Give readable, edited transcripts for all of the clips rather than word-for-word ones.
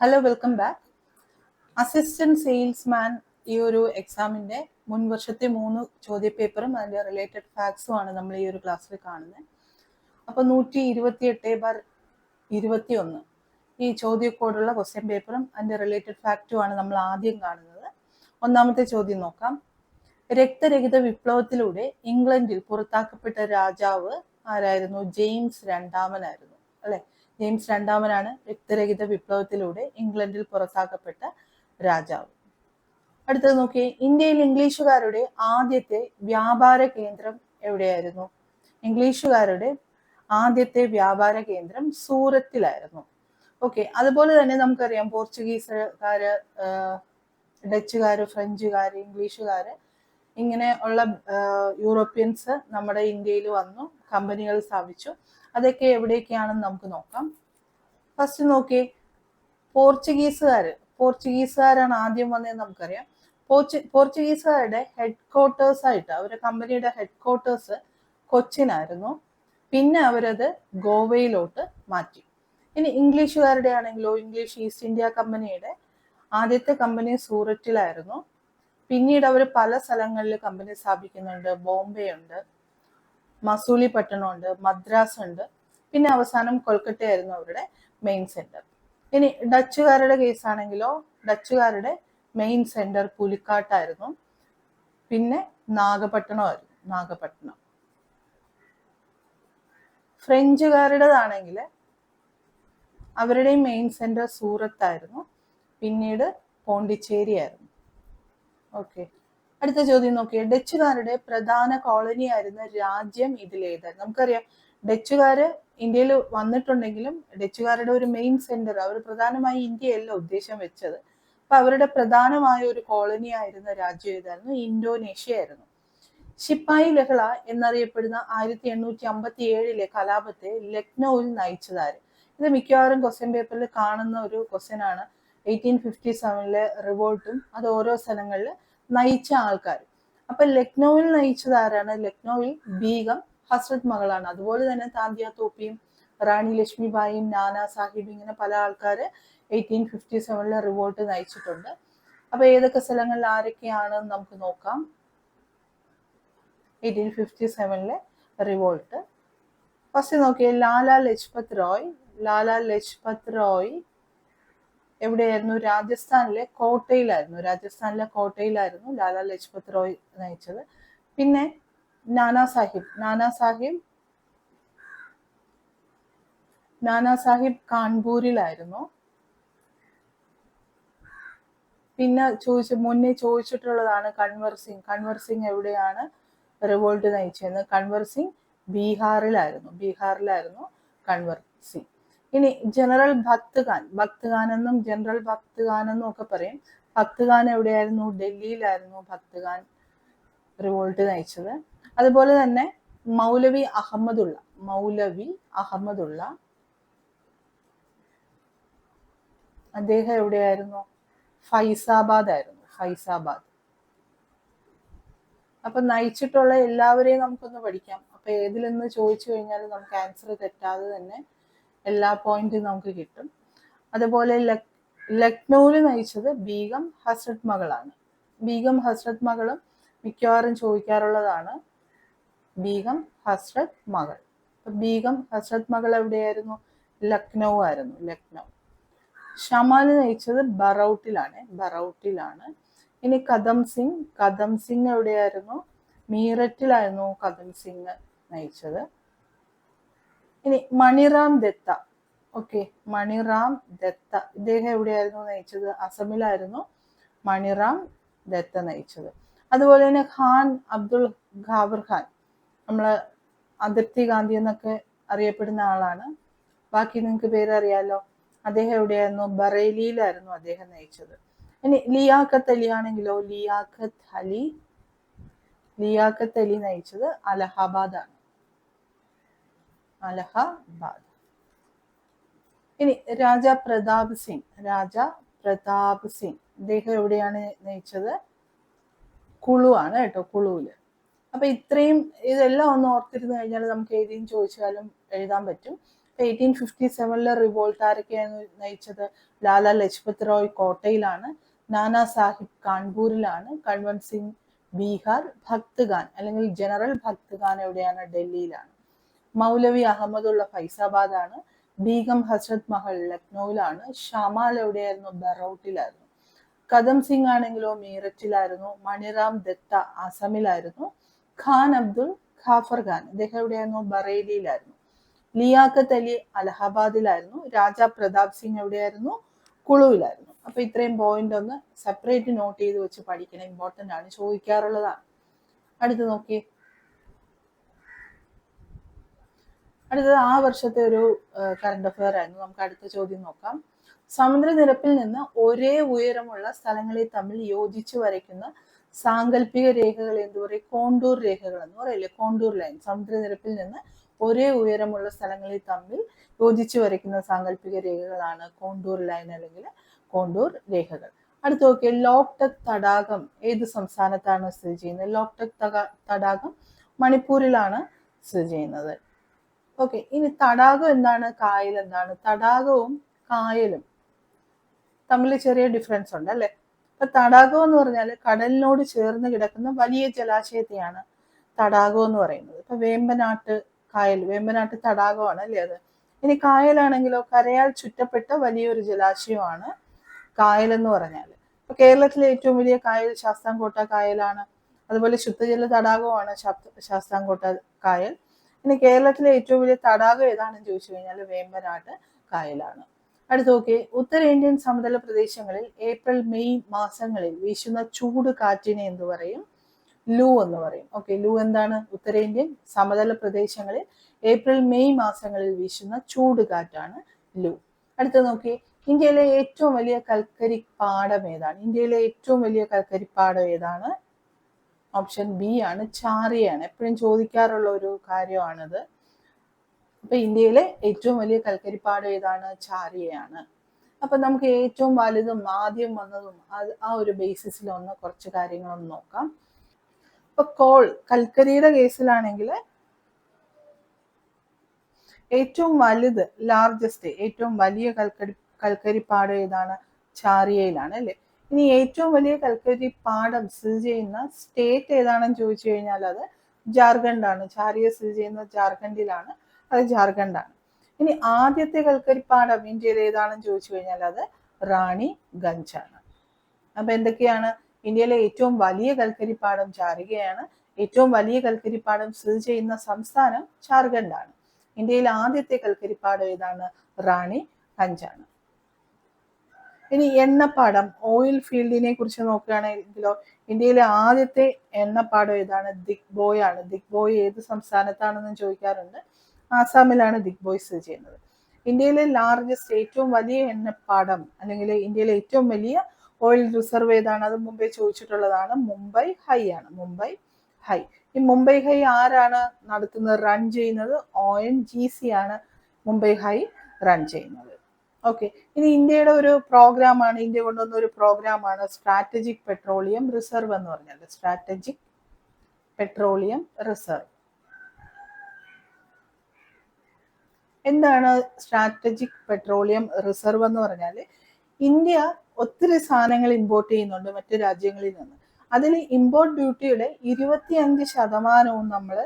Hello, welcome back. Assistant salesman ഈ ഒരു എക്സാമിന്റെ മുൻ വർഷത്തെ 3 ചോദ്യപേപ്പറും അതിന്റെ റിലേറ്റഡ് ഫാക്ട്സും ആണ് നമ്മൾ ഈ ഒരു ക്ലാസ്സിൽ കാണുന്നത്. അപ്പോൾ 128/21 ഈ ചോദ്യക്കോടുള്ള ക്വസ്റ്റ്യൻ പേപ്പറും അതിന്റെ റിലേറ്റഡ് ഫാക്റ്റും ആണ് നമ്മൾ ആദ്യം കാണുന്നത്. ഒന്നാമത്തെ ചോദ്യം നോക്കാം. രക്തരഹിത വിപ്ലവത്തിലൂടെ ഇംഗ്ലണ്ടിൽ പുറത്താക്കപ്പെട്ട രാജാവ് ആരായിരുന്നു? ജെയിംസ് രണ്ടാമനായിരുന്നു, അല്ലെ? ജെയിംസ് രണ്ടാമനാണ് രക്തരഹിത വിപ്ലവത്തിലൂടെ ഇംഗ്ലണ്ടിൽ പുറത്താക്കപ്പെട്ട രാജാവ്. അടുത്തത് നോക്കിയേ, ഇന്ത്യയിൽ ഇംഗ്ലീഷുകാരുടെ ആദ്യത്തെ വ്യാപാര കേന്ദ്രം എവിടെയായിരുന്നു? ഇംഗ്ലീഷുകാരുടെ ആദ്യത്തെ വ്യാപാര കേന്ദ്രം സൂറത്തിലായിരുന്നു. ഓക്കെ, അതുപോലെ തന്നെ നമുക്കറിയാം പോർച്ചുഗീസുകാര്, ഡച്ചുകാര്, ഫ്രഞ്ചുകാര്, ഇംഗ്ലീഷുകാര് ഇങ്ങനെ ഉള്ള യൂറോപ്യൻസ് നമ്മുടെ ഇന്ത്യയിൽ വന്നു, കമ്പനികൾ സ്ഥാപിച്ചു. അതൊക്കെ എവിടേക്കാണെന്ന് നമുക്ക് നോക്കാം. ഫസ്റ്റ് നോക്കിയേ, പോർച്ചുഗീസുകാരാണ് ആദ്യം വന്നതെന്ന് നമുക്കറിയാം. പോർച്ചുഗീസുകാരുടെ ഹെഡ് ക്വാർട്ടേഴ്സ് ആയിട്ട് അവരുടെ കമ്പനിയുടെ ഹെഡ് ക്വാർട്ടേഴ്സ് കൊച്ചിനായിരുന്നു. പിന്നെ അവരത് ഗോവയിലോട്ട് മാറ്റി. ഇനി ഇംഗ്ലീഷുകാരുടെ ആണെങ്കിലോ, ഇംഗ്ലീഷ് ഈസ്റ്റ് ഇന്ത്യ കമ്പനിയുടെ ആദ്യത്തെ കമ്പനി സൂററ്റിലായിരുന്നു. പിന്നീട് അവർ പല സ്ഥലങ്ങളിൽ കമ്പനി സ്ഥാപിക്കുന്നുണ്ട്. ബോംബെ ഉണ്ട്, മസൂലിപട്ടണം ഉണ്ട്, മദ്രാസ് ഉണ്ട്, പിന്നെ അവസാനം കൊൽക്കത്തയായിരുന്നു അവരുടെ മെയിൻ സെന്റർ. ഇനി ഡച്ചുകാരുടെ കേസ് ആണെങ്കിലോ, ഡച്ചുകാരുടെ മെയിൻ സെന്റർ പുലിക്കാട്ടായിരുന്നു, പിന്നെ നാഗപട്ടണം. ഫ്രഞ്ചുകാരുടേതാണെങ്കിൽ അവരുടെ മെയിൻ സെന്റർ സൂറത്തായിരുന്നു, പിന്നീട് പോണ്ടിച്ചേരി ആയിരുന്നു. ഓക്കെ, അടുത്ത ചോദ്യം നോക്കിയേ, ഡച്ചുകാരുടെ പ്രധാന കോളനി ആയിരുന്ന രാജ്യം ഇതിലേതായിരുന്നു? നമുക്കറിയാം ഡച്ചുകാര് ഇന്ത്യയിൽ വന്നിട്ടുണ്ടെങ്കിലും ഡച്ചുകാരുടെ ഒരു മെയിൻ സെന്റർ, അവർ പ്രധാനമായി ഇന്ത്യയല്ല ഉദ്ദേശം വെച്ചത്. അപ്പൊ അവരുടെ പ്രധാനമായ ഒരു കോളനി ആയിരുന്ന രാജ്യം ഏതായിരുന്നു? ഇന്തോനേഷ്യ ആയിരുന്നു. ശിപ്പായി ലഹള എന്നറിയപ്പെടുന്ന 1857 കലാപത്തെ ലക്നൌവിൽ നയിച്ചതാര്? ഇത് മിക്കവാറും ക്വസ്റ്റ്യൻ പേപ്പറിൽ കാണുന്ന ഒരു ക്വസ്റ്റ്യൻ ആണ്. 1857 റിവോൾട്ടും അത് ഓരോ സ്ഥലങ്ങളിൽ നയിച്ച ആൾക്കാർ. അപ്പൊ ലക്നൌവിൽ നയിച്ചത് ആരാണ്? ലക്നൌവിൽ ബീഗം ഹസ്രത് മകളാണ്. അതുപോലെ തന്നെ താന്തിയ തോപ്പിയും റാണി ലക്ഷ്മിബായിയും നാനാ സാഹിബ്, ഇങ്ങനെ പല ആൾക്കാര് 1857 റിവോൾട്ട് നയിച്ചിട്ടുണ്ട്. അപ്പൊ ഏതൊക്കെ സ്ഥലങ്ങളിൽ ആരൊക്കെയാണെന്ന് നമുക്ക് നോക്കാം. 1857 റിവോൾട്ട് ഫസ്റ്റ് നോക്കിയേ, ലാലാ ലജ്പത് റോയ് എവിടെയായിരുന്നു? രാജസ്ഥാനിലെ കോട്ടയിലായിരുന്നു ലാലാ ലജ്പത് റോയ് നയിച്ചത്. പിന്നെ നാനാ സാഹിബ് കാൺപൂരിലായിരുന്നു. പിന്നെ മുന്നേ ചോദിച്ചിട്ടുള്ളതാണ് കൺവർ സിംഗ് എവിടെയാണ് റിവോൾട്ട് നയിച്ചതെന്ന്? കൺവർ സിംഗ് ബീഹാറിലായിരുന്നു കൺവർ സിംഗ്. ഇനി ജനറൽ ഭക്ത് ഖാൻ എന്നും ജനറൽ ഭക്ത് ഖാൻ എന്നും ഒക്കെ പറയും. ഭക്ത് ഖാൻ എവിടെയായിരുന്നു? ഡൽഹിയിലായിരുന്നു ഭക്ത് ഖാൻ റിവോൾട്ട് നയിച്ചത്. അതുപോലെ തന്നെ മൗലവി അഹമ്മദുള്ള അദ്ദേഹം എവിടെയായിരുന്നു? ഫൈസാബാദ് ആയിരുന്നു. അപ്പൊ നയിച്ചിട്ടുള്ള എല്ലാവരെയും നമുക്കൊന്ന് പഠിക്കാം. അപ്പൊ ഏതിൽ നിന്ന് ചോദിച്ചു കഴിഞ്ഞാൽ നമുക്ക് ആൻസർ തെറ്റാതെ തന്നെ എല്ലാ പോയിന്റും നമുക്ക് കിട്ടും. അതുപോലെ ലക്നൌവിൽ നയിച്ചത് ബീഗം ഹസ്രത് മകളാണ്. ബീഗം ഹസ്രത് മകളും മിക്കവാറും ചോദിക്കാറുള്ളതാണ്. ബീഗം ഹസ്രത് മകൾ എവിടെയായിരുന്നു? ലക്നൗ ആയിരുന്നു. ഷമാല് നയിച്ചത് ബറൌട്ടിലാണ്. ഇനി കദം സിംഗ് എവിടെയായിരുന്നു? മീററ്റിലായിരുന്നു കദം സിംഗ് നയിച്ചത്. ഇനി മണിറാം ദത്ത ഇദ്ദേഹം എവിടെയായിരുന്നു നയിച്ചത്? അസമിലായിരുന്നു മണിറാം ദത്ത നയിച്ചത്. അതുപോലെ തന്നെ ഖാൻ അബ്ദുൾ ഖാബർ ഖാൻ, നമ്മള് അതിർത്തി ഗാന്ധി എന്നൊക്കെ അറിയപ്പെടുന്ന ആളാണ്. ബാക്കി നിങ്ങൾക്ക് പേര് അറിയാലോ. അദ്ദേഹം എവിടെയായിരുന്നു? ബറേലിയിലായിരുന്നു അദ്ദേഹം നയിച്ചത്. ഇനി ലിയാഖത്ത് അലി ആണെങ്കിലോ, ലിയാഖത്ത് അലി നയിച്ചത് അലഹാബാദ്. ഇനി രാജാ പ്രതാപ് സിംഗ് അദ്ദേഹം എവിടെയാണ് നയിച്ചത്? കുളു ആണ് കേട്ടോ, കുളുവില്. അപ്പൊ ഇതെല്ലാം ഒന്ന് ഓർത്തിരുന്നു കഴിഞ്ഞാൽ നമുക്ക് ഏതെങ്കിലും ചോദിച്ചാലും എഴുതാൻ പറ്റും. 1857 റിവോൾട്ട് ആരൊക്കെയാണ് നയിച്ചത്? ലാല ലജ്പത് റോയ് കോട്ടയിലാണ്, നാനാ സാഹിബ് കാൺപൂരിലാണ്, കൾവന്ത് സിംഗ് ബീഹാർ, ഭക്ത് ഖാൻ അല്ലെങ്കിൽ ജനറൽ ഭക്ത് ഖാൻ എവിടെയാണ്? ഡൽഹിയിലാണ്. മൗലവി അഹമ്മദുള്ള ഫൈസാബാദാണ്, ബീഗം ഹസ്രത് മഹൽ ലക്നൌവിലാണ്, ഷമാൽ എവിടെയായിരുന്നു? ബറൌട്ടിലായിരുന്നു. കദം സിംഗ് ആണെങ്കിലോ മീററ്റിലായിരുന്നു, മണിറാം ദത്ത ആസാമിലായിരുന്നു, ഖാൻ അബ്ദുൾ ഖാഫർ ഖാൻ അദ്ദേഹം എവിടെയായിരുന്നു? ബറേലിയിലായിരുന്നു. ലിയാഖത്ത് അലി അലഹബാദിലായിരുന്നു, രാജാ പ്രതാപ് സിംഗ് എവിടെയായിരുന്നു? കുളുവിലായിരുന്നു. അപ്പൊ ഇത്രയും പോയിന്റ് ഒന്ന് സെപ്പറേറ്റ് നോട്ട് ചെയ്ത് വെച്ച് പഠിക്കണം, ഇമ്പോർട്ടന്റ് ആണ്, ചോദിക്കാറുള്ളതാണ്. അടുത്ത് നോക്കിയേ, അടുത്തത് ആ വർഷത്തെ ഒരു കറണ്ട് അഫയർ ആയിരുന്നു. നമുക്ക് അടുത്ത ചോദ്യം നോക്കാം. സമുദ്രനിരപ്പിൽ നിന്ന് ഒരേ ഉയരമുള്ള സ്ഥലങ്ങളെ തമ്മിൽ യോജിച്ച് വരയ്ക്കുന്ന സാങ്കല്പിക രേഖകൾ എന്ത് പറയും? കോണ്ടൂർ രേഖകൾ എന്ന് പറയില്ലേ? Contour line. സമുദ്രനിരപ്പിൽ നിന്ന് ഒരേ ഉയരമുള്ള സ്ഥലങ്ങളെ തമ്മിൽ യോജിച്ച് വരയ്ക്കുന്ന സാങ്കല്പിക രേഖകളാണ് കോണ്ടൂർ ലൈൻ അല്ലെങ്കിൽ കോണ്ടൂർ രേഖകൾ. അടുത്ത് നോക്കിയാൽ ലോക്ടക് തടാകം ഏത് സംസ്ഥാനത്താണ് സ്ഥിതി ചെയ്യുന്നത്? ലോക്ടക് തടാകം മണിപ്പൂരിലാണ് സ്ഥിതി ചെയ്യുന്നത്. ഓക്കെ, ഇനി തടാകം എന്താണ്, കായൽ എന്താണ്? തടാകവും കായലും തമ്മിൽ ചെറിയ ഡിഫറൻസ് ഉണ്ട് അല്ലെ? അപ്പൊ തടാകം എന്ന് പറഞ്ഞാൽ കടലിനോട് ചേർന്ന് കിടക്കുന്ന വലിയ ജലാശയത്തെയാണ് തടാകം എന്ന് പറയുന്നത്. ഇപ്പൊ വേമ്പനാട്ട് കായൽ, വേമ്പനാട്ട് തടാകമാണ് അല്ലേ അത്. ഇനി കായലാണെങ്കിലോ കരയാൽ ചുറ്റപ്പെട്ട വലിയൊരു ജലാശയമാണ് കായൽ എന്ന് പറഞ്ഞാൽ. ഇപ്പൊ കേരളത്തിലെ ഏറ്റവും വലിയ കായൽ ശാസ്താംകോട്ട കായലാണ്. അതുപോലെ ശുദ്ധജല തടാകമാണ് ശാസ്താംകോട്ട കായൽ. ഇനി കേരളത്തിലെ ഏറ്റവും വലിയ തടാകം ഏതാണെന്ന് ചോദിച്ചു കഴിഞ്ഞാൽ വേമ്പനാട്ട് കായലാണ്. അടുത്ത് നോക്കി, ഉത്തരേന്ത്യൻ സമതല പ്രദേശങ്ങളിൽ ഏപ്രിൽ മെയ് മാസങ്ങളിൽ വീശുന്ന ചൂട് കാറ്റിനെ എന്ത് പറയും? ലൂ എന്ന് പറയും. ഓക്കെ, ലൂ എന്താണ്? ഉത്തരേന്ത്യൻ സമതല പ്രദേശങ്ങളിൽ ഏപ്രിൽ മെയ് മാസങ്ങളിൽ വീശുന്ന ചൂട് കാറ്റാണ് ലൂ. അടുത്ത് നോക്കി, ഇന്ത്യയിലെ ഏറ്റവും വലിയ കൽക്കരി പാടം ഏതാണ്? ഇന്ത്യയിലെ ഏറ്റവും വലിയ കൽക്കരി പാടം ഏതാണ്? ഓപ്ഷൻ ബി ആണ്, ചാറിയാണ്. എപ്പോഴും ചോദിക്കാറുള്ള ഒരു കാര്യമാണത്. അപ്പൊ ഇന്ത്യയിലെ ഏറ്റവും വലിയ കൽക്കരിപ്പാടം ഏതാണ്? ചാറിയയാണ്. അപ്പൊ നമുക്ക് ഏറ്റവും വലുതും ആദ്യം വന്നതും ആ ഒരു ബേസിസിൽ ഒന്ന് കുറച്ച് കാര്യങ്ങളൊന്ന് നോക്കാം. ഇപ്പൊ കൽക്കരിയുടെ കേസിലാണെങ്കിൽ ഏറ്റവും വലുത്, ലാർജസ്റ്റ്, ഏറ്റവും വലിയ കൽക്കരിപ്പാടം ഏതാണ്? ചാറിയയിലാണ് അല്ലെ. ഇനി ഏറ്റവും വലിയ കൽക്കരി പാടം സ്ഥിതി ചെയ്യുന്ന സ്റ്റേറ്റ് ഏതാണെന്ന് ചോദിച്ചു കഴിഞ്ഞാൽ അത് ജാർഖണ്ഡ് ആണ്. ചാറിയ സ്ഥിതി ചെയ്യുന്ന ജാർഖണ്ഡിലാണ്, അത് ജാർഖണ്ഡാണ്. ഇനി ആദ്യത്തെ കൽക്കരിപ്പാടം ഇന്ത്യയിൽ ഏതാണെന്ന് ചോദിച്ചു കഴിഞ്ഞാൽ അത് റാണിഗഞ്ച് ആണ്. അപ്പൊ എന്തൊക്കെയാണ്? ഇന്ത്യയിലെ ഏറ്റവും വലിയ കൽക്കരിപ്പാടം ചാറികയാണ്, ഏറ്റവും വലിയ കൽക്കരിപ്പാടം സ്ഥിതി ചെയ്യുന്ന സംസ്ഥാനം ജാർഖണ്ഡാണ്. ഇന്ത്യയിലെ ആദ്യത്തെ കൽക്കരിപ്പാടം ഏതാണ്? റാണിഗഞ്ചാണ്. ഇനി എണ്ണപ്പാടം, ഓയിൽ ഫീൽഡിനെ കുറിച്ച് നോക്കുകയാണെങ്കിലോ ഇന്ത്യയിലെ ആദ്യത്തെ എണ്ണപ്പാടം ഏതാണ്? ദിഗ്ബോയ് ആണ്. ദിഗ്ബോയ് ഏത് സംസ്ഥാനത്താണെന്ന് ചോദിക്കാറുണ്ട്. ആസാമിലാണ് ദിഗ്ബോയ് സ്ഥിതി ചെയ്യുന്നത്. ഇന്ത്യയിലെ ലാർജസ്റ്റ്, ഏറ്റവും വലിയ എണ്ണപ്പാടം അല്ലെങ്കിൽ ഇന്ത്യയിലെ ഏറ്റവും വലിയ ഓയിൽ റിസർവ് ഏതാണ്? അത് മുമ്പേ ചോദിച്ചിട്ടുള്ളതാണ്. മുംബൈ ഹൈ ആണ്. മുംബൈ ഹൈ. ഈ മുംബൈ ഹൈ ആരാണ് നടത്തുന്നത്, റൺ ചെയ്യുന്നത്? ONGC ആണ് മുംബൈ ഹൈ റൺ ചെയ്യുന്നത്. ഓക്കെ, ഇനി ഇന്ത്യയുടെ ഒരു പ്രോഗ്രാമാണ്, ഇന്ത്യ കൊണ്ടുവന്ന ഒരു പ്രോഗ്രാമാണ് സ്ട്രാറ്റജിക് പെട്രോളിയം റിസർവ് എന്ന് പറഞ്ഞാൽ. സ്ട്രാറ്റജിക് പെട്രോളിയം റിസർവ് എന്താണ്? സ്ട്രാറ്റജിക് പെട്രോളിയം റിസർവ് എന്ന് പറഞ്ഞാൽ ഇന്ത്യ ഒത്തിരി സാധനങ്ങൾ ഇമ്പോർട്ട് ചെയ്യുന്നുണ്ട് മറ്റു രാജ്യങ്ങളിൽ നിന്ന്. അതിൽ ഇമ്പോർട്ട് ഡ്യൂട്ടിയുടെ 25% നമ്മൾ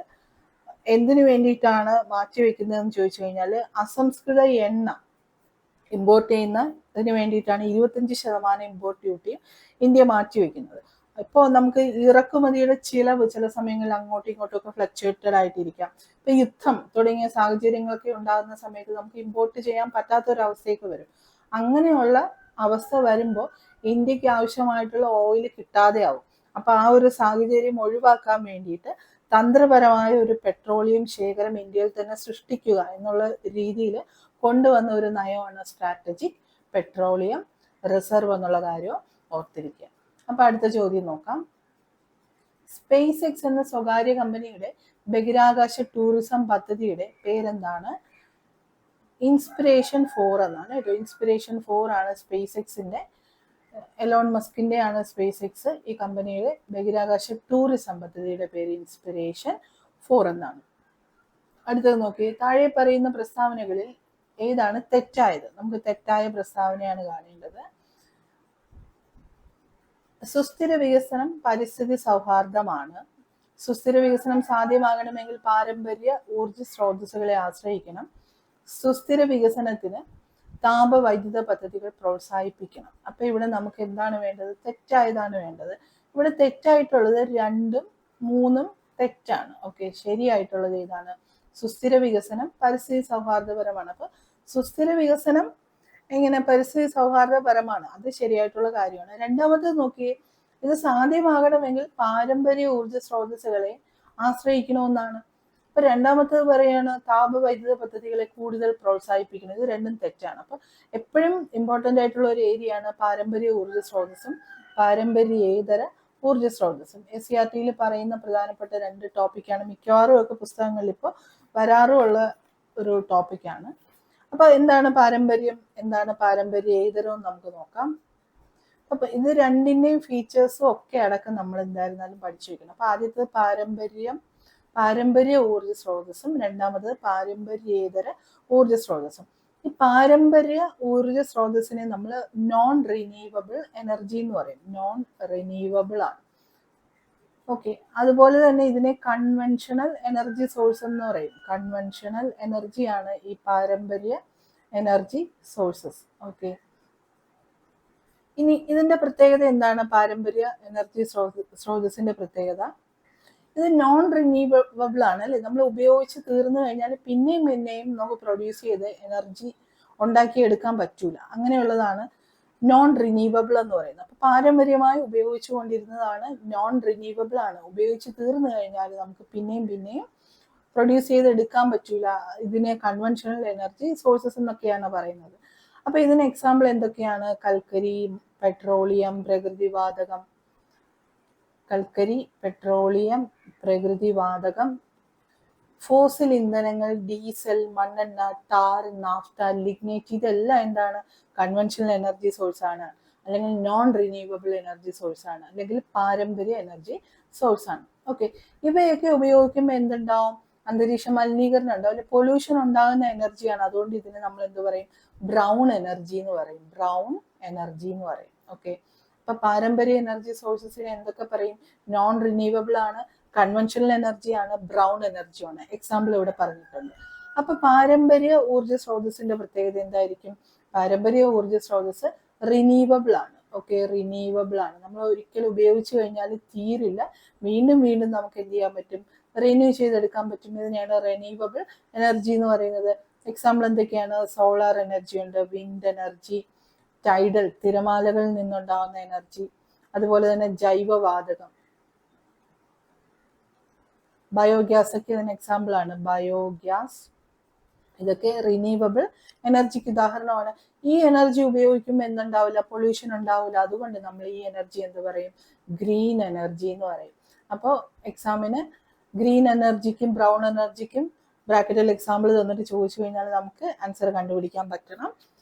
എന്തിനു വേണ്ടിയിട്ടാണ് മാറ്റിവെക്കുന്നതെന്ന് ചോദിച്ചു കഴിഞ്ഞാൽ അസംസ്കൃത എണ്ണ ഇമ്പോർട്ട് ചെയ്യുന്നതിന് വേണ്ടിയിട്ടാണ് 25% ഇമ്പോർട്ട് ഡ്യൂട്ടി ഇന്ത്യ മാറ്റിവെക്കുന്നത്. ഇപ്പോൾ നമുക്ക് ഇറക്കുമതിയുടെ ചിലവ് ചില സമയങ്ങളിൽ അങ്ങോട്ടും ഇങ്ങോട്ടും ഒക്കെ ഫ്ലക്ച്വേറ്റഡ് ആയിട്ടിരിക്കാം. ഇപ്പൊ യുദ്ധം തുടങ്ങിയ സാഹചര്യങ്ങളൊക്കെ ഉണ്ടാകുന്ന സമയത്ത് നമുക്ക് ഇമ്പോർട്ട് ചെയ്യാൻ പറ്റാത്തൊരവസ്ഥയൊക്കെ വരും. അങ്ങനെയുള്ള അവസ്ഥ വരുമ്പോൾ ഇന്ത്യക്ക് ആവശ്യമായിട്ടുള്ള ഓയിൽ കിട്ടാതെ ആവും. അപ്പൊ ആ ഒരു സാഹചര്യം ഒഴിവാക്കാൻ വേണ്ടിയിട്ട് തന്ത്രപരമായ ഒരു പെട്രോളിയം ശേഖരം ഇന്ത്യയിൽ തന്നെ സൃഷ്ടിക്കുക എന്നുള്ള രീതിയിൽ കൊണ്ടുവന്ന ഒരു നയമാണ് സ്ട്രാറ്റജിക് പെട്രോളിയം റിസർവ് എന്നുള്ള കാര്യം ഓർത്തിരിക്കുക. അപ്പൊ അടുത്ത ചോദ്യം നോക്കാം. സ്പേസ് എക്സ് എന്ന സ്വകാര്യ കമ്പനിയുടെ ബഹിരാകാശ ടൂറിസം പദ്ധതിയുടെ പേരെന്താണ്? ഇൻസ്പിറേഷൻ 4 എന്നാണ് കേട്ടോ. ഇൻസ്പിറേഷൻ 4 ആണ് സ്പേസ് എക്സിന്റെ, എലോൺ മസ്കിന്റെ ആണ് സ്പേസ് എക്സ്. ഈ കമ്പനിയുടെ ബഹിരാകാശ ടൂറിസം പദ്ധതിയുടെ പേര് ഇൻസ്പിറേഷൻ 4 എന്നാണ്. അടുത്തത് നോക്കി, താഴെ പറയുന്ന പ്രസ്താവനകളിൽ ഏതാണ് തെറ്റായത്? നമുക്ക് തെറ്റായ പ്രസ്താവനയാണ് കാണേണ്ടത്. സുസ്ഥിര വികസനം പരിസ്ഥിതി സൗഹാർദ്ദമാണ്. സുസ്ഥിര വികസനം സാധ്യമാകണമെങ്കിൽ പാരമ്പര്യ ഊർജ സ്രോതസ്സുകളെ ആശ്രയിക്കണം. സുസ്ഥിര വികസനത്തിന് താപവൈദ്യുത പദ്ധതികൾ പ്രോത്സാഹിപ്പിക്കണം. അപ്പൊ ഇവിടെ നമുക്ക് എന്താണ് വേണ്ടത്? തെറ്റായതാണ് വേണ്ടത്. ഇവിടെ തെറ്റായിട്ടുള്ളത് 2ഉം 3ഉം തെറ്റാണ്. ഓക്കെ, ശരിയായിട്ടുള്ളത് ഏതാണ്? സുസ്ഥിര വികസനം പരിസ്ഥിതി സൗഹാർദ്ദപരമാണ്. അപ്പൊ സുസ്ഥിര വികസനം എങ്ങനെ പരിസ്ഥിതി സൗഹാർദ്ദപരമാണ്, അത് ശരിയായിട്ടുള്ള കാര്യമാണ്. രണ്ടാമത്തേത് നോക്കിയേ, ഇത് സാധ്യമാകണമെങ്കിൽ പാരമ്പര്യ ഊർജ സ്രോതസ്സുകളെ ആശ്രയിക്കണമെന്നാണ്. അപ്പൊ രണ്ടാമത്തേത് പറയാണ് താപവൈദ്യുത പദ്ധതികളെ കൂടുതൽ പ്രോത്സാഹിപ്പിക്കണം. ഇത് രണ്ടും തെറ്റാണ്. അപ്പൊ എപ്പോഴും ഇമ്പോർട്ടന്റ് ആയിട്ടുള്ള ഒരു ഏരിയയാണ് പാരമ്പര്യ ഊർജ സ്രോതസ്സും പാരമ്പര്യേതര ഊർജ സ്രോതസ്സും. SCERT പറയുന്ന പ്രധാനപ്പെട്ട 2 ടോപ്പിക്കാണ്. മിക്കവാറും ഒക്കെ പുസ്തകങ്ങളിൽ ഇപ്പോൾ വരാറുമുള്ള ഒരു ടോപ്പിക്കാണ്. അപ്പൊ എന്താണ് പാരമ്പര്യം, എന്താണ് പാരമ്പര്യേതരം നമുക്ക് നോക്കാം. അപ്പൊ ഇത് രണ്ടിന്റെയും ഫീച്ചേഴ്സും ഒക്കെ അടക്കം നമ്മൾ എന്തായിരുന്നാലും പഠിച്ചു വെക്കണം. അപ്പൊ ആദ്യത്തെ പാരമ്പര്യ ഊർജ സ്രോതസ്സും, രണ്ടാമത് പാരമ്പര്യേതര ഊർജ സ്രോതസ്സും. ഈ പാരമ്പര്യ ഊർജ സ്രോതസ്സിനെ നമ്മൾ നോൺ റിന്യൂവബിൾ എനർജി എന്ന് പറയും. നോൺ റിന്യൂവബിൾ ആണ്. ഓക്കെ, അതുപോലെ തന്നെ ഇതിനെ കൺവെൻഷണൽ എനർജി സോഴ്സ് എന്ന് പറയും. കൺവെൻഷണൽ എനർജിയാണ് ഈ പാരമ്പര്യ എനർജി സോഴ്സസ്. ഓക്കെ, ഇനി ഇതിന്റെ പ്രത്യേകത എന്താണ്? പാരമ്പര്യ എനർജി സ്രോതസ്സിന്റെ പ്രത്യേകത, ഇത് നോൺ റിന്യൂവബിൾ ആണ് അല്ലെ. നമ്മൾ ഉപയോഗിച്ച് തീർന്നു കഴിഞ്ഞാൽ പിന്നെയും നമുക്ക് പ്രൊഡ്യൂസ് ചെയ്ത് എനർജി ഉണ്ടാക്കിയെടുക്കാൻ പറ്റൂല. അങ്ങനെയുള്ളതാണ് നോൺ റിന്യൂവബിൾ എന്ന് പറയുന്നത്. അപ്പൊ പാരമ്പര്യമായി ഉപയോഗിച്ചു കൊണ്ടിരുന്നതാണ് നോൺ റിന്യൂവബിൾ ആണ്. ഉപയോഗിച്ച് തീർന്നു കഴിഞ്ഞാൽ നമുക്ക് പിന്നെയും പ്രൊഡ്യൂസ് ചെയ്തെടുക്കാൻ പറ്റൂല. ഇതിനെ കൺവെൻഷണൽ എനർജി സോഴ്സസ് എന്നൊക്കെയാണ് പറയുന്നത്. അപ്പൊ ഇതിന് എക്സാമ്പിൾ എന്തൊക്കെയാണ്? കൽക്കരി, പെട്രോളിയം, പ്രകൃതിവാതകം. കൽക്കരി, പെട്രോളിയം, പ്രകൃതിവാതകം, ഫോസിൽ ഇന്ധനങ്ങൾ, ഡീസൽ, മണ്ണെണ്ണ, ടാർ, നാഫ്ത, ലിഗ്നൈറ്റ്, ഇതെല്ലാം എന്താണ്? കൺവെൻഷണൽ എനർജി സോഴ്സ് ആണ്, അല്ലെങ്കിൽ നോൺ റിന്യൂവബിൾ എനർജി സോഴ്സ് ആണ്, അല്ലെങ്കിൽ പാരമ്പര്യ എനർജി സോഴ്സ് ആണ്. ഓക്കെ, ഇവയൊക്കെ ഉപയോഗിക്കുമ്പോൾ എന്തുണ്ടാവും? അന്തരീക്ഷ മലിനീകരണം ഉണ്ടാവും, അല്ലെങ്കിൽ പൊല്യൂഷൻ ഉണ്ടാകുന്ന എനർജിയാണ്. അതുകൊണ്ട് ഇതിനെ നമ്മൾ എന്ത് പറയും? ബ്രൗൺ എനർജി എന്ന് പറയും. ബ്രൗൺ എനർജി എന്ന് പറയും. ഓക്കെ, അപ്പൊ പാരമ്പര്യ എനർജി സോഴ്സസിനെ എന്തൊക്കെ പറയും? നോൺ റിന്യൂവബിൾ ആണ്, കൺവെൻഷണൽ എനർജി ആണ്, ബ്രൗൺ എനർജി ആണ്. എക്സാമ്പിൾ ഇവിടെ പറഞ്ഞിട്ടുണ്ട്. അപ്പൊ പാരമ്പര്യ ഊർജ സ്രോതസ്സിന്റെ പ്രത്യേകത എന്തായിരിക്കും? പാരമ്പര്യ ഊർജ സ്രോതസ് റിന്യൂവബിൾ ആണ്. ഓക്കെ, റിന്യൂവബിൾ ആണ്. നമ്മൾ ഒരിക്കലും ഉപയോഗിച്ചു കഴിഞ്ഞാൽ തീരില്ല, വീണ്ടും നമുക്ക് എന്ത് ചെയ്യാൻ പറ്റും? റിന്യൂ ചെയ്തെടുക്കാൻ പറ്റും. ഇതിനെയാണ് റിന്യൂവബിൾ എനർജി എന്ന് പറയുന്നത്. എക്സാമ്പിൾ എന്തൊക്കെയാണ്? സോളാർ എനർജി ഉണ്ട്, വിൻഡ് എനർജി, ടൈഡൽ, തിരമാലകളിൽ നിന്നുണ്ടാകുന്ന എനർജി, അതുപോലെ തന്നെ ജൈവവാതകം, ബയോഗ്യാസ് ഒക്കെ ഇതിന് എക്സാമ്പിൾ ആണ്. ബയോഗ്യാസ്, ഇതൊക്കെ റിന്യൂവബിൾ എനർജിക്ക് ഉദാഹരണമാണ്. ഈ എനർജി ഉപയോഗിക്കുമ്പോൾ എന്തുണ്ടാവില്ല? പൊല്യൂഷൻ ഉണ്ടാവില്ല. അതുകൊണ്ട് നമ്മൾ ഈ എനർജി എന്ത് പറയും? ഗ്രീൻ എനർജി എന്ന് പറയും. അപ്പോൾ എക്സാമിന് ഗ്രീൻ എനർജിക്കും ബ്രൗൺ എനർജിക്കും ബ്രാക്കറ്റിൽ എക്സാമ്പിൾ തന്നിട്ട് ചോദിച്ചു കഴിഞ്ഞാൽ നമുക്ക് ആൻസർ കണ്ടുപിടിക്കാൻ പറ്റണം.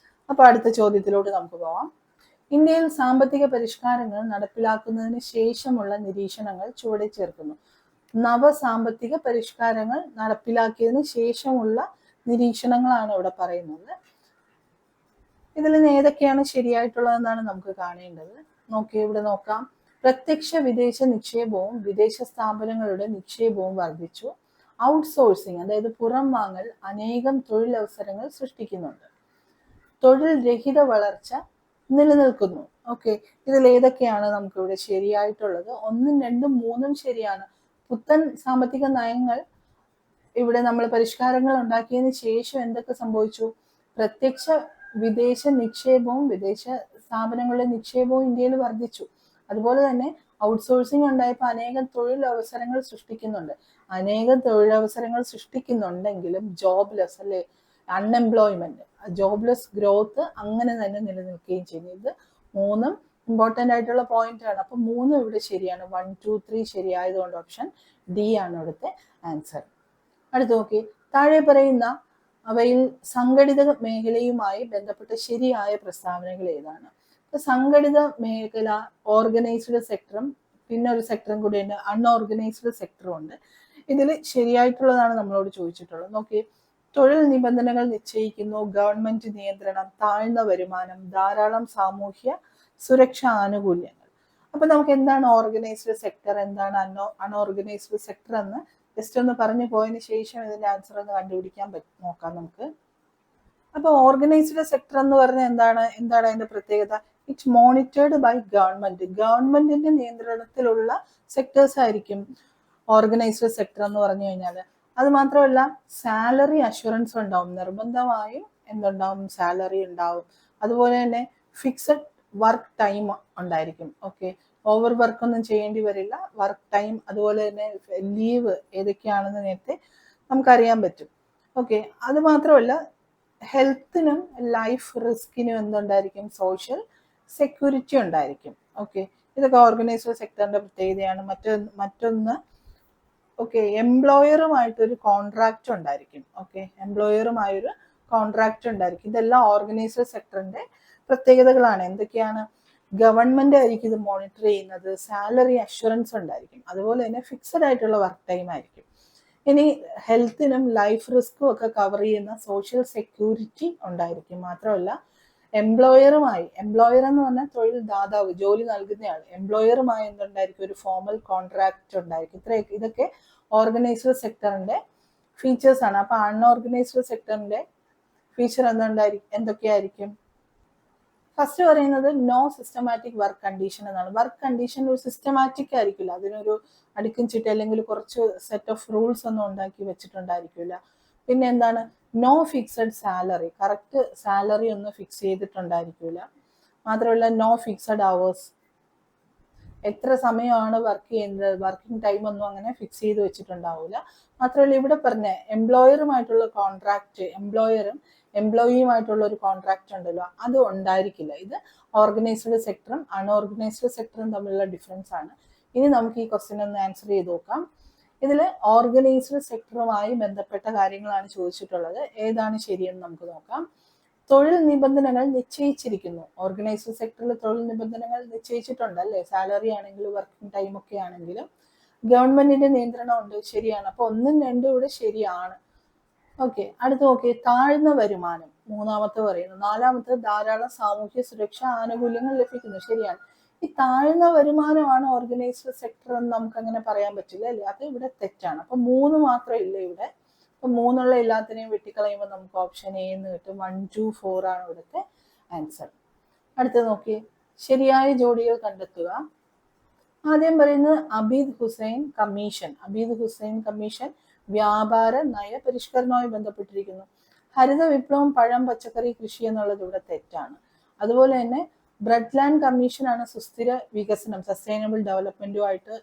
അപ്പൊ അടുത്ത ചോദ്യത്തിലോട്ട് നമുക്ക് പോവാം. ഇന്ത്യയിൽ സാമ്പത്തിക പരിഷ്കാരങ്ങൾ നടപ്പിലാക്കുന്നതിന് ശേഷമുള്ള നിരീക്ഷണങ്ങൾ ചുവടെ ചേർക്കുന്നു. നവസാമ്പത്തിക പരിഷ്കാരങ്ങൾ നടപ്പിലാക്കിയതിന് ശേഷമുള്ള നിരീക്ഷണങ്ങളാണ് ഇവിടെ പറയുന്നത്. ഇതിൽ നിന്ന് ഏതൊക്കെയാണ് ശരിയായിട്ടുള്ളതെന്നാണ് നമുക്ക് കാണേണ്ടത്. ഇവിടെ നോക്കാം. പ്രത്യക്ഷ വിദേശ നിക്ഷേപവും വിദേശ സ്ഥാപനങ്ങളുടെ നിക്ഷേപവും വർദ്ധിച്ചു. ഔട്ട്സോഴ്സിങ്, അതായത് പുറം വാങ്ങൽ, അനേകം തൊഴിലവസരങ്ങൾ സൃഷ്ടിക്കുന്നുണ്ട്. തൊഴിൽ രഹിത വളർച്ച നിലനിൽക്കുന്നു. ഓക്കെ, ഇതിൽ ഏതൊക്കെയാണ് നമുക്ക് ഇവിടെ ശരിയായിട്ടുള്ളത്? 1, 2, 3 ശരിയാണ്. പുത്തൻ സാമ്പത്തിക നയങ്ങൾ ഇവിടെ നമ്മൾ പരിഷ്കാരങ്ങൾ ഉണ്ടാക്കിയതിന് ശേഷം എന്തൊക്കെ സംഭവിച്ചു? പ്രത്യക്ഷ വിദേശ നിക്ഷേപവും വിദേശ സ്ഥാപനങ്ങളുടെ നിക്ഷേപവും ഇന്ത്യയിൽ വർദ്ധിച്ചു. അതുപോലെ തന്നെ ഔട്ട്സോഴ്സിംഗ് ഉണ്ടായപ്പോൾ അനേകം തൊഴിലവസരങ്ങൾ സൃഷ്ടിക്കുന്നുണ്ട്. അനേകം തൊഴിലവസരങ്ങൾ സൃഷ്ടിക്കുന്നുണ്ടെങ്കിലും ജോബ്ലെസ് അല്ലെ, അൺഎംപ്ലോയ്മെന്റ്, ജോബ്ലെസ് ഗ്രോത്ത് അങ്ങനെ തന്നെ നിലനിൽക്കുകയും ചെയ്യുന്നു. ഇത് 3 ഇമ്പോർട്ടൻ്റ് ആയിട്ടുള്ള പോയിന്റ് ആണ്. അപ്പൊ 3 ഇവിടെ ശരിയാണ്. 1, 2, 3 ശരിയായതുകൊണ്ട് ഓപ്ഷൻ ഡി ആണ് ഇവിടുത്തെ ആൻസർ. അടുത്ത് നോക്കി. താഴെ പറയുന്ന അവയിൽ സംഘടിത മേഖലയുമായി ബന്ധപ്പെട്ട ശരിയായ പ്രസ്താവനകൾ ഏതാണ്? സംഘടിത മേഖല, ഓർഗനൈസ്ഡ് സെക്ടറും പിന്നെ ഒരു സെക്ടറും കൂടി ഉണ്ട്, അൺഓർഗനൈസ്ഡ് സെക്ടറും ഉണ്ട്. ഇതിൽ ശരിയായിട്ടുള്ളതാണ് നമ്മളോട് ചോദിച്ചിട്ടുള്ളത്. നോക്കി, തൊഴിൽ നിബന്ധനകൾ നിശ്ചയിക്കുന്നു, ഗവൺമെന്റ് നിയന്ത്രണം, താഴ്ന്ന വരുമാനം, ധാരാളം സാമൂഹ്യ സുരക്ഷാ ആനുകൂല്യങ്ങൾ. അപ്പൊ നമുക്ക് എന്താണ് ഓർഗനൈസ്ഡ് സെക്ടർ, എന്താണ് അൺഓർഗനൈസ്ഡ് സെക്ടർ എന്ന് ജസ്റ്റ് ഒന്ന് പറഞ്ഞു പോയതിനു ശേഷം ഇതിന്റെ ആൻസർ ഒന്ന് കണ്ടുപിടിക്കാൻ നോക്കാം നമുക്ക്. അപ്പൊ ഓർഗനൈസ്ഡ് സെക്ടർ എന്ന് പറഞ്ഞാൽ എന്താണ് അതിന്റെ പ്രത്യേകത? It's monitored by government. ഗവൺമെന്റിന്റെ നിയന്ത്രണത്തിലുള്ള സെക്ടേഴ്സ് ആയിരിക്കും ഓർഗനൈസ്ഡ് സെക്ടർ എന്ന് പറഞ്ഞു കഴിഞ്ഞാൽ. അത് മാത്രമല്ല സാലറി അഷുറൻസ് ഉണ്ടാവും, നിർബന്ധമായും എന്തുണ്ടാവും, സാലറി ഉണ്ടാവും. അതുപോലെ തന്നെ ഫിക്സഡ് വർക്ക് ടൈം ഉണ്ടായിരിക്കും. ഓക്കെ, ഓവർ വർക്ക് ഒന്നും ചെയ്യേണ്ടി വരില്ല. വർക്ക് ടൈം അതുപോലെ തന്നെ ലീവ് ഏതൊക്കെയാണെന്ന് നേരത്തെ നമുക്കറിയാൻ പറ്റും. ഓക്കെ, അത് മാത്രമല്ല ഹെൽത്തിനും ലൈഫ് റിസ്കിനും എന്തുണ്ടായിരിക്കും, സോഷ്യൽ സെക്യൂരിറ്റി ഉണ്ടായിരിക്കും. ഓക്കെ, ഇതൊക്കെ ഓർഗനൈസ്ഡ് സെക്ടറിന്റെ പ്രത്യേകതയാണ്. മറ്റൊന്ന് ഓക്കെ, എംപ്ലോയറുമായിട്ടൊരു കോൺട്രാക്ട് ഉണ്ടായിരിക്കും. ഓക്കെ, എംപ്ലോയറുമായൊരു കോൺട്രാക്ട് ഉണ്ടായിരിക്കും. ഇതെല്ലാം ഓർഗനൈസ്ഡ് സെക്ടറിന്റെ പ്രത്യേകതകളാണ്. എന്തൊക്കെയാണ്? ഗവൺമെന്റ് ആയിരിക്കും ഇത് മോണിറ്റർ ചെയ്യുന്നത്, സാലറി അഷുറൻസ് ഉണ്ടായിരിക്കും, അതുപോലെ തന്നെ ഫിക്സഡ് ആയിട്ടുള്ള വർക്ക് ടൈം ആയിരിക്കും. ഇനി ഹെൽത്തിനും ലൈഫ് റിസ്കും ഒക്കെ കവർ ചെയ്യുന്ന സോഷ്യൽ സെക്യൂരിറ്റി ഉണ്ടായിരിക്കും. മാത്രമല്ല എംപ്ലോയർ എന്ന് പറഞ്ഞാൽ തൊഴിൽ ദാതാവ്, ജോലി നൽകുന്നയാൾ. എംപ്ലോയറുമായി എന്തുണ്ടായിരിക്കും, ഒരു ഫോർമൽ കോൺട്രാക്ട് ഉണ്ടായിരിക്കും. ഇതൊക്കെ ഓർഗനൈസ്ഡ് സെക്ടറിന്റെ ഫീച്ചേഴ്സ് ആണ്. അപ്പൊ അൺഓർഗനൈസ്ഡ് സെക്ടറിന്റെ ഫീച്ചർ എന്തൊക്കെയായിരിക്കും? ഫസ്റ്റ് പറയുന്നത് നോ സിസ്റ്റമാറ്റിക് വർക്ക് കണ്ടീഷൻ എന്നാണ്. വർക്ക് കണ്ടീഷൻ ഒരു സിസ്റ്റമാറ്റിക് ആയിരിക്കില്ല, അതിനൊരു അടുക്കും ചിട്ട അല്ലെങ്കിൽ കുറച്ച് സെറ്റ് ഓഫ് റൂൾസ് ഒന്നും ഉണ്ടാക്കി വെച്ചിട്ടുണ്ടായിരിക്കില്ല. പിന്നെ എന്താണ്? No fixed salary, correct salary ഒന്നും ഫിക്സ് ചെയ്തിട്ടുണ്ടായിരിക്കില്ല. മാത്രമല്ല നോ ഫിക്സഡ് അവേഴ്സ്, എത്ര സമയമാണ് വർക്ക് ചെയ്യുന്നത്, വർക്കിംഗ് ടൈം ഒന്നും അങ്ങനെ ഫിക്സ് ചെയ്ത് വെച്ചിട്ടുണ്ടാവില്ല. മാത്രമല്ല ഇവിടെ പറഞ്ഞ എംപ്ലോയറുമായിട്ടുള്ള കോൺട്രാക്ട്, എംപ്ലോയറും എംപ്ലോയിയുമായിട്ടുള്ള ഒരു കോൺട്രാക്ട് ഉണ്ടല്ലോ, അത് ഉണ്ടായിരിക്കില്ല. ഇത് ഓർഗനൈസ്ഡ് സെക്ടറും അൺഓർഗനൈസ്ഡ് സെക്ടറും തമ്മിലുള്ള ഡിഫറൻസ് ആണ്. ഇനി നമുക്ക് ഈ ക്വസ്റ്റ്യൻ ഒന്ന് ആൻസർ ചെയ്ത് നോക്കാം. ഇതിൽ ഓർഗനൈസ്ഡ് സെക്ടറുമായി ബന്ധപ്പെട്ട കാര്യങ്ങളാണ് ചോദിച്ചിട്ടുള്ളത്. ഏതാണ് ശരിയെന്ന് നമുക്ക് നോക്കാം. തൊഴിൽ നിബന്ധനകൾ നിശ്ചയിച്ചിരിക്കുന്നു. ഓർഗനൈസ്ഡ് സെക്ടറിൽ തൊഴിൽ നിബന്ധനകൾ നിശ്ചയിച്ചിട്ടുണ്ട് അല്ലേ? സാലറി ആണെങ്കിലും വർക്കിംഗ് ടൈം ഒക്കെ ആണെങ്കിലും ഗവൺമെന്റിന്റെ നിയന്ത്രണം ഉണ്ട്. ശരിയാണ്. അപ്പൊ 1ഉം 2ഉം ഇവിടെ ശരിയാണ്. ഓക്കെ, അടുത്ത് നോക്കി. താഴ്ന്ന വരുമാനം മൂന്നാമത്തെ പറയുന്നു. നാലാമത്തെ ധാരാളം സാമൂഹ്യ സുരക്ഷാ ആനുകൂല്യങ്ങൾ ലഭിക്കുന്നു. ശരിയാണ്. ഈ താഴ്ന്ന വരുമാനമാണ് ഓർഗനൈസ്ഡ് സെക്ടർ എന്ന് നമുക്ക് അങ്ങനെ പറയാൻ പറ്റില്ല അല്ലേ? അത് ഇവിടെ തെറ്റാണ്. അപ്പൊ 3 മാത്രം ഇല്ല ഇവിടെ. അപ്പൊ 3 എല്ലാത്തിനെയും വെട്ടിക്കളയുമ്പോൾ നമുക്ക് ഓപ്ഷൻ എ എന്ന് കിട്ടും. 1, 2, 4 ആണ് ഇവിടുത്തെ ആൻസർ. അടുത്ത് നോക്കി. ശരിയായ ജോഡികൾ കണ്ടെത്തുക. ആദ്യം പറയുന്നത് അബീദ് ഹുസൈൻ കമ്മീഷൻ. അബീദ് ഹുസൈൻ കമ്മീഷൻ വ്യാപാര നയ പരിഷ്കരണവുമായി ബന്ധപ്പെട്ടിരിക്കുന്നു. ഹരിത വിപ്ലവം, പഴം, പച്ചക്കറി കൃഷി എന്നുള്ളത് ഇവിടെ തെറ്റാണ്. അതുപോലെ തന്നെ ബ്രെഡ് ലാൻഡ് കമ്മീഷൻ ആണ് സുസ്ഥിര വികസനം, സസ്റ്റൈനബിൾ ഡെവലപ്മെന്റുമായിട്ട്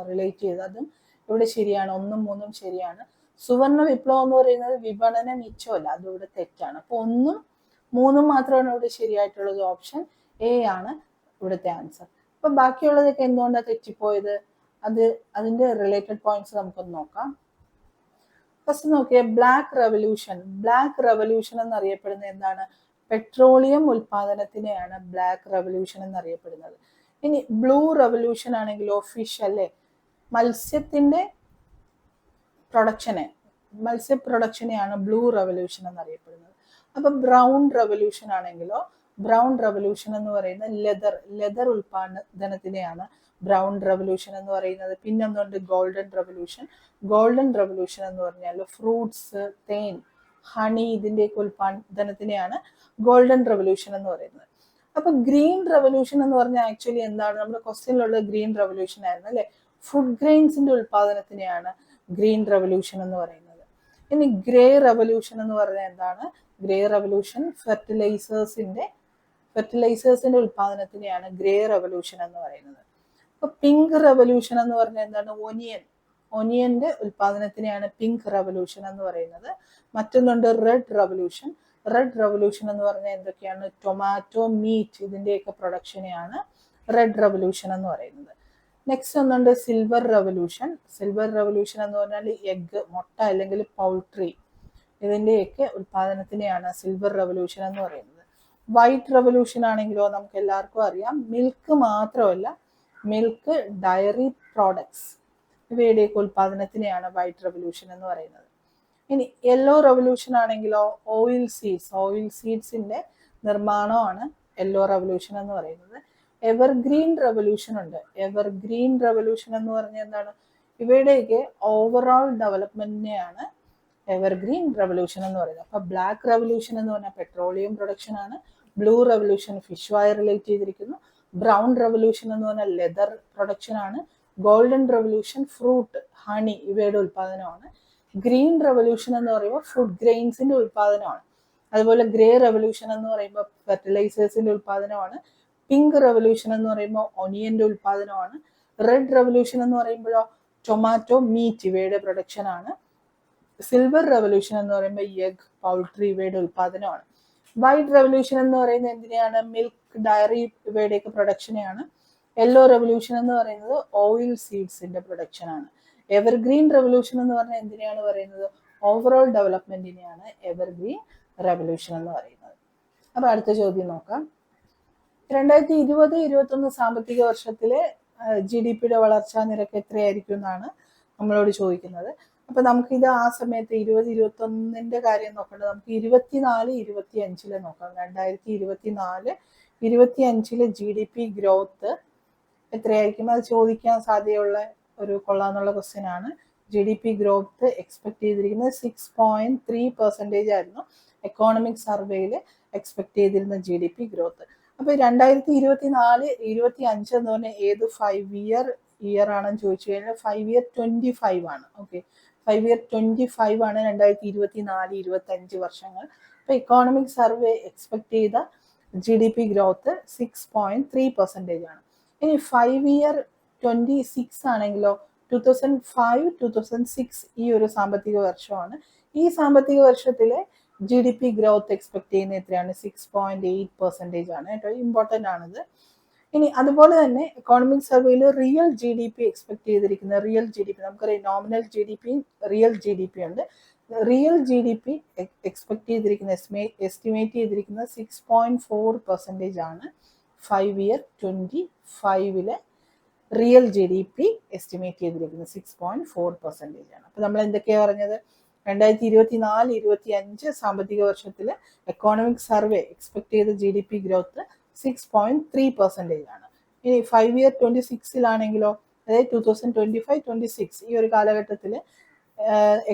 റിലേറ്റ് ചെയ്ത്. അതും ഇവിടെ ശരിയാണ്. 1ഉം 3ഉം ശരിയാണ്. സുവർണ വിപ്ലവം എന്ന് പറയുന്നത് വിപണന മിച്ചമല്ല, അതിവിടെ തെറ്റാണ്. അപ്പൊ 1ഉം 3ഉം മാത്രമാണ് ഇവിടെ ശരിയായിട്ടുള്ളത്. ഓപ്ഷൻ എ ആണ് ഇവിടുത്തെ ആൻസർ. അപ്പൊ ബാക്കിയുള്ളതൊക്കെ എന്തുകൊണ്ടാണ് തെറ്റിപ്പോയത്? അതിന്റെ റിലേറ്റഡ് പോയിന്റ്സ് നമുക്കൊന്ന് നോക്കാം. ഫസ്റ്റ് നോക്കിയ ബ്ലാക്ക് റെവല്യൂഷൻ. ബ്ലാക്ക് റെവല്യൂഷൻ എന്നറിയപ്പെടുന്നത് എന്താണ്? പെട്രോളിയം ഉൽപാദനത്തിനെയാണ് ബ്ലാക്ക് റെവല്യൂഷൻ എന്നറിയപ്പെടുന്നത്. ഇനി ബ്ലൂ റെവല്യൂഷൻ ആണെങ്കിലോ ഫിഷ് അല്ലേ, മത്സ്യ പ്രൊഡക്ഷനെയാണ് ബ്ലൂ റെവല്യൂഷൻ എന്നറിയപ്പെടുന്നത്. അപ്പൊ ബ്രൗൺ റെവല്യൂഷൻ ആണെങ്കിലോ, ബ്രൗൺ റെവല്യൂഷൻ എന്ന് പറയുന്നത് ലെതർ ഉൽപാദനത്തിനെയാണ് ബ്രൗൺ റെവല്യൂഷൻ എന്ന് പറയുന്നത്. പിന്നെന്തുണ്ട്? Golden revolution. ഗോൾഡൻ റെവല്യൂഷൻ എന്ന് പറഞ്ഞാൽ ഫ്രൂട്ട്സ്, തേൻ, ഹണി ഇതിന്റെയൊക്കെ ഉൽപാദനത്തിനെയാണ് ഗോൾഡൻ റെവല്യൂഷൻ എന്ന് പറയുന്നത്. അപ്പൊ ഗ്രീൻ റെവല്യൂഷൻ എന്ന് പറഞ്ഞാൽ ആക്ച്വലി എന്താണ്? നമ്മുടെ ക്വസ്റ്റ്യനിലുള്ള ഗ്രീൻ റെവല്യൂഷൻ ആയിരുന്നു അല്ലെ? ഫുഡ് ഗ്രെയിൻസിന്റെ ഉൽപാദനത്തിനെയാണ് ഗ്രീൻ റെവല്യൂഷൻ എന്ന് പറയുന്നത്. ഇനി ഗ്രേ റെവല്യൂഷൻ എന്ന് പറഞ്ഞാൽ എന്താണ്? ഗ്രേ റെവല്യൂഷൻ ഫെർട്ടിലൈസേഴ്സിന്റെ ഉൽപാദനത്തിനെയാണ് ഗ്രേ റെവല്യൂഷൻ എന്ന് പറയുന്നത്. അപ്പൊ പിങ്ക് റെവല്യൂഷൻ എന്ന് പറഞ്ഞാൽ എന്താണ്? ഒനിയന്റെ ഉൽപാദനത്തിനെയാണ് പിങ്ക് റെവല്യൂഷൻ എന്ന് പറയുന്നത്. മറ്റൊന്നുണ്ട് റെഡ് റെവല്യൂഷൻ. റെഡ് റെവല്യൂഷൻ എന്ന് പറഞ്ഞാൽ എന്തൊക്കെയാണ്? ടൊമാറ്റോ, മീറ്റ് ഇതിന്റെയൊക്കെ പ്രൊഡക്ഷനെയാണ് റെഡ് റെവല്യൂഷൻ എന്ന് പറയുന്നത്. നെക്സ്റ്റ് ഒന്നുണ്ട് സിൽവർ റെവല്യൂഷൻ. സിൽവർ റെവല്യൂഷൻ എന്ന് പറഞ്ഞാൽ എഗ്, മുട്ട അല്ലെങ്കിൽ പൗൾട്രി ഇതിന്റെയൊക്കെ ഉൽപാദനത്തിനെയാണ് സിൽവർ റെവല്യൂഷൻ എന്ന് പറയുന്നത്. വൈറ്റ് റെവല്യൂഷൻ ആണെങ്കിലോ നമുക്ക് എല്ലാവർക്കും അറിയാം, മിൽക്ക് മാത്രമല്ല മിൽക്ക്, ഡയറി പ്രോഡക്ട്സ് ഇവയുടെയൊക്കെ ഉൽപാദനത്തിനെയാണ് വൈറ്റ് റെവല്യൂഷൻ എന്ന് പറയുന്നത്. ഇനി യെല്ലോ റവല്യൂഷൻ ആണെങ്കിലോ ഓയിൽ സീഡ്സിന്റെ നിർമ്മാണമാണ് യെല്ലോ റവല്യൂഷൻ എന്ന് പറയുന്നത്. എവർഗ്രീൻ റവല്യൂഷൻ ഉണ്ട്. എവർഗ്രീൻ റവല്യൂഷൻ എന്ന് പറഞ്ഞാൽ എന്താണ്? ഇവയുടെയൊക്കെ ഓവറോൾ ഡെവലപ്മെന്റിനെയാണ് എവർഗ്രീൻ റവല്യൂഷൻ എന്ന് പറയുന്നത്. അപ്പൊ ബ്ലാക്ക് റവല്യൂഷൻ എന്ന് പറഞ്ഞാൽ പെട്രോളിയം പ്രൊഡക്ഷൻ ആണ്. ബ്ലൂ റവല്യൂഷൻ ഫിഷുമായി റിലേറ്റ് ചെയ്തിരിക്കുന്നു. ബ്രൗൺ റവല്യൂഷൻ എന്ന് പറഞ്ഞാൽ ലെതർ പ്രൊഡക്ഷൻ ആണ്. ഗോൾഡൻ റവല്യൂഷൻ ഫ്രൂട്ട്, ഹണി ഇവയുടെ ഉൽപാദനമാണ്. ഗ്രീൻ റവല്യൂഷൻ എന്ന് പറയുമ്പോൾ ഫുഡ് ഗ്രെയിൻസിന്റെ ഉൽപാദനമാണ്. അതുപോലെ ഗ്രേ റവല്യൂഷൻ എന്ന് പറയുമ്പോൾ ഫെർട്ടിലൈസേഴ്സിന്റെ ഉൽപാദനമാണ്. പിങ്ക് റവല്യൂഷൻ എന്ന് പറയുമ്പോൾ ഒനിയന്റെ ഉൽപാദനമാണ്. റെഡ് റവല്യൂഷൻ എന്ന് പറയുമ്പോഴോ ടൊമാറ്റോ, മീറ്റ് ഇവയുടെ പ്രൊഡക്ഷൻ ആണ്. സിൽവർ റവല്യൂഷൻ എന്ന് പറയുമ്പോൾ എഗ്, പൗൾട്രി ഇവയുടെ ഉൽപാദനമാണ്. വൈറ്റ് റവല്യൂഷൻ എന്ന് പറയുന്നത് എന്തിനെയാണ്? മിൽക്ക്, ഡയറി ഇവയുടെയൊക്കെ പ്രൊഡക്ഷനെയാണ്. യെല്ലോ റവല്യൂഷൻ എന്ന് പറയുന്നത് ഓയിൽ സീഡ്സിന്റെ പ്രൊഡക്ഷൻ ആണ്. എവർഗ്രീൻ റവല്യൂഷൻ എന്ന് പറഞ്ഞാൽ എന്തിനെയാണ് പറയുന്നത്? ഓവറോൾ ഡെവലപ്മെന്റിനെയാണ് എവർഗ്രീൻ റവല്യൂഷൻ എന്ന് പറയുന്നത്. അപ്പൊ അടുത്ത ചോദ്യം നോക്കാം. 2020-21 സാമ്പത്തിക വർഷത്തിലെ GDPയുടെ വളർച്ചാ നിരക്ക് എത്രയായിരിക്കും എന്നാണ് നമ്മളോട് ചോദിക്കുന്നത്. അപ്പൊ നമുക്കിത് ആ സമയത്ത് 20-21 കാര്യം നോക്കേണ്ടത് നമുക്ക് 24-25 നോക്കാം. 2024-25 GDP ഗ്രോത്ത് എത്രയായിരിക്കും? അത് ചോദിക്കാൻ സാധ്യതയുള്ള ഒരു കൊള്ളാന്നുള്ള ക്വസ്റ്റ്യൻ ആണ്. GDP ഗ്രോത്ത് എക്സ്പെക്ട് ചെയ്തിരിക്കുന്നത് 6.3% ആയിരുന്നു എക്കോണമിക് സർവേയിൽ എക്സ്പെക്ട് ചെയ്തിരുന്ന GDP ഗ്രോത്ത്. അപ്പൊ 2024-25 എന്ന് പറഞ്ഞാൽ ഏത് 5 ഇയർ ആണെന്ന് ചോദിച്ചു കഴിഞ്ഞാൽ 5 ഇയർ 25 ആണ്. ഓക്കെ, 5 ഇയർ 25 ആണ് 2024-25 വർഷങ്ങൾ. അപ്പൊ എക്കോണമിക് സർവേ എക്സ്പെക്ട് ചെയ്ത GDP ഗ്രോത്ത് 6.3% ആണ്. ഇനി 5 ഇയർ 26 ആണെങ്കിലോ 2005-2006 ഈ ഒരു സാമ്പത്തിക വർഷമാണ്. ഈ സാമ്പത്തിക വർഷത്തിലെ GDP ഗ്രോത്ത് എക്സ്പെക്ട് ചെയ്യുന്നത് എത്രയാണ്? 6.8% ആണ് കേട്ടോ. ഇമ്പോർട്ടൻ്റ് ആണിത്. ഇനി അതുപോലെ തന്നെ എക്കോണമിക് സർവേയിൽ റിയൽ GDP എക്സ്പെക്ട് ചെയ്തിരിക്കുന്ന നമുക്കറിയാം നോമിനൽ GDP, റിയൽ GDP ഉണ്ട്. റിയൽ GDP എക്സ്പെക്ട് ചെയ്തിരിക്കുന്ന എസ്റ്റിമേറ്റ് ചെയ്തിരിക്കുന്ന 6.4% ആണ് 5 ഇയർ 25 റിയൽ GDP എസ്റ്റിമേറ്റ് ചെയ്തിരിക്കുന്നത് 6.4% ആണ്. അപ്പൊ നമ്മൾ എന്തൊക്കെയാ പറഞ്ഞത്? 2024-25 സാമ്പത്തിക വർഷത്തിൽ എക്കോണമിക് സർവേ എക്സ്പെക്ട് ചെയ്ത GDP ഗ്രോത്ത് 6.3% ആണ്. ഇനി 5 ഇയർ 26 അതായത് 2025-26 ഈ ഒരു കാലഘട്ടത്തിൽ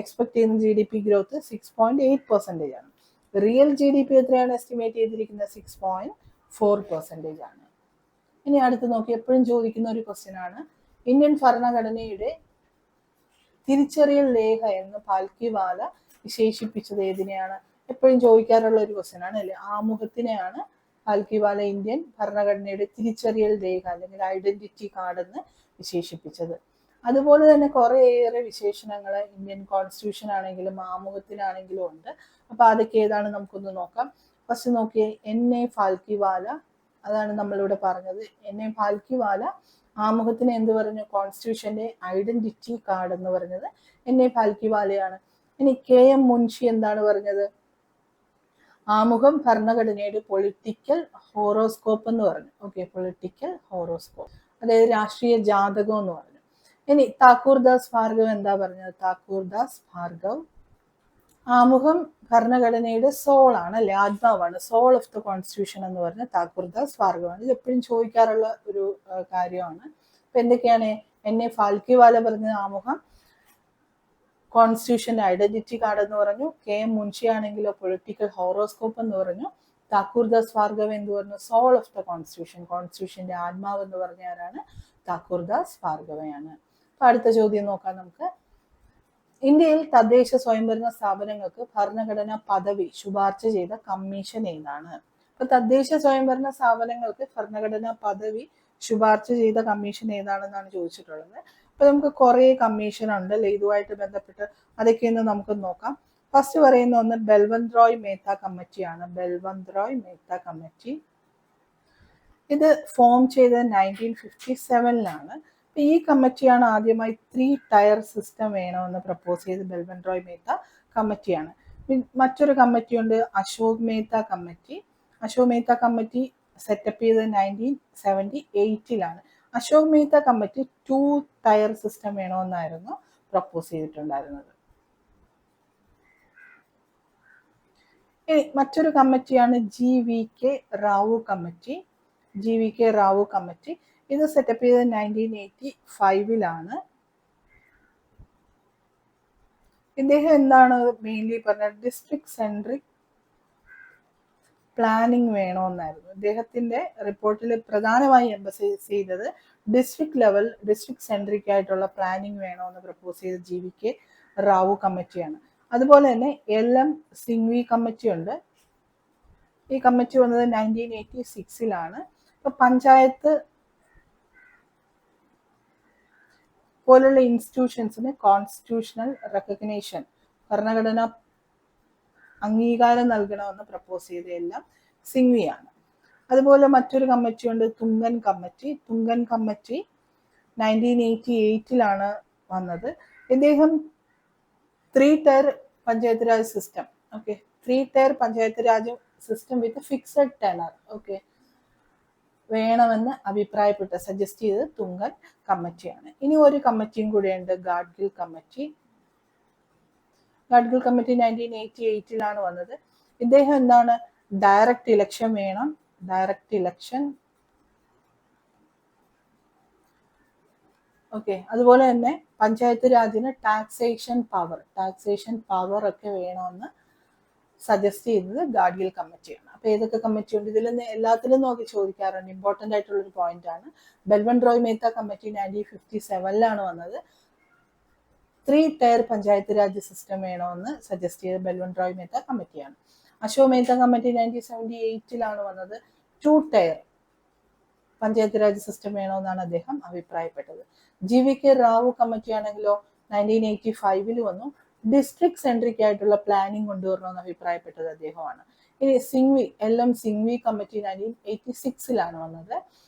എക്സ്പെക്ട് ചെയ്യുന്ന GDP ഗ്രോത്ത് 6.8% ആണ്. റിയൽ GDP എത്രയാണ് എസ്റ്റിമേറ്റ് ചെയ്തിരിക്കുന്നത്? 6.4% ആണ്. ഇനി അടുത്ത് നോക്കി എപ്പോഴും ചോദിക്കുന്ന ഒരു ക്വസ്റ്റ്യൻ ആണ്. ഇന്ത്യൻ ഭരണഘടനയുടെ തിരിച്ചറിയൽ രേഖ എന്ന് ഫാൽക്കിവാല വിശേഷിപ്പിച്ചത് ഏതിനെയാണ്? എപ്പോഴും ചോദിക്കാറുള്ള ഒരു ക്വസ്റ്റ്യൻ ആണ് അല്ലെ. ആമുഖത്തിനെയാണ് ഫാൽക്കിവാല ഇന്ത്യൻ ഭരണഘടനയുടെ തിരിച്ചറിയൽ രേഖ അല്ലെങ്കിൽ ഐഡന്റിറ്റി കാർഡ് എന്ന് വിശേഷിപ്പിച്ചത്. അതുപോലെ തന്നെ കുറേയേറെ വിശേഷണങ്ങൾ ഇന്ത്യൻ കോൺസ്റ്റിറ്റ്യൂഷൻ ആണെങ്കിലും ആമുഖത്തിനാണെങ്കിലും ഉണ്ട്. അപ്പൊ അതൊക്കെ ഏതാണ് നമുക്കൊന്ന് നോക്കാം. ഫസ്റ്റ് നോക്കിയേ, NA ഫാൽക്കിവാല, അതാണ് നമ്മളിവിടെ പറഞ്ഞത്. NA ഫാൽക്കിവാല ആമുഖത്തിന് എന്ത് പറഞ്ഞു? കോൺസ്റ്റിറ്റ്യൂഷന്റെ ഐഡന്റിറ്റി കാർഡ് എന്ന് പറഞ്ഞത് NA ഫാൽക്കിവാലയാണ്. ഇനി KM മുൻഷി എന്താണ് പറഞ്ഞത്? ആമുഖം ഭരണഘടനയുടെ പൊളിറ്റിക്കൽ ഹോറോസ്കോപ്പ് എന്ന് പറഞ്ഞു. ഓക്കെ, പൊളിറ്റിക്കൽ ഹോറോസ്കോപ്പ്, അതായത് രാഷ്ട്രീയ ജാതകം എന്ന് പറഞ്ഞു. ഇനി താക്കൂർദാസ് ഭാർഗവ് എന്താ പറഞ്ഞത്? താക്കൂർദാസ് ഭാർഗവ് ആമുഖം ഭരണഘടനയുടെ സോൾ ആണ് അല്ലെ, ആത്മാവാണ്, സോൾ ഓഫ് ദ കോൺസ്റ്റിറ്റ്യൂഷൻ എന്ന് പറഞ്ഞ താക്കൂർദാസ് ഭാർഗവാണ്. ഇത് എപ്പോഴും ചോദിക്കാറുള്ള ഒരു കാര്യമാണ്. അപ്പൊ എന്തൊക്കെയാണ്? NA ഫാൽക്കിവാല പറഞ്ഞ ആമുഖം കോൺസ്റ്റിറ്റ്യൂഷന്റെ ഐഡന്റിറ്റി കാർഡ് എന്ന് പറഞ്ഞു. KM മുൻഷി ആണെങ്കിലോ പൊളിറ്റിക്കൽ ഹോറോസ്കോപ്പ് എന്ന് പറഞ്ഞു. താക്കൂർദാസ് ഭാർഗവ് എന്ത് പറഞ്ഞു? സോൾ ഓഫ് ദ കോൺസ്റ്റിറ്റ്യൂഷൻ, കോൺസ്റ്റിറ്റ്യൂഷന്റെ ആത്മാവ് എന്ന് പറഞ്ഞ ആരാണ്? താക്കൂർദാസ് ഭാർഗവയാണ്. അപ്പൊ അടുത്ത ചോദ്യം നോക്കാം നമുക്ക്. ഇന്ത്യയിൽ തദ്ദേശ സ്വയംഭരണ സ്ഥാപനങ്ങൾക്ക് ഭരണഘടനാ പദവി ശുപാർശ ചെയ്ത കമ്മീഷൻ ഏതാണ്? അപ്പൊ തദ്ദേശ സ്വയംഭരണ സ്ഥാപനങ്ങൾക്ക് ഭരണഘടനാ പദവി ശുപാർശ ചെയ്ത കമ്മീഷൻ ഏതാണെന്നാണ് ചോദിച്ചിട്ടുള്ളത്. അപ്പൊ നമുക്ക് കുറെ കമ്മീഷൻ ഉണ്ട് അല്ലെ ഇതുമായിട്ട് ബന്ധപ്പെട്ട്. അതൊക്കെയൊന്ന് നമുക്ക് നോക്കാം. ഫസ്റ്റ് പറയുന്ന ഒന്ന് ബൽവന്ത് റോയ് മേത്ത കമ്മിറ്റിയാണ്. ബൽവന്ത് റോയ് മേത്ത കമ്മിറ്റി ഇത് ഫോം ചെയ്തത് 1957 ഈ കമ്മിറ്റിയാണ് ആദ്യമായി 3 ടയർ സിസ്റ്റം വേണമെന്ന് പ്രപ്പോസ് ചെയ്ത് ബൽവന്ത് റോയ് മേത്ത കമ്മിറ്റിയാണ്. മറ്റൊരു കമ്മിറ്റി ഉണ്ട്, Ashok Mehta committee. Ashok Mehta committee setup ചെയ്തത് 1978 Ashok Mehta committee 2 tier system വേണമെന്നായിരുന്നു പ്രപ്പോസ് ചെയ്തിട്ടുണ്ടായിരുന്നത്. ഇനി മറ്റൊരു കമ്മിറ്റിയാണ് GVK Rao committee. GVK Rao committee ഇത് സെറ്റപ്പ് ചെയ്തത് 1985-ലാണ്. ഇദ്ദേഹം എന്താണ് മെയിൻലി പറഞ്ഞത്, ഡിസ്ട്രിക്ട് സെൻട്രിക് പ്ലാനിങ് വേണമെന്നായിരുന്നു. ഇദ്ദേഹത്തിന്റെ റിപ്പോർട്ടിൽ പ്രധാനമായി എംഫസൈസ് ചെയ്തത് ഡിസ്ട്രിക്ട് ലെവൽ, ഡിസ്ട്രിക്ട് സെൻട്രിക് ആയിട്ടുള്ള പ്ലാനിങ് വേണമെന്ന് പ്രപ്പോസ് ചെയ്ത GVK റാവു കമ്മിറ്റിയാണ്. അതുപോലെ തന്നെ LM സിംഗ്വി കമ്മിറ്റി ഉണ്ട്. ഈ കമ്മിറ്റി വന്നത് 1986-ലാണ്. ഇപ്പൊ പഞ്ചായത്ത് പോലുള്ള ഇൻസ്റ്റിറ്റ്യൂഷൻസിന് കോൺസ്റ്റിറ്റ്യൂഷണൽ റെക്കഗ്നേഷൻ, ഭരണഘടന അംഗീകാരം നൽകണമെന്ന് പ്രപ്പോസ് ചെയ്ത എല്ലാം സിംഗ്വിയാണ്. അതുപോലെ മറ്റൊരു കമ്മിറ്റി ഉണ്ട്, തുങ്കൻ കമ്മിറ്റി. തുങ്കൻ കമ്മിറ്റി 1988-ലാണ് വന്നത്. ഇദ്ദേഹം three tier panchayat raj system, okay, three tier panchayat raj system with fixed tenure, okay, വേണമെന്ന് സജസ്റ്റ് ചെയ്തത് തുങ്കൻ കമ്മിറ്റിയാണ്. ഇനി ഒരു കമ്മിറ്റിയും കൂടെയുണ്ട്, ഗാഡ്ഗിൽ കമ്മിറ്റി. ഗാഡ്ഗിൽ കമ്മിറ്റി 1988-ലാണ് വന്നത്. ഇദ്ദേഹം എന്താണ്, ഡയറക്റ്റ് ഇലക്ഷൻ വേണം, ഡയറക്റ്റ് ഇലക്ഷൻ, ഓക്കെ, അതുപോലെ തന്നെ പഞ്ചായത്ത് രാജിന് ടാക്സേഷൻ പവർ ഒക്കെ വേണമെന്ന് സജസ്റ്റ് ചെയ്തത് ഗാഡ്ഗിൽ കമ്മിറ്റിയാണ്. അപ്പൊ ഏതൊക്കെ കമ്മിറ്റി ഉണ്ട് ഇതിൽ? എല്ലാത്തിലും നോക്കി ചോദിക്കാറുണ്ട്, ഇമ്പോർട്ടന്റ് ആയിട്ടുള്ള ഒരു പോയിന്റ് ആണ്. ബൽവന്ത് റോയ് മേത്ത കമ്മിറ്റി 1957-ലാണ് വന്നത്. 3-ടയർ പഞ്ചായത്ത് രാജ് സിസ്റ്റം വേണമെന്ന് സജസ്റ്റ് ചെയ്ത ബൽവന്ത് റോയ് മേത്ത കമ്മിറ്റിയാണ്. അശോക് മേത്ത കമ്മിറ്റി 1978-ലാണ് വന്നത്. 2-ടയർ പഞ്ചായത്ത് രാജ് സിസ്റ്റം വേണമെന്നാണ് അദ്ദേഹം അഭിപ്രായപ്പെട്ടത്. GVK റാവു കമ്മിറ്റി ആണെങ്കിലോ 1985-ൽ വന്നു. ഡിസ്ട്രിക്ട് സെൻട്രിക് ആയിട്ടുള്ള പ്ലാനിങ് കൊണ്ടുവരണമെന്ന് അഭിപ്രായപ്പെട്ടത് അദ്ദേഹമാണ്. ഇനി LM സിംഗ്വി കമ്മിറ്റി 1986-ലാണ് വന്നത്.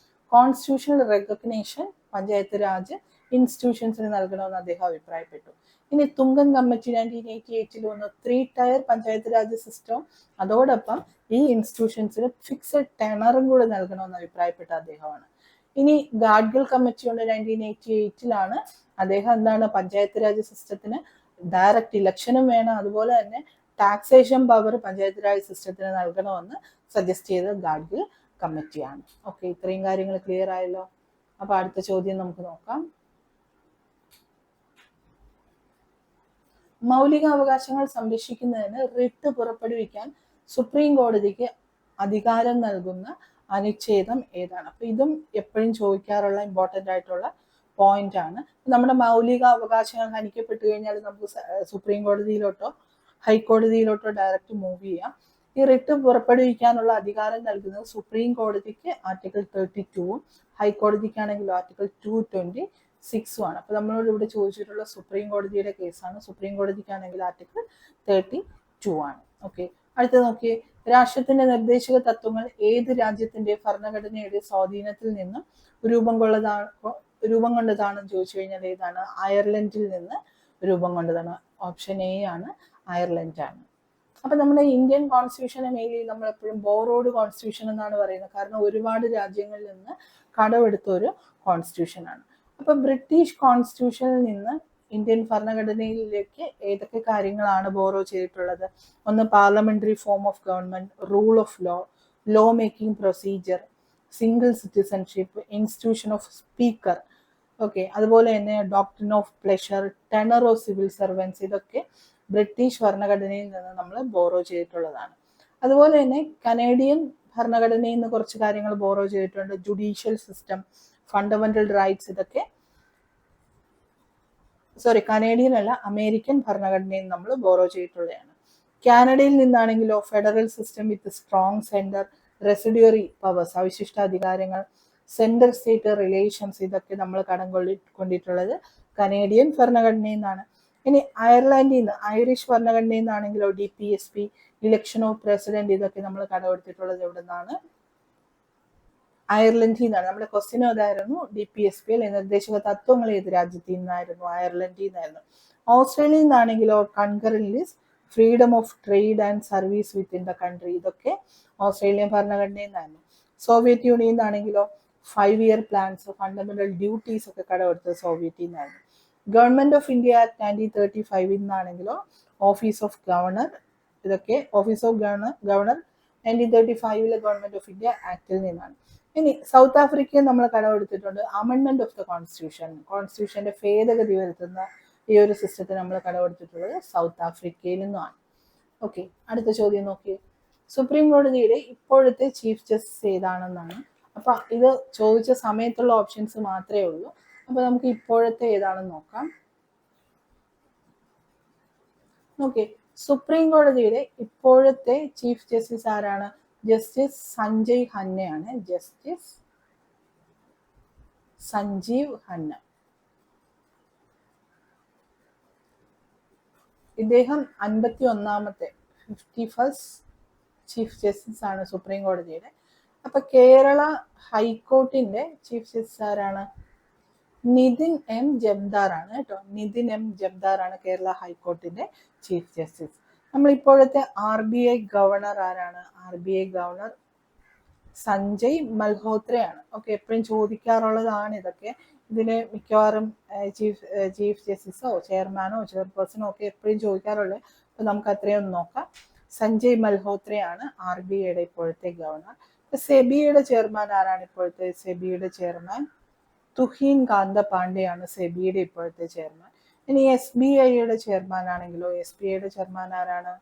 കോൺസ്റ്റിറ്റ്യൂഷണൽ റെക്കഗ്നേഷൻ പഞ്ചായത്ത് രാജ് ഇൻസ്റ്റിറ്റ്യൂഷൻസിന് നൽകണമെന്ന് അദ്ദേഹം അഭിപ്രായപ്പെട്ടു. ഇനി തുങ്കൻ കമ്മിറ്റി 1988-ൽ വന്നു. 3-ടയർ പഞ്ചായത്ത് രാജ് സിസ്റ്റം, അതോടൊപ്പം ഈ ഇൻസ്റ്റിറ്റ്യൂഷൻസിന് ഫിക്സഡ് ടെനറും കൂടെ നൽകണമെന്ന് അഭിപ്രായപ്പെട്ട അദ്ദേഹമാണ്. ഇനി ഗാഡ്ഗിൽ കമ്മിറ്റി ഉണ്ട് 1988-ലാണ്. അദ്ദേഹം എന്താണ്, പഞ്ചായത്ത് രാജ് സിസ്റ്റത്തിന് ഡയറക്റ്റ് ഇലക്ഷനും വേണം, അതുപോലെ തന്നെ ടാക്സേഷൻ പവർ പഞ്ചായത്ത് രാജ് സിസ്റ്റത്തിന് നൽകണമെന്ന് സജസ്റ്റ് ചെയ്തത് ഗാഡ്ഗിൽ കമ്മിറ്റിയാണ്. ഓക്കെ, ഇത്രയും കാര്യങ്ങൾ ക്ലിയർ ആയല്ലോ. അപ്പൊ അടുത്ത ചോദ്യം നമുക്ക് നോക്കാം. മൗലികാവകാശങ്ങൾ സംരക്ഷിക്കുന്നതിന് റിട്ട് പുറപ്പെടുവിക്കാൻ സുപ്രീം കോടതിക്ക് അധികാരം നൽകുന്ന അനുച്ഛേദം ഏതാണ്? അപ്പൊ ഇതും എപ്പോഴും ചോദിക്കാറുള്ള ഇമ്പോർട്ടൻ്റ് ആയിട്ടുള്ള പോയിന്റ് ആണ്. നമ്മുടെ മൗലിക അവകാശങ്ങൾ ഹനിക്കപ്പെട്ടു കഴിഞ്ഞാൽ നമുക്ക് സുപ്രീം കോടതിയിലോട്ടോ ഹൈക്കോടതിയിലോട്ടോ ഡയറക്റ്റ് മൂവ് ചെയ്യാം. ഈ റിട്ട് പുറപ്പെടുവിക്കാനുള്ള അധികാരം നൽകുന്നത് സുപ്രീം കോടതിക്ക് ആർട്ടിക്കിൾ 32-ഉം ഹൈക്കോടതിക്കാണെങ്കിൽ ആർട്ടിക്കിൾ 226-ഉമാണ്. അപ്പൊ നമ്മളോട് ഇവിടെ ചോദിച്ചിട്ടുള്ള സുപ്രീം കോടതിയുടെ കേസാണ്. സുപ്രീം കോടതിക്കാണെങ്കിൽ ആർട്ടിക്കിൾ 32-ആണ്. ഓക്കെ, അടുത്ത നോക്കിയേ, രാഷ്ട്രത്തിന്റെ നിർദ്ദേശക തത്വങ്ങൾ ഏത് രാജ്യത്തിന്റെ ഭരണഘടനയുടെ സ്വാധീനത്തിൽ നിന്നും രൂപം കൊണ്ടതാണെന്ന് ചോദിച്ചു കഴിഞ്ഞാൽ ഏതാണ്? അയർലൻഡിൽ നിന്ന് രൂപം കൊണ്ടതാണ്. ഓപ്ഷൻ എ ആണ്, അയർലൻഡ് ആണ്. അപ്പൊ നമ്മുടെ ഇന്ത്യൻ കോൺസ്റ്റിറ്റ്യൂഷനെ മെയിൻലി നമ്മൾ എപ്പോഴും ബോറോഡ് കോൺസ്റ്റിറ്റ്യൂഷൻ എന്നാണ് പറയുന്നത്. കാരണം ഒരുപാട് രാജ്യങ്ങളിൽ നിന്ന് കടമെടുത്ത ഒരു കോൺസ്റ്റിറ്റ്യൂഷൻ ആണ്. അപ്പൊ ബ്രിട്ടീഷ് കോൺസ്റ്റിറ്റ്യൂഷനിൽ നിന്ന് ഇന്ത്യൻ ഭരണഘടനയിലേക്ക് ഏതൊക്കെ കാര്യങ്ങളാണ് ബോറോ ചെയ്തിട്ടുള്ളത്? ഒന്ന്, parliamentary form of government, rule of law, law making procedure, single citizenship, institution of speaker, okay, അതുപോലെ തന്നെ doctrine of pleasure, tenure of civil servants, ഇതൊക്കെ ബ്രിട്ടീഷ് ഭരണഘടനയിൽ നിന്ന് നമ്മൾ ബോറോ ചെയ്തിട്ടുള്ളതാണ്. അതുപോലെ തന്നെ കനേഡിയൻ ഭരണഘടനയിൽ നിന്ന് കുറച്ച് കാര്യങ്ങൾ ബോറോ ചെയ്തിട്ടുണ്ട്. ജുഡീഷ്യൽ സിസ്റ്റം, ഫണ്ടമെന്റൽ റൈറ്റ്സ്, ഇതൊക്കെ കനേഡിയൻ അല്ല, അമേരിക്കൻ ഭരണഘടനയിൽ നമ്മൾ ബോറോ ചെയ്തിട്ടുള്ളതാണ്. കാനഡയിൽ നിന്നാണെങ്കിലോ federal system with strong centre, residuary powers, അവശിഷ്ടാധികാരങ്ങൾ, സെൻട്രൽ സ്റ്റേറ്റ് റിലേഷൻസ്, ഇതൊക്കെ നമ്മൾ കടം കൊണ്ടിട്ടുള്ളത് കനേഡിയൻ ഭരണഘടനയിൽ നിന്നാണ്. ഇനി അയർലൻഡിൽ നിന്ന്, ഐറിഷ് ഭരണഘടനയിൽ നിന്നാണെങ്കിലോ DPSP, ഇലക്ഷൻ ഓഫ് പ്രസിഡന്റ്, ഇതൊക്കെ നമ്മൾ കടമെടുത്തിട്ടുള്ളത് എവിടെ നിന്നാണ്? അയർലൻഡിൽ നിന്നാണ്. നമ്മുടെ ക്വസ്റ്റ്യനും അതായിരുന്നു, DPSP അല്ലെ നിർദ്ദേശക തത്വങ്ങൾ ഏത് രാജ്യത്തിൽ നിന്നായിരുന്നു? അയർലൻഡിൽ നിന്നായിരുന്നു. ഓസ്ട്രേലിയയിൽ നിന്നാണെങ്കിലോ concurrent list, freedom of trade and service within the country, ഇതൊക്കെ ഓസ്ട്രേലിയൻ ഭരണഘടനയിൽ നിന്നായിരുന്നു. സോവിയറ്റ് യൂണിയനിൽ നിന്നാണെങ്കിലോ 5-ഇയർ പ്ലാൻസ്, ഫണ്ടമെന്റൽ ഡ്യൂട്ടീസ് ഒക്കെ കടമെടുത്തത് സോവിയറ്റിൽ നിന്നായിരുന്നു. ഗവൺമെന്റ് ഓഫ് ഇന്ത്യ ആക്ട് 1935 നിന്നാണെങ്കിലോ ഓഫീസ് ഓഫ് ഗവർണർ, ഇതൊക്കെ office of governor 1935 government of India ആക്ടിൽ നിന്നാണ്. ഇനി സൗത്ത് ആഫ്രിക്കയിൽ നമ്മൾ കടമെടുത്തിട്ടുണ്ട് അമെൻമെന്റ് ഓഫ് ദ കോൺസ്റ്റിറ്റ്യൂഷന്റെ ഭേദഗതി വരുത്തുന്ന ഈ ഒരു സിസ്റ്റത്തിന് നമ്മൾ കടമെടുത്തിട്ടുള്ളത് സൗത്ത് ആഫ്രിക്കയിൽ നിന്നുമാണ്. ഓക്കെ, അടുത്ത ചോദ്യം നോക്കിയേ. സുപ്രീം കോടതിയുടെ ഇപ്പോഴത്തെ ചീഫ് ജസ്റ്റിസ് ഏതാണെന്നാണ്. അപ്പൊ ഇത് ചോദിച്ച സമയത്തുള്ള ഓപ്ഷൻസ് മാത്രമേ ഉള്ളൂ. അപ്പൊ നമുക്ക് ഇപ്പോഴത്തെ ഏതാണെന്ന് നോക്കാം. ഓക്കെ, സുപ്രീം കോടതിയുടെ ഇപ്പോഴത്തെ ചീഫ് ജസ്റ്റിസ് ആരാണ്? ജസ്റ്റിസ് സഞ്ജയ് ഖന്നയാണ്. ജസ്റ്റിസ് സഞ്ജീവ് ഖന്ന. ഇദ്ദേഹം 51ാമത്തെ 51st ചീഫ് ജസ്റ്റിസ് ആണ് സുപ്രീം കോടതിയുടെ. അപ്പൊ കേരള ഹൈക്കോർട്ടിന്റെ ചീഫ് ജസ്റ്റിസ് ആരാണ്? നിതിൻ എം ജബ്ദാർ ആണ് കേട്ടോ. നിതിൻ എം ജബ്ദാർ ആണ് കേരള ഹൈക്കോർട്ടിന്റെ ചീഫ് ജസ്റ്റിസ്. നമ്മൾ ഇപ്പോഴത്തെ RBI ഗവർണർ ആരാണ്? RBI ഗവർണർ സഞ്ജയ് മൽഹോത്രയാണ്. ഓക്കെ, എപ്പോഴും ചോദിക്കാറുള്ളതാണ് ഇതൊക്കെ. ഇതിന് മിക്കവാറും ചീഫ് ജസ്റ്റിസോ ചെയർമാനോ ചെയർപേഴ്സണോ ഒക്കെ എപ്പോഴും ചോദിക്കാറുള്ളത്. അപ്പൊ നമുക്ക് അത്രയും നോക്കാം. സഞ്ജയ് മൽഹോത്രയാണ് RBIയുടെ ഇപ്പോഴത്തെ ഗവർണർ. സെബിയുടെ ചെയർമാൻ ആരാണ്? ഇപ്പോഴത്തെ സെബിയുടെ ചെയർമാൻ തുഹീൻ കാന്ത പാണ്ഡെയാണ് സെബിയുടെ ഇപ്പോഴത്തെ ചെയർമാൻ. ഇനി SBIയുടെ ചെയർമാൻ ആണെങ്കിലോ SBIയുടെ ചെയർമാൻ ആരാണ്?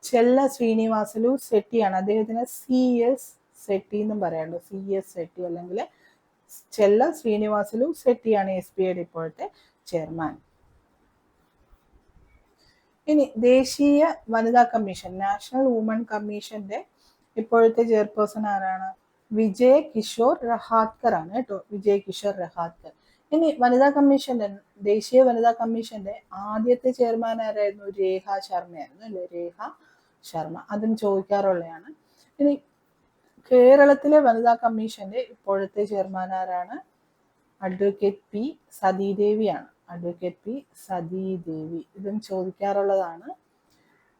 ചെല്ല ശ്രീനിവാസലു സെട്ടിയാണ്. അദ്ദേഹത്തിന് CS സെട്ടി എന്നും പറയാറുണ്ട്. CS സെട്ടി അല്ലെങ്കിൽ ചെല്ല ശ്രീനിവാസലു സെട്ടിയാണ് SBIയുടെ ഇപ്പോഴത്തെ ചെയർമാൻ. ഇനി ദേശീയ വനിതാ കമ്മീഷൻ നാഷണൽ വുമൺ കമ്മീഷന്റെ ഇപ്പോഴത്തെ ചെയർപേഴ്സൺ ആരാണ്? വിജയ് കിഷോർ രഹാത്കർ ആണ് കേട്ടോ. വിജയ് കിഷോർ രഹാത്കർ. ഇനി വനിതാ കമ്മീഷന്റെ ദേശീയ വനിതാ കമ്മീഷന്റെ ആദ്യത്തെ ചെയർമാൻ ആരായിരുന്നു? രേഖ ശർമ്മയായിരുന്നു അല്ലെ? രേഖ ശർമ്മ. അതും ചോദിക്കാറുള്ളതാണ്. ഇനി കേരളത്തിലെ വനിതാ കമ്മീഷന്റെ ഇപ്പോഴത്തെ ചെയർമാൻ ആരാണ്? അഡ്വക്കേറ്റ് P സതീദേവിയാണ്. Advocate P Sathidevi. ഇതും ചോദിക്കാറുള്ളതാണ്.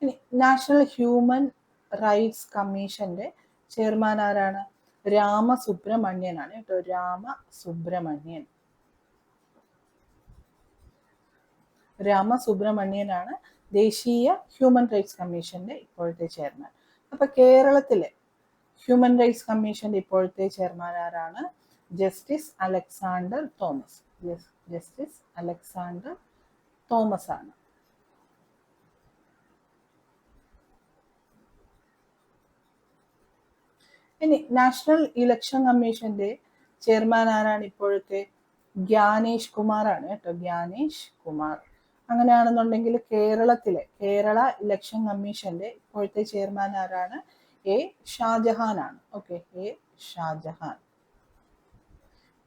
ഇനി നാഷണൽ ഹ്യൂമൻ റൈറ്റ്സ് കമ്മീഷന്റെ ചെയർമാൻ ആരാണ്? രാമസുബ്രഹ്മണ്യനാണ് കേട്ടോ. രാമസുബ്രഹ്മണ്യൻ. രാമസുബ്രഹ്മണ്യനാണ് ദേശീയ ഹ്യൂമൻ റൈറ്റ്സ് കമ്മീഷന്റെ ഇപ്പോഴത്തെ ചെയർമാൻ. അപ്പൊ കേരളത്തിലെ ഹ്യൂമൻ റൈറ്റ്സ് കമ്മീഷന്റെ ഇപ്പോഴത്തെ ചെയർമാൻ ആരാണ്? Justice Alexander Thomas. Justice Alexander Thomas ആണ്. ഇനി നാഷണൽ ഇലക്ഷൻ കമ്മീഷന്റെ ചെയർമാൻ ആരാണ് ഇപ്പോഴത്തെ? ഗ്യാനേഷ് കുമാർ ആണ് കേട്ടോ. ഗ്യാനേഷ് കുമാർ. അങ്ങനെയാണെന്നുണ്ടെങ്കിൽ കേരള ഇലക്ഷൻ കമ്മീഷന്റെ ഇപ്പോഴത്തെ ചെയർമാൻ ആരാണ്? A ഷാജഹാൻ ആണ്. Okay, A Shahjahan.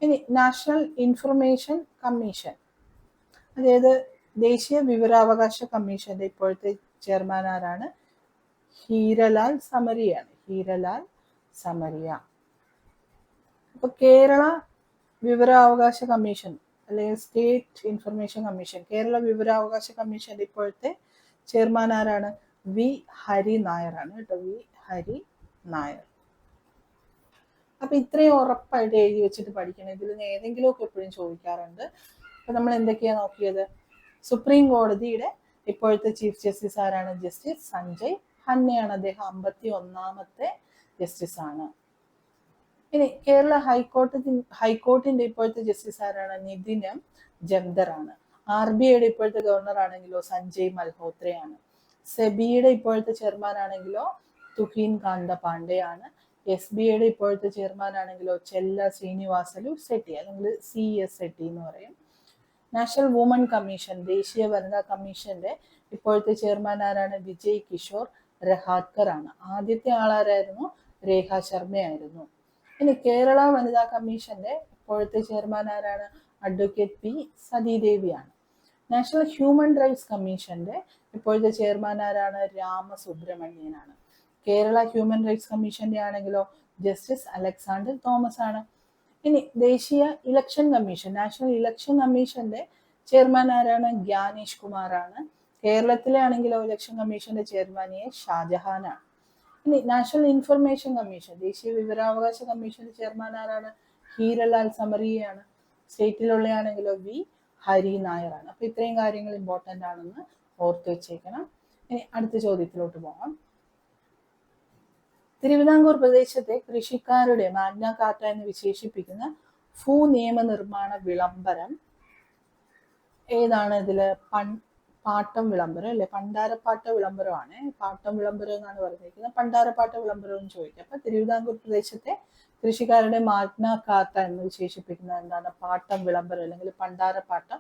ഇനി നാഷണൽ ഇൻഫർമേഷൻ കമ്മീഷൻ, അതായത് ദേശീയ വിവരാവകാശ കമ്മീഷന്റെ ഇപ്പോഴത്തെ ചെയർമാൻ ആരാണ്? ഹീരലാൽ സമരിയാണ്. ഹീരലാൽ സമരിയ. അപ്പൊ കേരള വിവരാവകാശ കമ്മീഷൻ അല്ലെങ്കിൽ സ്റ്റേറ്റ് ഇൻഫർമേഷൻ കമ്മീഷൻ, കേരള വിവരാവകാശ കമ്മീഷന്റെ ഇപ്പോഴത്തെ ചെയർമാൻ ആരാണ്? വി ഹരി നായർ ആണ് കേട്ടോ. വി ഹരി നായർ. അപ്പൊ ഇത്രയും ഉറപ്പായിട്ട് എഴുതി വെച്ചിട്ട് പഠിക്കണം. ഇതിൽ നിന്ന് ഏതെങ്കിലും ഒക്കെ എപ്പോഴും ചോദിക്കാറുണ്ട്. അപ്പൊ നമ്മൾ എന്തൊക്കെയാ നോക്കിയത്? സുപ്രീം കോടതിയുടെ ഇപ്പോഴത്തെ ചീഫ് ജസ്റ്റിസ് ആരാണ്? ജസ്റ്റിസ് സഞ്ജയ് ഖന്നയാണ്. അദ്ദേഹം 51ാമത്തെ ജസ്റ്റിസ് ആണ്. ഇനി കേരള ഹൈക്കോർട്ടിന്റെ ഇപ്പോഴത്തെ ജസ്റ്റിസ് ആരാണ്? നിതിൻ എം ജബ്ദാർ ആണ്. RBIയുടെ ഇപ്പോഴത്തെ ഗവർണർ ആണെങ്കിലോ സഞ്ജയ് മൽഹോത്രയാണ്. സെബിയുടെ ഇപ്പോഴത്തെ ചെയർമാൻ ആണെങ്കിലോ തുഹീൻ കാന്ത പാണ്ഡെയാണ്. SBIയുടെ ഇപ്പോഴത്തെ ചെയർമാൻ ആണെങ്കിലോ ചെല്ല ശ്രീനിവാസലു സെട്ടി അല്ലെങ്കിൽ CS സെട്ടി എന്ന് പറയും. നാഷണൽ വുമൺ കമ്മീഷൻ ദേശീയ വനിതാ കമ്മീഷന്റെ ഇപ്പോഴത്തെ ചെയർമാൻ ആരാണ്? വിജയ് കിഷോർ രഹാത്കർ ആണ്. ആദ്യത്തെ ആളാരായിരുന്നു? രേഖ ശർമ്മയായിരുന്നു. ഇനി കേരള വനിതാ കമ്മീഷന്റെ ഇപ്പോഴത്തെ ചെയർമാൻ ആരാണ്? അഡ്വക്കേറ്റ് P സതീദേവിയാണ്. നാഷണൽ ഹ്യൂമൻ റൈറ്റ്സ് കമ്മീഷന്റെ ഇപ്പോഴത്തെ ചെയർമാൻ ആരാണ്? രാമസുബ്രഹ്മണ്യനാണ്. കേരള ഹ്യൂമൻ റൈറ്റ്സ് കമ്മീഷന്റെ ആണെങ്കിലോ ജസ്റ്റിസ് അലക്സാണ്ടർ തോമസ് ആണ്. ഇനി ദേശീയ ഇലക്ഷൻ കമ്മീഷൻ നാഷണൽ ഇലക്ഷൻ കമ്മീഷന്റെ ചെയർമാൻ ആരാണ്? ഗ്യാനേഷ് കുമാർ ആണ്. കേരളത്തിലെ ആണെങ്കിലോ ഇലക്ഷൻ കമ്മീഷന്റെ ചെയർമാൻ A ഷാജഹാൻ ആണ്. ഇനി നാഷണൽ ഇൻഫർമേഷൻ കമ്മീഷൻ ദേശീയ വിവരാവകാശ കമ്മീഷന്റെ ചെയർമാൻ ആരാണ്? ഹീരലാൽ സമരിയയാണ്. സ്റ്റേറ്റിലുള്ളയാണെങ്കിലോ വി ഹരി നായർ ആണ്. അപ്പൊ ഇത്രയും കാര്യങ്ങൾ ഇമ്പോർട്ടൻ്റ് ആണെന്ന് ഓർത്ത് വെച്ചേക്കണം. ഇനി അടുത്ത ചോദ്യത്തിലോട്ട് പോകാം. തിരുവിതാംകൂർ പ്രദേശത്തെ കൃഷിക്കാരുടെ മാഗ്ന കാർട്ട എന്ന് വിശേഷിപ്പിക്കുന്ന നിയമനിർമ്മാണ വിളംബരം ഏതാണ് ഇതില്? പാട്ടം വിളംബരം അല്ലെ? പണ്ടാരപ്പാട്ട വിളംബരമാണ്. പാട്ടം വിളംബരം എന്നാണ് പറഞ്ഞിരിക്കുന്നത്. പണ്ടാരപ്പാട്ട വിളംബരം എന്ന് ചോദിക്കാം. അപ്പൊ തിരുവിതാംകൂർ പ്രദേശത്തെ കൃഷിക്കാരുടെ മാഗ്ന കാർട്ട എന്ന് വിശേഷിപ്പിക്കുന്നത് എന്താണ്? പാട്ടം വിളംബരം അല്ലെങ്കിൽ പണ്ടാരപ്പാട്ട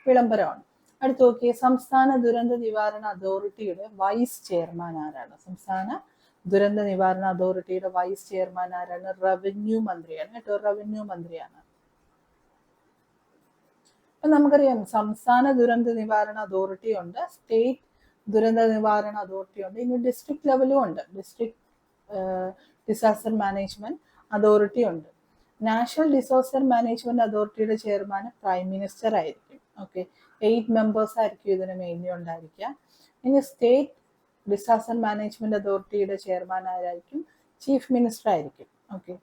വിളംബരമാണ്. അടുത്ത് നോക്കിയേ, സംസ്ഥാന ദുരന്ത നിവാരണ അതോറിറ്റിയുടെ വൈസ് ചെയർമാൻ ആരാണ്? സംസ്ഥാന ദുരന്ത നിവാരണ അതോറിറ്റിയുടെ വൈസ് ചെയർമാൻ ആരാണ്? റവന്യൂ മന്ത്രിയാണ് കേട്ടോ, റവന്യൂ മന്ത്രിയാണ്. അപ്പൊ നമുക്കറിയാം സംസ്ഥാന ദുരന്ത നിവാരണ അതോറിറ്റി ഉണ്ട്, സ്റ്റേറ്റ് ദുരന്ത നിവാരണ അതോറിറ്റി ഉണ്ട്, ഇനി ഡിസ്ട്രിക്ട് ലെവലും ഉണ്ട്, ഡിസ്ട്രിക്ട് ഡിസാസ്റ്റർ മാനേജ്മെന്റ് അതോറിറ്റി ഉണ്ട്. നാഷണൽ ഡിസാസ്റ്റർ മാനേജ്മെന്റ് അതോറിറ്റിയുടെ ചെയർമാൻ പ്രൈം മിനിസ്റ്റർ ആയിരിക്കും. ഓക്കെ, 8 മെമ്പേഴ്സ് ആയിരിക്കും ഇതിന് മെയിൻലി ഉണ്ടായിരിക്കുക. ഇനി സ്റ്റേറ്റ് ഡിസാസ്റ്റർ മാനേജ്മെന്റ് അതോറിറ്റിയുടെ ചെയർമാൻ ആരായിരിക്കും? ചീഫ് മിനിസ്റ്റർ ആയിരിക്കും. ഓക്കെ,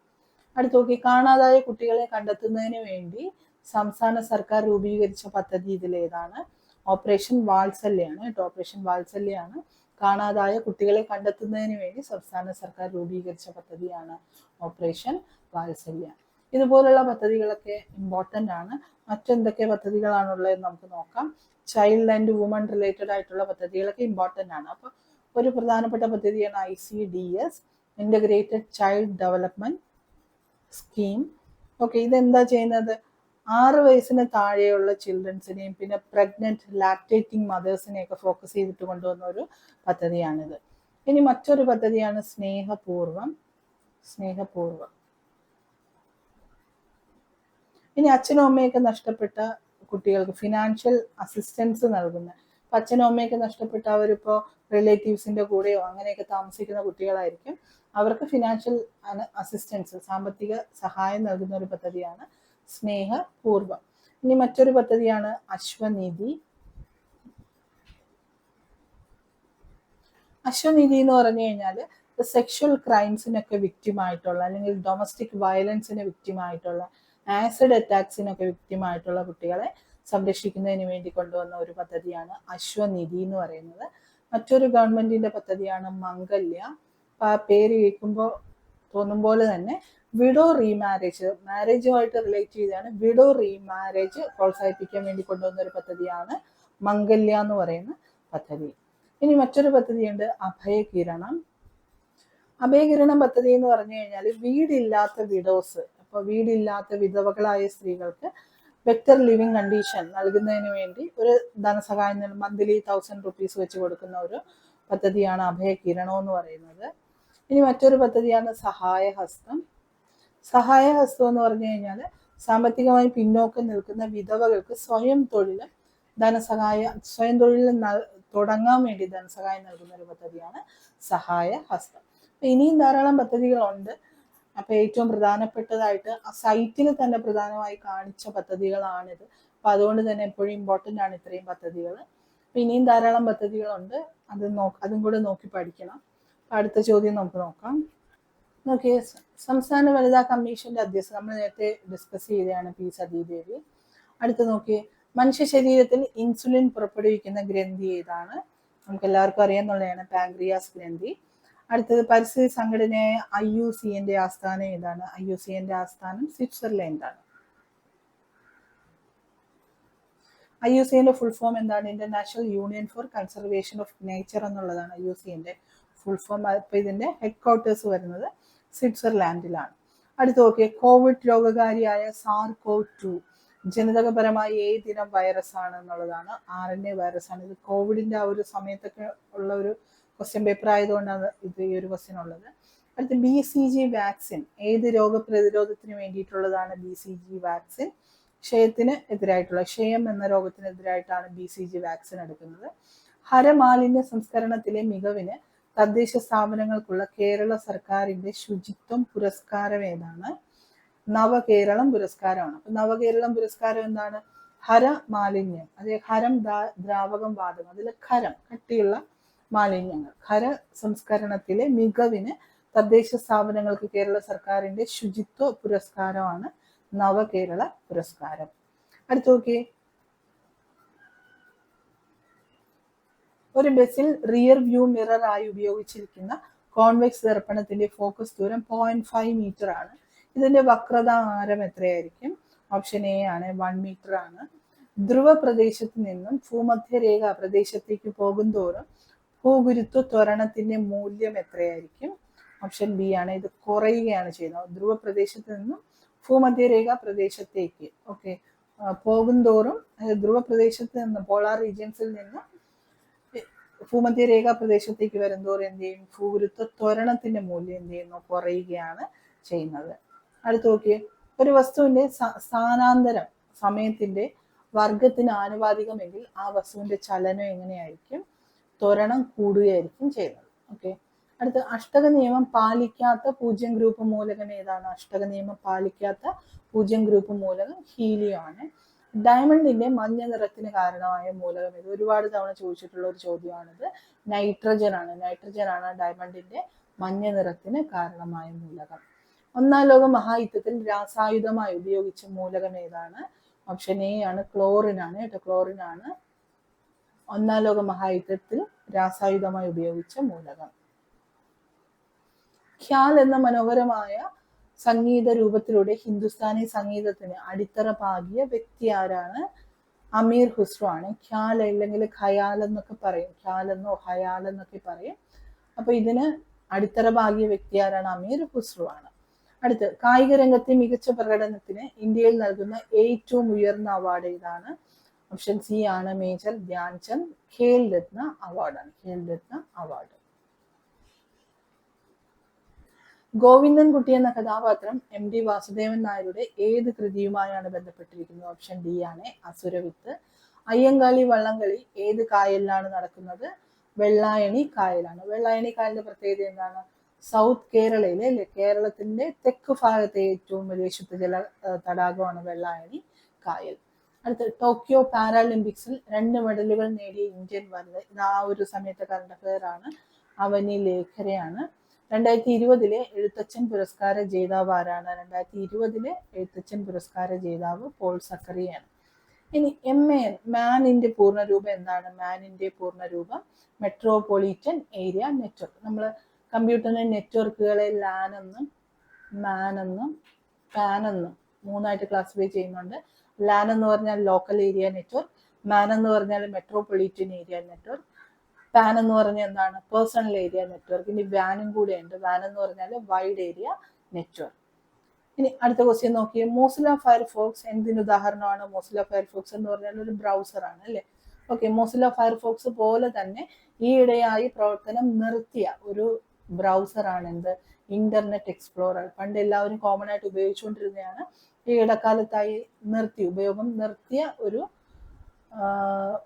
അടുത്ത് നോക്കി, കാണാതായ കുട്ടികളെ കണ്ടെത്തുന്നതിന് വേണ്ടി സംസ്ഥാന സർക്കാർ രൂപീകരിച്ച പദ്ധതി ഇതിലേതാണ്? ഓപ്പറേഷൻ വാത്സല്യാണ് കേട്ടോ, ഓപ്പറേഷൻ വാത്സല്യാണ്. കാണാതായ കുട്ടികളെ കണ്ടെത്തുന്നതിന് വേണ്ടി സംസ്ഥാന സർക്കാർ രൂപീകരിച്ച പദ്ധതിയാണ് ഓപ്പറേഷൻ വാത്സല്യ. ഇതുപോലുള്ള പദ്ധതികളൊക്കെ ഇമ്പോർട്ടൻ്റ് ആണ്. മറ്റെന്തൊക്കെ പദ്ധതികളാണുള്ളത് നമുക്ക് നോക്കാം. ചൈൽഡ് ആൻഡ് വുമൺ റിലേറ്റഡ് ആയിട്ടുള്ള പദ്ധതികളൊക്കെ ഇമ്പോർട്ടൻ്റ് ആണ്. അപ്പോൾ ഒരു പ്രധാനപ്പെട്ട പദ്ധതിയാണ് ICDS, integrated child development scheme. Okay, ഇതെന്താ ചെയ്യുന്നത്? 6 വയസ്സിന് താഴെയുള്ള ചിൽഡ്രൻസിനെയും പിന്നെ പ്രഗ്നന്റ് ലാക്ടേറ്റിംഗ് മദേഴ്സിനെയൊക്കെ ഫോക്കസ് ചെയ്തിട്ട് കൊണ്ടുവന്ന ഒരു പദ്ധതിയാണിത്. ഇനി മറ്റൊരു പദ്ധതിയാണ് സ്നേഹപൂർവം. ഇനി അച്ഛനും അമ്മയൊക്കെ നഷ്ടപ്പെട്ട കുട്ടികൾക്ക് ഫിനാൻഷ്യൽ അസിസ്റ്റൻസ് നൽകുന്ന, അച്ഛനും അമ്മയൊക്കെ നഷ്ടപ്പെട്ട അവരിപ്പോ റിലേറ്റീവ്സിന്റെ കൂടെയോ അങ്ങനെയൊക്കെ താമസിക്കുന്ന കുട്ടികളായിരിക്കും. അവർക്ക് ഫിനാൻഷ്യൽ അസിസ്റ്റൻസ്, സാമ്പത്തിക സഹായം നൽകുന്ന ഒരു പദ്ധതിയാണ് സ്നേഹപൂർവം. ഇനി മറ്റൊരു പദ്ധതിയാണ് അശ്വനിധി. അശ്വനിധി എന്ന് പറഞ്ഞു കഴിഞ്ഞാൽ സെക്ഷൽ ക്രൈംസിനൊക്കെ വിക്റ്റിമായിട്ടുള്ള അല്ലെങ്കിൽ ഡൊമസ്റ്റിക് വയലൻസിന് വിക്റ്റിമായിട്ടുള്ള, ആസിഡ് അറ്റാക്സിനൊക്കെ വിക്റ്റിമായിട്ടുള്ള കുട്ടികളെ സംരക്ഷിക്കുന്നതിന് വേണ്ടി കൊണ്ടുവന്ന ഒരു പദ്ധതിയാണ് അശ്വനിധി എന്ന് പറയുന്നത്. മറ്റൊരു ഗവൺമെന്റിന്റെ പദ്ധതിയാണ് മംഗല്യ. പേര് കേൾക്കുമ്പോൾ തോന്നും പോലെ തന്നെ വിഡോ റീമാരേജ്, മാരേജുമായിട്ട് റിലേറ്റ് ചെയ്താണ്. വിഡോ റീമാരേജ് പ്രോത്സാഹിപ്പിക്കാൻ വേണ്ടി കൊണ്ടുവന്ന ഒരു പദ്ധതിയാണ് മംഗല്യ എന്ന് പറയുന്ന പദ്ധതി. ഇനി മറ്റൊരു പദ്ധതിയുണ്ട് അഭയകിരണം. അഭയകിരണം പദ്ധതി എന്ന് പറഞ്ഞു കഴിഞ്ഞാൽ വീടില്ലാത്ത വിഡോസ്, അപ്പോൾ വീടില്ലാത്ത വിധവകളായ സ്ത്രീകൾക്ക് ബെറ്റർ ലിവിങ് കണ്ടീഷൻ നൽകുന്നതിന് വേണ്ടി ഒരു ധനസഹായം മന്ത്ലി 1000 rupees വെച്ച് കൊടുക്കുന്ന ഒരു പദ്ധതിയാണ് അഭയകിരണം എന്ന് പറയുന്നത്. ഇനി മറ്റൊരു പദ്ധതിയാണ് സഹായഹസ്തം. സഹായഹസ്തം എന്ന് പറഞ്ഞു കഴിഞ്ഞാൽ സാമ്പത്തികമായി പിന്നോക്കം നിൽക്കുന്ന വിധവകൾക്ക് സ്വയം തൊഴിൽ തുടങ്ങാൻ വേണ്ടി ധനസഹായം നൽകുന്ന ഒരു പദ്ധതിയാണ് സഹായഹസ്തം. ഇനിയും ധാരാളം പദ്ധതികളുണ്ട്. അപ്പൊ ഏറ്റവും പ്രധാനപ്പെട്ടതായിട്ട് ആ സൈറ്റിൽ തന്നെ പ്രധാനമായി കാണിച്ച പദ്ധതികളാണിത്. അപ്പൊ അതുകൊണ്ട് തന്നെ എപ്പോഴും ഇമ്പോർട്ടൻ്റ് ആണ് ഇത്രയും പദ്ധതികൾ. ഇനിയും ധാരാളം പദ്ധതികളുണ്ട്, അതും കൂടെ നോക്കി പഠിക്കണം. അടുത്ത ചോദ്യം നമുക്ക് നോക്കാം. നോക്കിയേ, സംസ്ഥാന വനിതാ കമ്മീഷന്റെ അധ്യക്ഷ നമ്മൾ നേരത്തെ ഡിസ്കസ് ചെയ്തതാണ് P. സതീദേവി. അടുത്ത് നോക്കിയേ, മനുഷ്യ ശരീരത്തിൽ ഇൻസുലിൻ പുറപ്പെടുവിക്കുന്ന ഗ്രന്ഥി ഏതാണ്? നമുക്ക് എല്ലാവർക്കും അറിയാന്നുള്ളതാണ് പാൻക്രിയാസ് ഗ്രന്ഥി. അടുത്തത് പരിസ്ഥിതി സംഘടനയായ IUCNന്റെ ആസ്ഥാനം ഏതാണ്? IUCNന്റെ ആസ്ഥാനം സ്വിറ്റ്സർലൻഡാണ്. IUCNന്റെ ഫുൾ ഫോം എന്താണ്? International union for conservation of nature എന്നുള്ളതാണ് IUCNന്റെ ഫുൾ ഫോം. അപ്പൊ ഇതിന്റെ ഹെഡ് ക്വാർട്ടേഴ്സ് വരുന്നത് സ്വിറ്റ്സർലാൻഡിലാണ്. അടുത്ത് നോക്കിയേ, കോവിഡ് രോഗകാരിയായ SARS-CoV-2 ജനിതകപരമായി ഏതിനം വൈറസ് ആണ് എന്നുള്ളതാണ്. RNA വൈറസ് ആണ്. ഇത് കോവിഡിന്റെ ആ ഒരു സമയത്തൊക്കെ ഉള്ള ഒരു ക്വസ്റ്റ്യൻ പേപ്പർ ആയതുകൊണ്ടാണ് ഇത് ഈ ഒരു ക്വസ്റ്റ്യൻ ഉള്ളത്. അടുത്ത് BCG വാക്സിൻ ഏത് രോഗപ്രതിരോധത്തിന് വേണ്ടിയിട്ടുള്ളതാണ്? BCG വാക്സിൻ ക്ഷയത്തിന് എതിരായിട്ടുള്ള, ക്ഷയം എന്ന രോഗത്തിനെതിരായിട്ടാണ് BCG വാക്സിൻ എടുക്കുന്നത്. ഹരമാലിന്യ സംസ്കരണത്തിലെ മികവിന് തദ്ദേശ സ്ഥാപനങ്ങൾക്കുള്ള കേരള സർക്കാരിന്റെ ശുചിത്വം പുരസ്കാരം ഏതാണ്? നവകേരളം പുരസ്കാരമാണ്. അപ്പൊ നവകേരളം പുരസ്കാരം എന്താണ്? ഹരമാലിന്യം, അതെ, ഹരം ദ്രാവകം വാതകം, അതിൽ ഖരം കട്ടിയുള്ള മാലിന്യങ്ങൾ, ഖര സംസ്കരണത്തിലെ മികവിന് തദ്ദേശ സ്ഥാപനങ്ങൾക്ക് കേരള സർക്കാരിന്റെ ശുചിത്വ പുരസ്കാരമാണ് നവകേരള പുരസ്കാരം. അടുത്ത് നോക്കിയേ, ഒരു ബസ്സിൽ റിയർ വ്യൂ മിറർ ആയി ഉപയോഗിച്ചിരിക്കുന്ന കോൺവെക്സ് ദർപ്പണത്തിന്റെ ഫോക്കസ് ദൂരം 0.5 മീറ്റർ ആണ്. ഇതിന്റെ വക്രത ആരം എത്രയായിരിക്കും? ഓപ്ഷൻ എ ആണ് 1 മീറ്റർ ആണ്. ധ്രുവ പ്രദേശത്ത് നിന്നും ഭൂമധ്യരേഖ പ്രദേശത്തേക്ക് പോകുന്തോറും ഭൂഗുരുത്വ ത്വരണത്തിന്റെ മൂല്യം എത്രയായിരിക്കും? ഓപ്ഷൻ ബി ആണ്, ഇത് കുറയുകയാണ് ചെയ്യുന്നത്. ധ്രുവ പ്രദേശത്ത് നിന്നും ഭൂമധ്യരേഖ പ്രദേശത്തേക്ക് പോകുന്തോറും ധ്രുവ പ്രദേശത്ത് നിന്ന് പോളാർ റീജിയൻസിൽ നിന്ന് ഭൂമധ്യരേഖ പ്രദേശത്തേക്ക് വരുന്തോറും എന്ത് ചെയ്യും? ഭൂഗുരുത്വ ത്വരണത്തിന്റെ മൂല്യം എന്ത് ചെയ്യുന്നു? കുറയുകയാണ് ചെയ്യുന്നത്. അടുത്ത് നോക്കിയേ, ഒരു വസ്തുവിന്റെ സ്ഥാനാന്തരം സമയത്തിന്റെ വർഗത്തിന് ആനുപാതികമെങ്കിൽ ആ വസ്തുവിന്റെ ചലനം എങ്ങനെയായിരിക്കും? ത്വരണം കൂടുകയായിരിക്കും ചെയ്യുന്നത്. ഓക്കെ, അടുത്ത് അഷ്ടക നിയമം പാലിക്കാത്ത 0 ഗ്രൂപ്പ് മൂലകം ഏതാണ്? അഷ്ടക നിയമം പാലിക്കാത്ത 0 ഗ്രൂപ്പ് മൂലകം ഹീലിയം ആണ്. ഡയമണ്ടിന്റെ മഞ്ഞ നിറത്തിന് കാരണമായ മൂലകം ഇത് ഒരുപാട് തവണ ചോദിച്ചിട്ടുള്ള ഒരു ചോദ്യമാണിത്. നൈട്രജൻ ആണ്. നൈട്രജൻ ആണ് ഡയമണ്ടിന്റെ മഞ്ഞ നിറത്തിന് കാരണമായ മൂലകം. ഒന്നാം ലോക മഹായുദ്ധത്തിൽ രാസായുധമായി ഉപയോഗിച്ച മൂലകം ഏതാണ്? ഓപ്ഷൻ എ ആണ്, ക്ലോറിൻ ആണ് കേട്ടോ. ക്ലോറിൻ ആണ് ഒന്നാം ലോക മഹായുദ്ധത്തിൽ രാസായുധമായി ഉപയോഗിച്ച മൂലകം. ഖ്യാൽ എന്ന മനോഹരമായ സംഗീത രൂപത്തിലൂടെ ഹിന്ദുസ്ഥാനി സംഗീതത്തിന് അടിത്തറ പാകിയ വ്യക്തി ആരാണ്? അമീർ ഖുസ്രു ആണ്. ഖ്യാൽ അല്ലെങ്കിൽ ഖയാൽ എന്നൊക്കെ പറയും. ഖ്യാൽ എന്നോ ഹയാൽ എന്നൊക്കെ പറയും. അപ്പൊ ഇതിന് അടിത്തറ പാകിയ വ്യക്തി ആരാണ്? അമീർ ഖുസ്രു ആണ്. അടുത്ത്, കായിക രംഗത്തെ മികച്ച പ്രകടനത്തിന് ഇന്ത്യയിൽ നൽകുന്ന ഏറ്റവും ഉയർന്ന അവാർഡ് ഏതാണ്? ഓപ്ഷൻ സി ആണ്, മേജർ ധ്യാൻചന്ദ് ഖേൽ രത്ന അവാർഡാണ്. ഖേൽ രത്ന അവാർഡ്. ഗോവിന്ദൻകുട്ടി എന്ന കഥാപാത്രം MD വാസുദേവൻ നായരുടെ ഏത് കൃതിയുമായാണ് ബന്ധപ്പെട്ടിരിക്കുന്നത്? ഓപ്ഷൻ ഡി ആണ്, അസുരവിത്ത്. അയ്യങ്കാളി വള്ളംകളി ഏത് കായലിലാണ് നടക്കുന്നത്? വെള്ളായണി കായലാണ്. വെള്ളായണി കായലിന്റെ പ്രത്യേകത എന്താണ്? സൗത്ത് കേരളയിലെ അല്ലെ, കേരളത്തിന്റെ തെക്ക് ഭാഗത്തെ ഏറ്റവും വലിയ ശുദ്ധജല തടാകമാണ് വെള്ളായണി കായൽ. അടുത്ത്, ടോക്കിയോ പാരാലിമ്പിക്സിൽ 2 മെഡലുകൾ നേടിയ ഇന്ത്യൻ വനിത. ഇത് ആ ഒരു സമയത്തെ കറണ്ട് അഫയർ ആണ്. അവനി ലേഖരയാണ്. 2020 എഴുത്തച്ഛൻ പുരസ്കാര ജേതാവ് ആരാണ്? 2020 എഴുത്തച്ഛൻ പുരസ്കാര ജേതാവ് പോൾ സക്കറിയാണ്. ഇനി MAN, മാനിന്റെ പൂർണ്ണരൂപം എന്താണ്? മാനിന്റെ പൂർണ്ണരൂപം മെട്രോപൊളിറ്റൻ ഏരിയ നെറ്റ്വർക്ക്. നമ്മൾ കമ്പ്യൂട്ടറിന്റെ നെറ്റ്വർക്കുകളെ LAN എന്നും മാൻ എന്നും പാൻ എന്നും 3ആയിട്ട് ക്ലാസിഫൈ ചെയ്യുന്നുണ്ട്. LAN എന്ന് പറഞ്ഞാൽ ലോക്കൽ ഏരിയ നെറ്റ്വർക്ക്, മാൻ എന്ന് പറഞ്ഞാൽ മെട്രോപൊളിറ്റൻ ഏരിയ നെറ്റ്വർക്ക്, പാൻ എന്ന് പറഞ്ഞാൽ എന്താണ്? Personal area network. ഇനി വാനും കൂടെ ഉണ്ട്. വാൻ എന്ന് പറഞ്ഞാൽ വൈഡ് ഏരിയ നെറ്റ്വർക്ക്. ഇനി അടുത്ത ക്വസ്റ്റ്യൻ നോക്കിയേ, മോസില്ല ഫയർഫോക്സ് എന്തിന് ഉദാഹരണമാണ്? മോസില്ല ഫയർഫോക്സ് എന്ന് പറഞ്ഞാൽ ഒരു ബ്രൗസർ ആണ് അല്ലെ. ഓക്കെ, മോസില്ല ഫയർഫോക്സ് പോലെ തന്നെ ഈയിടെയായി പ്രവർത്തനം നിർത്തിയ ഒരു ബ്രൗസർ ആണ് എന്ത്? Internet explorer. പണ്ട് എല്ലാവരും കോമൺ ആയിട്ട് ഉപയോഗിച്ചുകൊണ്ടിരുന്നതാണ്. ഈ ഇടക്കാലത്തായി ഉപയോഗം നിർത്തിയ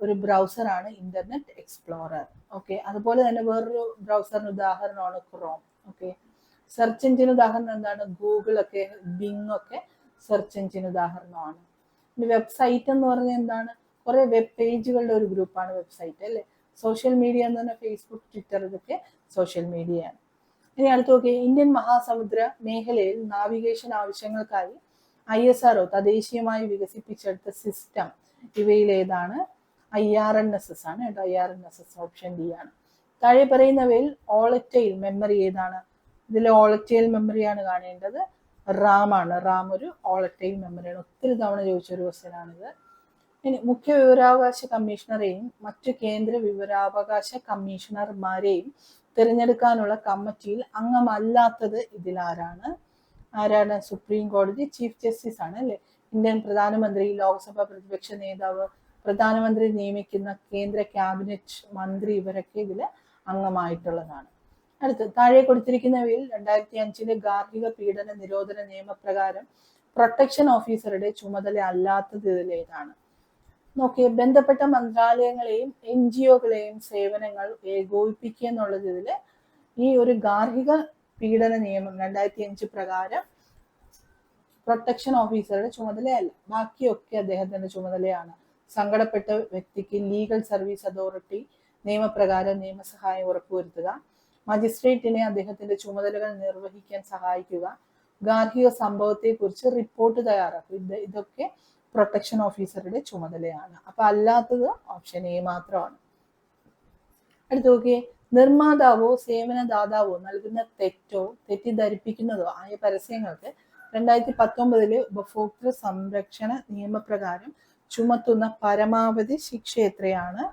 ഒരു ബ്രൗസർ ആണ് ഇന്റർനെറ്റ് എക്സ്പ്ലോറർ. ഓക്കെ, അതുപോലെ തന്നെ വേറൊരു ബ്രൗസറിന് ഉദാഹരണമാണ് ക്രോം. ഓക്കെ, സെർച്ച് എഞ്ചിൻ ഉദാഹരണം എന്താണ്? ഗൂഗിൾ ഒക്കെ, ബിങ് ഒക്കെ സെർച്ച് എഞ്ചിൻ ഉദാഹരണമാണ്. ഇനി വെബ്സൈറ്റ് എന്ന് പറഞ്ഞാൽ എന്താണ്? കുറെ വെബ് പേജുകളുടെ ഒരു ഗ്രൂപ്പാണ് വെബ്സൈറ്റ് അല്ലെ. സോഷ്യൽ മീഡിയ എന്ന് പറഞ്ഞാൽ ഫേസ്ബുക്ക്, ട്വിറ്റർ, ഇതൊക്കെ സോഷ്യൽ മീഡിയയാണ്. ഇനി അടുത്ത് നോക്കിയേ, ഇന്ത്യൻ മഹാസമുദ്ര മേഖലയിൽ നാവിഗേഷൻ ആവശ്യങ്ങൾക്കായി ISRO തദ്ദേശീയമായി വികസിപ്പിച്ചെടുത്ത സിസ്റ്റം ഇവയിൽ ഏതാണ്? IRNSS ആണ് കേട്ടോ. IRNSS ഓപ്ഷൻ ഡി ആണ്. താഴെ പറയുന്നവയിൽ ഓളറ്റൈൽ മെമ്മറി ഏതാണ്? ഇതിൽ ഓളറ്റൈൽ മെമ്മറിയാണ് കാണേണ്ടത്. റാം ആണ്. റാം ഒരു ഓളറ്റൈൽ മെമ്മറിയാണ്. ഒത്തിരി തവണ ചോദിച്ചൊരു ക്വസ്റ്റ്യൻ ആണിത്. ഇനി മുഖ്യ വിവരാവകാശ കമ്മീഷണറെയും മറ്റു കേന്ദ്ര വിവരാവകാശ കമ്മീഷണർമാരെയും തിരഞ്ഞെടുക്കാനുള്ള കമ്മിറ്റിയിൽ അംഗമല്ലാത്തത് ഇതിലാരാണ്? ആരാണ്? സുപ്രീം കോടതി ചീഫ് ജസ്റ്റിസ് ആണ് അല്ലെ. ഇന്ത്യൻ പ്രധാനമന്ത്രി, ലോക്സഭ പ്രതിപക്ഷ നേതാവ്, പ്രധാനമന്ത്രി നിയമിക്കുന്ന കേന്ദ്ര ക്യാബിനറ്റ് മന്ത്രി, ഇവരൊക്കെ ഇതിൽ അംഗമായിട്ടുള്ളതാണ്. അടുത്ത്, താഴെ കൊടുത്തിരിക്കുന്നവയിൽ 2005 ഗാർഹിക പീഡന നിരോധന നിയമപ്രകാരം പ്രൊട്ടക്ഷൻ ഓഫീസറുടെ ചുമതല അല്ലാത്തത് ഇതിലേതാണ്? നോക്കിയേ, ബന്ധപ്പെട്ട മന്ത്രാലയങ്ങളെയും NGOകളെയും സേവനങ്ങൾ ഏകോപിപ്പിക്കുക എന്നുള്ളത് ഇതില് ഈ ഒരു ഗാർഹിക പീഡന നിയമം 2005 പ്രകാരം പ്രൊട്ടക്ഷൻ ഓഫീസറുടെ ചുമതലയല്ല. ബാക്കിയൊക്കെ അദ്ദേഹത്തിന്റെ ചുമതലയാണ്. സങ്കടപ്പെട്ട വ്യക്തിക്ക് ലീഗൽ സർവീസ് അതോറിറ്റി നിയമപ്രകാരം നിയമസഹായം ഉറപ്പുവരുത്തുക, മജിസ്ട്രേറ്റിനെ അദ്ദേഹത്തിന്റെ ചുമതലകൾ നിർവഹിക്കാൻ സഹായിക്കുക, ഗാർഹിക സംഭവത്തെക്കുറിച്ച് റിപ്പോർട്ട് തയ്യാറാക്കുക. ഇതൊക്കെ പ്രൊട്ടക്ഷൻ ഓഫീസറുടെ ചുമതലയാണ്. അപ്പൊ അല്ലാത്തത് ഓപ്ഷൻ എ മാത്രമാണ്. അടുത്ത് നോക്കിയേ, നിർമ്മാതാവോ സേവനദാതാവോ നൽകുന്ന തെറ്റോ തെറ്റിദ്ധരിപ്പിക്കുന്നതോ ആയ പരസ്യങ്ങൾക്ക് 2019 ഉപഭോക്തൃ സംരക്ഷണ നിയമപ്രകാരം ചുമത്തുന്ന പരമാവധി ശിക്ഷ എത്രയാണ്?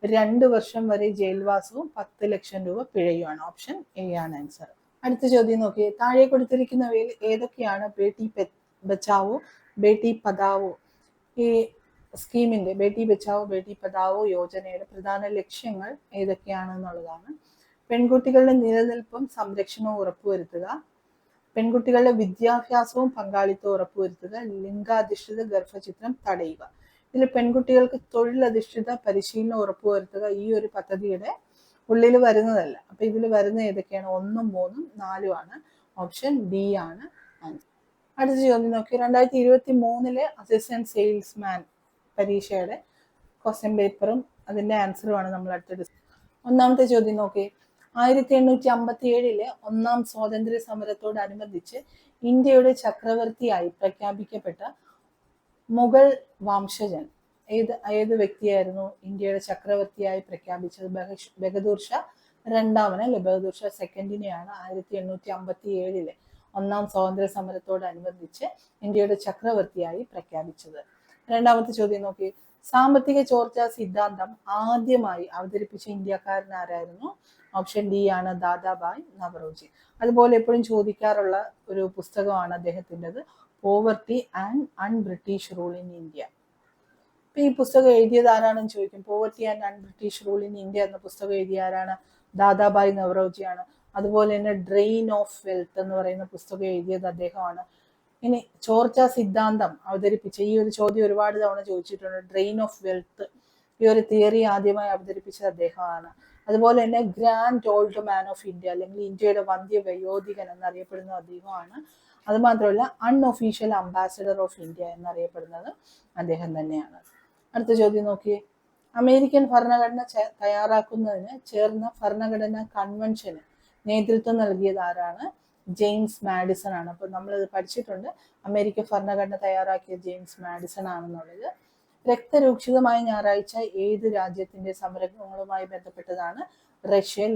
2 വർഷം വരെ ജയിൽവാസവും 10 ലക്ഷം രൂപ പിഴയുമാണ്. ഓപ്ഷൻ എ ആണ് ആൻസർ. അടുത്ത ചോദ്യം നോക്കിയേ. താഴെ കൊടുത്തിരിക്കുന്നവയിൽ ഏതൊക്കെയാണ് ബേട്ടി ബച്ചാവോ ബേട്ടി പഠാവോ ഈ സ്കീമിന്റെ ബേട്ടി ബച്ചാവോ ബേട്ടി പഠാവോ യോജനയുടെ പ്രധാന ലക്ഷ്യങ്ങൾ ഏതൊക്കെയാണെന്നുള്ളതാണ്. പെൺകുട്ടികളുടെ നിലനിൽപ്പും സംരക്ഷണവും ഉറപ്പുവരുത്തുക, പെൺകുട്ടികളുടെ വിദ്യാഭ്യാസവും പങ്കാളിത്തവും ഉറപ്പുവരുത്തുക, ലിംഗാധിഷ്ഠിത ഗർഭചിത്രം തടയുക. ഇതിൽ പെൺകുട്ടികൾക്ക് തൊഴിലധിഷ്ഠിത പരിശീലനം ഉറപ്പുവരുത്തുക ഈ ഒരു പദ്ധതിയുടെ ഉള്ളിൽ വരുന്നതല്ല. അപ്പൊ ഇതിൽ വരുന്ന ഏതൊക്കെയാണ്? 1, 3, 4 ആണ്. ഓപ്ഷൻ ഡി ആണ് ആൻസർ. അടുത്ത ചോദ്യം നോക്കി. 2023 അസിസ്റ്റന്റ് സെയിൽസ്മാൻ പരീക്ഷയുടെ ക്വസ്റ്റ്യൻ പേപ്പറും അതിന്റെ ആൻസറുമാണ് നമ്മൾ അടുത്ത. ഒന്നാമത്തെ ചോദ്യം നോക്കി. 1857 ഒന്നാം സ്വാതന്ത്ര്യ സമരത്തോടനുബന്ധിച്ച് ഇന്ത്യയുടെ ചക്രവർത്തിയായി പ്രഖ്യാപിക്കപ്പെട്ട മുഗൾ വംശജൻ ഏത് വ്യക്തിയായിരുന്നു ഇന്ത്യയുടെ ചക്രവർത്തിയായി പ്രഖ്യാപിച്ചത്? ബഹദൂർ ഷാ രണ്ടാമനെ അല്ലെ ബഹദൂർ ഷാ സെക്കൻഡിനെയാണ് 1857 ഒന്നാം സ്വാതന്ത്ര്യ സമരത്തോടനുബന്ധിച്ച് ഇന്ത്യയുടെ ചക്രവർത്തിയായി പ്രഖ്യാപിച്ചത്. രണ്ടാമത്തെ ചോദ്യം നോക്കി. സാമ്പത്തിക ചോർച്ചാ സിദ്ധാന്തം ആദ്യമായി അവതരിപ്പിച്ച ഇന്ത്യക്കാരൻ ആരായിരുന്നു? ഓപ്ഷൻ ഡി ആണ് ദാദാഭായ് നവറോജി. അതുപോലെ എപ്പോഴും ചോദിക്കാറുള്ള ഒരു പുസ്തകമാണ് അദ്ദേഹത്തിൻ്റെത്, poverty and un-British rule in India. ഇപ്പൊ ഈ പുസ്തകം എഴുതിയത് ആരാണെന്ന് ചോദിക്കും. Poverty and un-British rule in India എന്ന പുസ്തകം എഴുതിയ ആരാണ്? ദാദാഭായ് നവറോജിയാണ്. അതുപോലെ തന്നെ ഡ്രെയിൻ ഓഫ് വെൽത്ത് എന്ന് പറയുന്ന പുസ്തകം എഴുതിയത് അദ്ദേഹമാണ്. ഇനി ചോർച്ചാ സിദ്ധാന്തം അവതരിപ്പിച്ച ഈ ഒരു ചോദ്യം ഒരുപാട് തവണ ചോദിച്ചിട്ടുണ്ട്. ഡ്രെയിൻ ഓഫ് വെൽത്ത് ഈ ഒരു തിയറി ആദ്യമായി അവതരിപ്പിച്ചത് അദ്ദേഹമാണ്. അതുപോലെ തന്നെ grand old man of India അല്ലെങ്കിൽ ഇന്ത്യയുടെ വന്ധ്യ വയോധികൻ എന്നറിയപ്പെടുന്ന അദ്ദേഹമാണ്. അത് മാത്രമല്ല അൺഒഫീഷ്യൽ അംബാസിഡർ ഓഫ് ഇന്ത്യ എന്നറിയപ്പെടുന്നത് അദ്ദേഹം തന്നെയാണ്. അടുത്ത ചോദ്യം നോക്കിയേ. അമേരിക്കൻ ഭരണഘടന തയ്യാറാക്കുന്നതിന് ചേർന്ന ഭരണഘടനാ കൺവെൻഷന് നേതൃത്വം നൽകിയത് ആരാണ്? ജെയിംസ് മാഡിസൺ ആണ്. അപ്പൊ നമ്മളിത് പഠിച്ചിട്ടുണ്ട്. അമേരിക്കൻ ഭരണഘടന തയ്യാറാക്കിയ ജെയിംസ് മാഡിസൺ ആണെന്നുള്ളത്. രക്തരൂക്ഷിതമായ ഞായറാഴ്ച ഏത് രാജ്യത്തിന്റെ സമരങ്ങളുമായി ബന്ധപ്പെട്ടതാണ്? റഷ്യൻ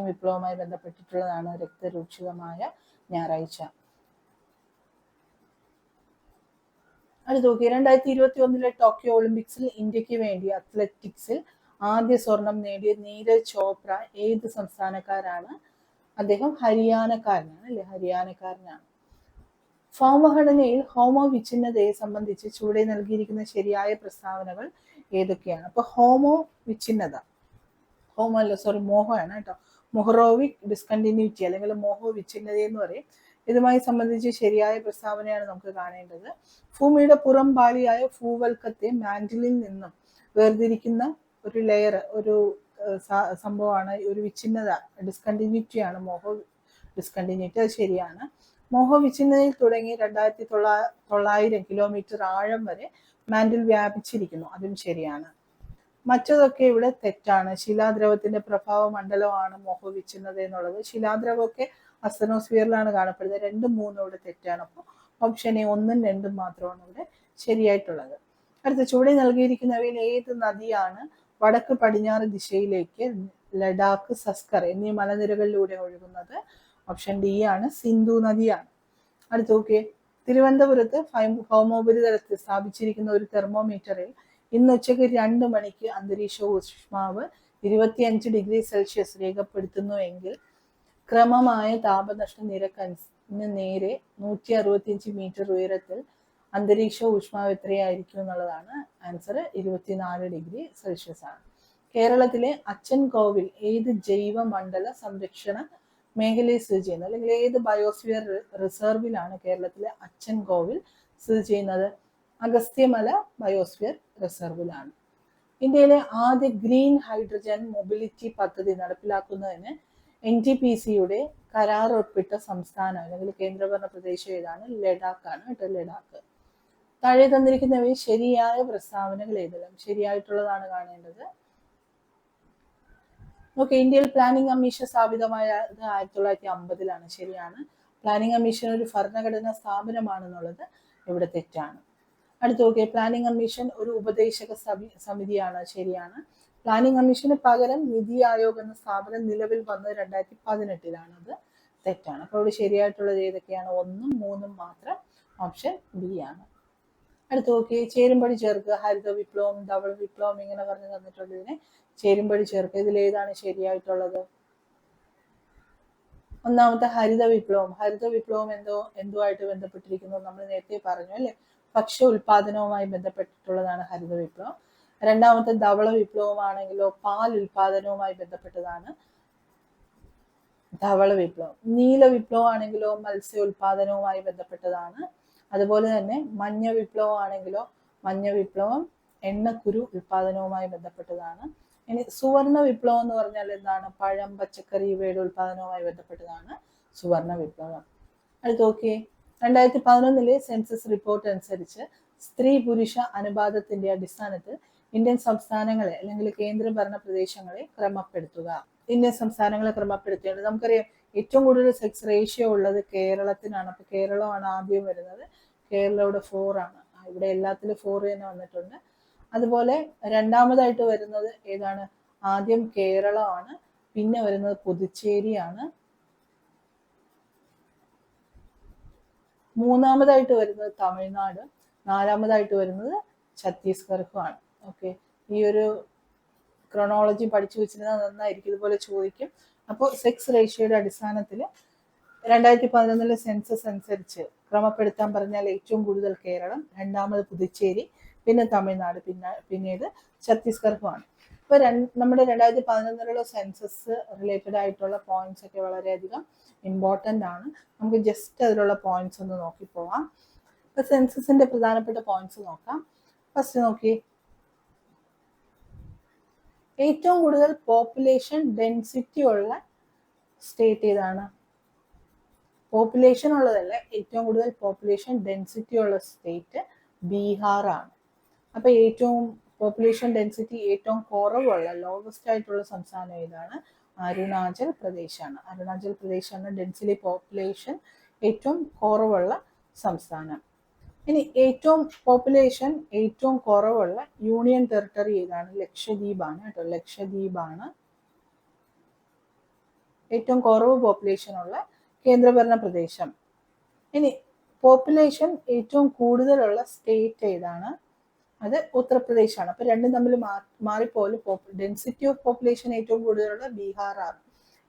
വിപ്ലവവുമായി ബന്ധപ്പെട്ടിട്ടുള്ളതാണ് രക്തരൂക്ഷിതമായ ഞായറാഴ്ച. അടുത്ത് നോക്കി. 2021 ടോക്കിയോ ഒളിമ്പിക്സിൽ ഇന്ത്യക്ക് വേണ്ടി അത്ലറ്റിക്സിൽ ആദ്യ സ്വർണം നേടിയ നീരജ് ചോപ്ര ഏത് സംസ്ഥാനക്കാരാണ്? അദ്ദേഹം ഹരിയാനക്കാരനാണ് അല്ലെ ഹരിയാനക്കാരനാണ്. ഭൗമഘടനയിൽ ഹോമോ വിച്ഛിന്നതയെ സംബന്ധിച്ച് ചുവടെ നൽകിയിരിക്കുന്ന ശരിയായ പ്രസ്താവനകൾ ഏതൊക്കെയാണ്? അപ്പൊ ഹോമോ വിച്ഛിന്നത, ഹോമോ അല്ല സോറി മോഹോ ആണ് കേട്ടോ. മൊഹറോവിക് ഡിസ്കണ്ടിന്യൂറ്റി അല്ലെങ്കിൽ മോഹോ വിച്ഛിന്നത എന്ന് പറയും. ഇതുമായി സംബന്ധിച്ച് ശരിയായ പ്രസ്താവനയാണ് നമുക്ക് കാണേണ്ടത്. ഭൂമിയുടെ പുറം പാളിയായ ഭൂവൽക്കത്തെ മാന്റിലിൽ നിന്നും വേർതിരിക്കുന്ന ഒരു ലെയർ, ഒരു സംഭവമാണ് ഒരു വിച്ഛിന്നത, ഡിസ്കണ്ടിന്യൂറ്റിയാണ് മോഹോ ഡിസ്കണ്ടിന്യൂറ്റി. അത് ശരിയാണ്. മോഹോ വിച്ഛിന്നതയിൽ തുടങ്ങി 2900 കിലോമീറ്റർ ആഴം വരെ മാന്റിൽ വ്യാപിച്ചിരിക്കുന്നു. അതും ശരിയാണ്. മറ്റതൊക്കെ ഇവിടെ തെറ്റാണ്. ശിലാദ്രവത്തിന്റെ പ്രഭാവ മണ്ഡലമാണ് മോഹോ വിച്ഛിന്നത എന്നുള്ളത്. ശിലാദ്രവമൊക്കെ അസ്തനോസ്ഫിയറിലാണ് കാണപ്പെടുന്നത്. 2, 3 ഇവിടെ തെറ്റാണ്. അപ്പോൾ ഓപ്ഷൻ എ 1, 2 മാത്രമാണ് ഇവിടെ ശരിയായിട്ടുള്ളത്. അടുത്ത ചുവടെ നൽകിയിരിക്കുന്നവയിൽ ഏത് നദിയാണ് വടക്ക് പടിഞ്ഞാറ് ദിശയിലേക്ക് ലഡാക്ക്, സസ്കർ എന്നീ മലനിരകളിലൂടെ ഒഴുകുന്നത്? ഓപ്ഷൻ ഡി ആണ് സിന്ധു നദിയാണ്. അടുത്ത നോക്കിയേ. തിരുവനന്തപുരത്ത് ഭൗമോപരിതലത്തിൽ സ്ഥാപിച്ചിരിക്കുന്ന ഒരു തെർമോമീറ്ററിൽ ഇന്ന് ഉച്ചയ്ക്ക് 2 മണിക്ക് അന്തരീക്ഷ ഊഷ്മാവ് 25 ഡിഗ്രി സെൽഷ്യസ് രേഖപ്പെടുത്തുന്നുവെങ്കിൽ ക്രമമായ താപനഷ്ട നിരക്കിന് നേരെ 165 മീറ്റർ ഉയരത്തിൽ അന്തരീക്ഷ ഊഷ്മാവ് എത്രയായിരിക്കും എന്നുള്ളതാണ് ആൻസർ. 24 ഡിഗ്രി സെൽഷ്യസ് ആണ്. കേരളത്തിലെ അച്ഛൻ കോവിൽ ഏത് ജൈവ മണ്ഡല സംരക്ഷണ മേഖലയിൽ സ്ഥിതി ചെയ്യുന്നത്? അല്ലെങ്കിൽ ഏത് ബയോസ്ഫിയർ റിസർവിലാണ് കേരളത്തിലെ അച്ഛൻ കോവിൽ സ്ഥിതി ചെയ്യുന്നത്? അഗസ്ത്യമല ബയോസ്ഫിയർ റിസർവിലാണ്. ഇന്ത്യയിലെ ആദ്യ ഗ്രീൻ ഹൈഡ്രജൻ മൊബിലിറ്റി പദ്ധതി നടപ്പിലാക്കുന്നതിന് NTPCയുടെ കരാർ ഒപ്പിട്ട സംസ്ഥാനം അല്ലെങ്കിൽ കേന്ദ്രഭരണ പ്രദേശം ഏതാണ്? ലഡാക്ക് ആണ് കേട്ടോ, ലഡാക്ക്. താഴെ തന്നിരിക്കുന്നവയിൽ ശരിയായ പ്രസ്താവനകൾ ഏതെല്ലാം? ശരിയായിട്ടുള്ളതാണ് കാണേണ്ടത്. ഓക്കെ. ഇന്ത്യയിൽ പ്ലാനിംഗ് കമ്മീഷൻ സ്ഥാപിതമായത് 1950 ശരിയാണ്. പ്ലാനിംഗ് കമ്മീഷൻ ഒരു ഭരണഘടനാ സ്ഥാപനമാണെന്നുള്ളത് ഇവിടെ തെറ്റാണ്. അടുത്ത നോക്കിയേ. പ്ലാനിംഗ് കമ്മീഷൻ ഒരു ഉപദേശക സമിതിയാണ്. ശരിയാണ്. പ്ലാനിംഗ് കമ്മീഷന് പകരം നിതി ആയോഗ് എന്ന സ്ഥാപനം നിലവിൽ വന്നത് 2018 അത് തെറ്റാണ്. അപ്പോൾ ഇവിടെ ശരിയായിട്ടുള്ളത് ഏതൊക്കെയാണ്? 1ഉം 3ഉം മാത്രം. ഓപ്ഷൻ ബി ആണ്. അടുത്ത് നോക്കി, ചേരുംപടി ചേർക്കുക. ഹരിത വിപ്ലവം, ധവള വിപ്ലവം ഇങ്ങനെ പറഞ്ഞു തന്നിട്ടുണ്ട്. ഇതിനെ ചേരുംപടി ചേർക്കുക. ഇതിൽ ഏതാണ് ശരിയായിട്ടുള്ളത്? ഒന്നാമത്തെ ഹരിത വിപ്ലവം. ഹരിത വിപ്ലവം എന്തുമായിട്ട് ബന്ധപ്പെട്ടിരിക്കുന്നു? നമ്മൾ നേരത്തെ പറഞ്ഞു അല്ലെ, ഭക്ഷ്യ ഉൽപാദനവുമായി ബന്ധപ്പെട്ടിട്ടുള്ളതാണ് ഹരിത വിപ്ലവം. രണ്ടാമത്തെ ധവള വിപ്ലവമാണെങ്കിലോ പാൽ ഉൽപാദനവുമായി ബന്ധപ്പെട്ടതാണ് ധവള വിപ്ലവം. നീല വിപ്ലവം ആണെങ്കിലോ മത്സ്യ ഉൽപാദനവുമായി ബന്ധപ്പെട്ടതാണ്. അതുപോലെ തന്നെ മഞ്ഞ വിപ്ലവം ആണെങ്കിലോ മഞ്ഞ വിപ്ലവം എണ്ണക്കുരു ഉൽപാദനവുമായി ബന്ധപ്പെട്ടതാണ്. ഇനി സുവർണ വിപ്ലവം എന്ന് പറഞ്ഞാൽ എന്താണ്? പഴം, പച്ചക്കറി ഇവയുടെ ഉൽപാദനവുമായി ബന്ധപ്പെട്ടതാണ് സുവർണ വിപ്ലവം. അടുത്ത് നോക്കിയേ, 2011 സെൻസസ് റിപ്പോർട്ട് അനുസരിച്ച് സ്ത്രീ പുരുഷ അനുപാതത്തിന്റെ അടിസ്ഥാനത്തിൽ ഇന്ത്യൻ സംസ്ഥാനങ്ങളെ അല്ലെങ്കിൽ കേന്ദ്രഭരണ പ്രദേശങ്ങളെ ക്രമപ്പെടുത്തുക. ഇന്ത്യൻ സംസ്ഥാനങ്ങളെ ക്രമപ്പെടുത്തിയത് നമുക്കറിയാം. ഏറ്റവും കൂടുതൽ സെക്സ് റേഷ്യോ ഉള്ളത് കേരളത്തിനാണ്. അപ്പൊ കേരളമാണ് ആദ്യം വരുന്നത്. കേരളം ഇവിടെ 4 ആണ്. ഇവിടെ എല്ലാത്തിലും 4 തന്നെ വന്നിട്ടുണ്ട്. അതുപോലെ രണ്ടാമതായിട്ട് വരുന്നത് ഏതാണ്? ആദ്യം കേരളമാണ്, പിന്നെ വരുന്നത് പുതുച്ചേരിയാണ്, മൂന്നാമതായിട്ട് വരുന്നത് തമിഴ്നാട്, നാലാമതായിട്ട് വരുന്നത് ഛത്തീസ്ഗഡുമാണ്. ഓക്കെ, ഈ ഒരു ക്രോണോളജി പഠിച്ചു വെച്ചിരുന്നാൽ നന്നായിരിക്കും. ഇതുപോലെ ചോദിക്കും. അപ്പോൾ സെക്സ് റേഷ്യോയുടെ അടിസ്ഥാനത്തിൽ 2011 സെൻസസ് അനുസരിച്ച് ക്രമപ്പെടുത്താൻ പറഞ്ഞാൽ ഏറ്റവും കൂടുതൽ കേരളം, രണ്ടാമത് പുതുച്ചേരി, പിന്നെ തമിഴ്നാട്, പിന്നീട് ഛത്തീസ്ഗഡുമാണ്. ഇപ്പൊ നമ്മുടെ 2011 സെൻസസ് റിലേറ്റഡ് ആയിട്ടുള്ള പോയിന്റ്സ് ഒക്കെ വളരെയധികം ഇമ്പോർട്ടൻ്റ് ആണ്. നമുക്ക് ജസ്റ്റ് അതിലുള്ള പോയിന്റ്സ് ഒന്ന് നോക്കി പോവാം. ഇപ്പൊ സെൻസസിന്റെ പ്രധാനപ്പെട്ട പോയിന്റ്സ് നോക്കാം. ഫസ്റ്റ് നോക്കി, ഏറ്റവും കൂടുതൽ പോപ്പുലേഷൻ ഡെൻസിറ്റി ഉള്ള സ്റ്റേറ്റ് ഏതാണ്? പോപ്പുലേഷൻ ഉള്ളതല്ല, ഏറ്റവും കൂടുതൽ പോപ്പുലേഷൻ ഡെൻസിറ്റി ഉള്ള സ്റ്റേറ്റ് ബീഹാർ ആണ്. അപ്പൊ ഏറ്റവും പോപ്പുലേഷൻ ഡെൻസിറ്റി ഏറ്റവും കുറവുള്ള ലോവസ്റ്റ് ആയിട്ടുള്ള സംസ്ഥാനം ഏതാണ്? അരുണാചൽ പ്രദേശാണ്. അരുണാചൽ പ്രദേശാണ് ഡെൻസിറ്റി പോപ്പുലേഷൻ ഏറ്റവും കുറവുള്ള സംസ്ഥാനം. ഇനി ഏറ്റവും പോപ്പുലേഷൻ ഏറ്റവും കുറവുള്ള യൂണിയൻ ടെറിട്ടറി ഏതാണ്? ലക്ഷദ്വീപാണ് കേട്ടോ. ലക്ഷദ്വീപാണ് ഏറ്റവും കുറവ് പോപ്പുലേഷൻ ഉള്ള കേന്ദ്രഭരണ പ്രദേശം. ഇനി പോപ്പുലേഷൻ ഏറ്റവും കൂടുതലുള്ള സ്റ്റേറ്റ് ഏതാണ്? അത് ഉത്തർപ്രദേശാണ്. അപ്പൊ രണ്ടും തമ്മിൽ മാറിപ്പോലും ഡെൻസിറ്റി ഓഫ് പോപ്പുലേഷൻ ഏറ്റവും കൂടുതലുള്ള ബീഹാറാണ്.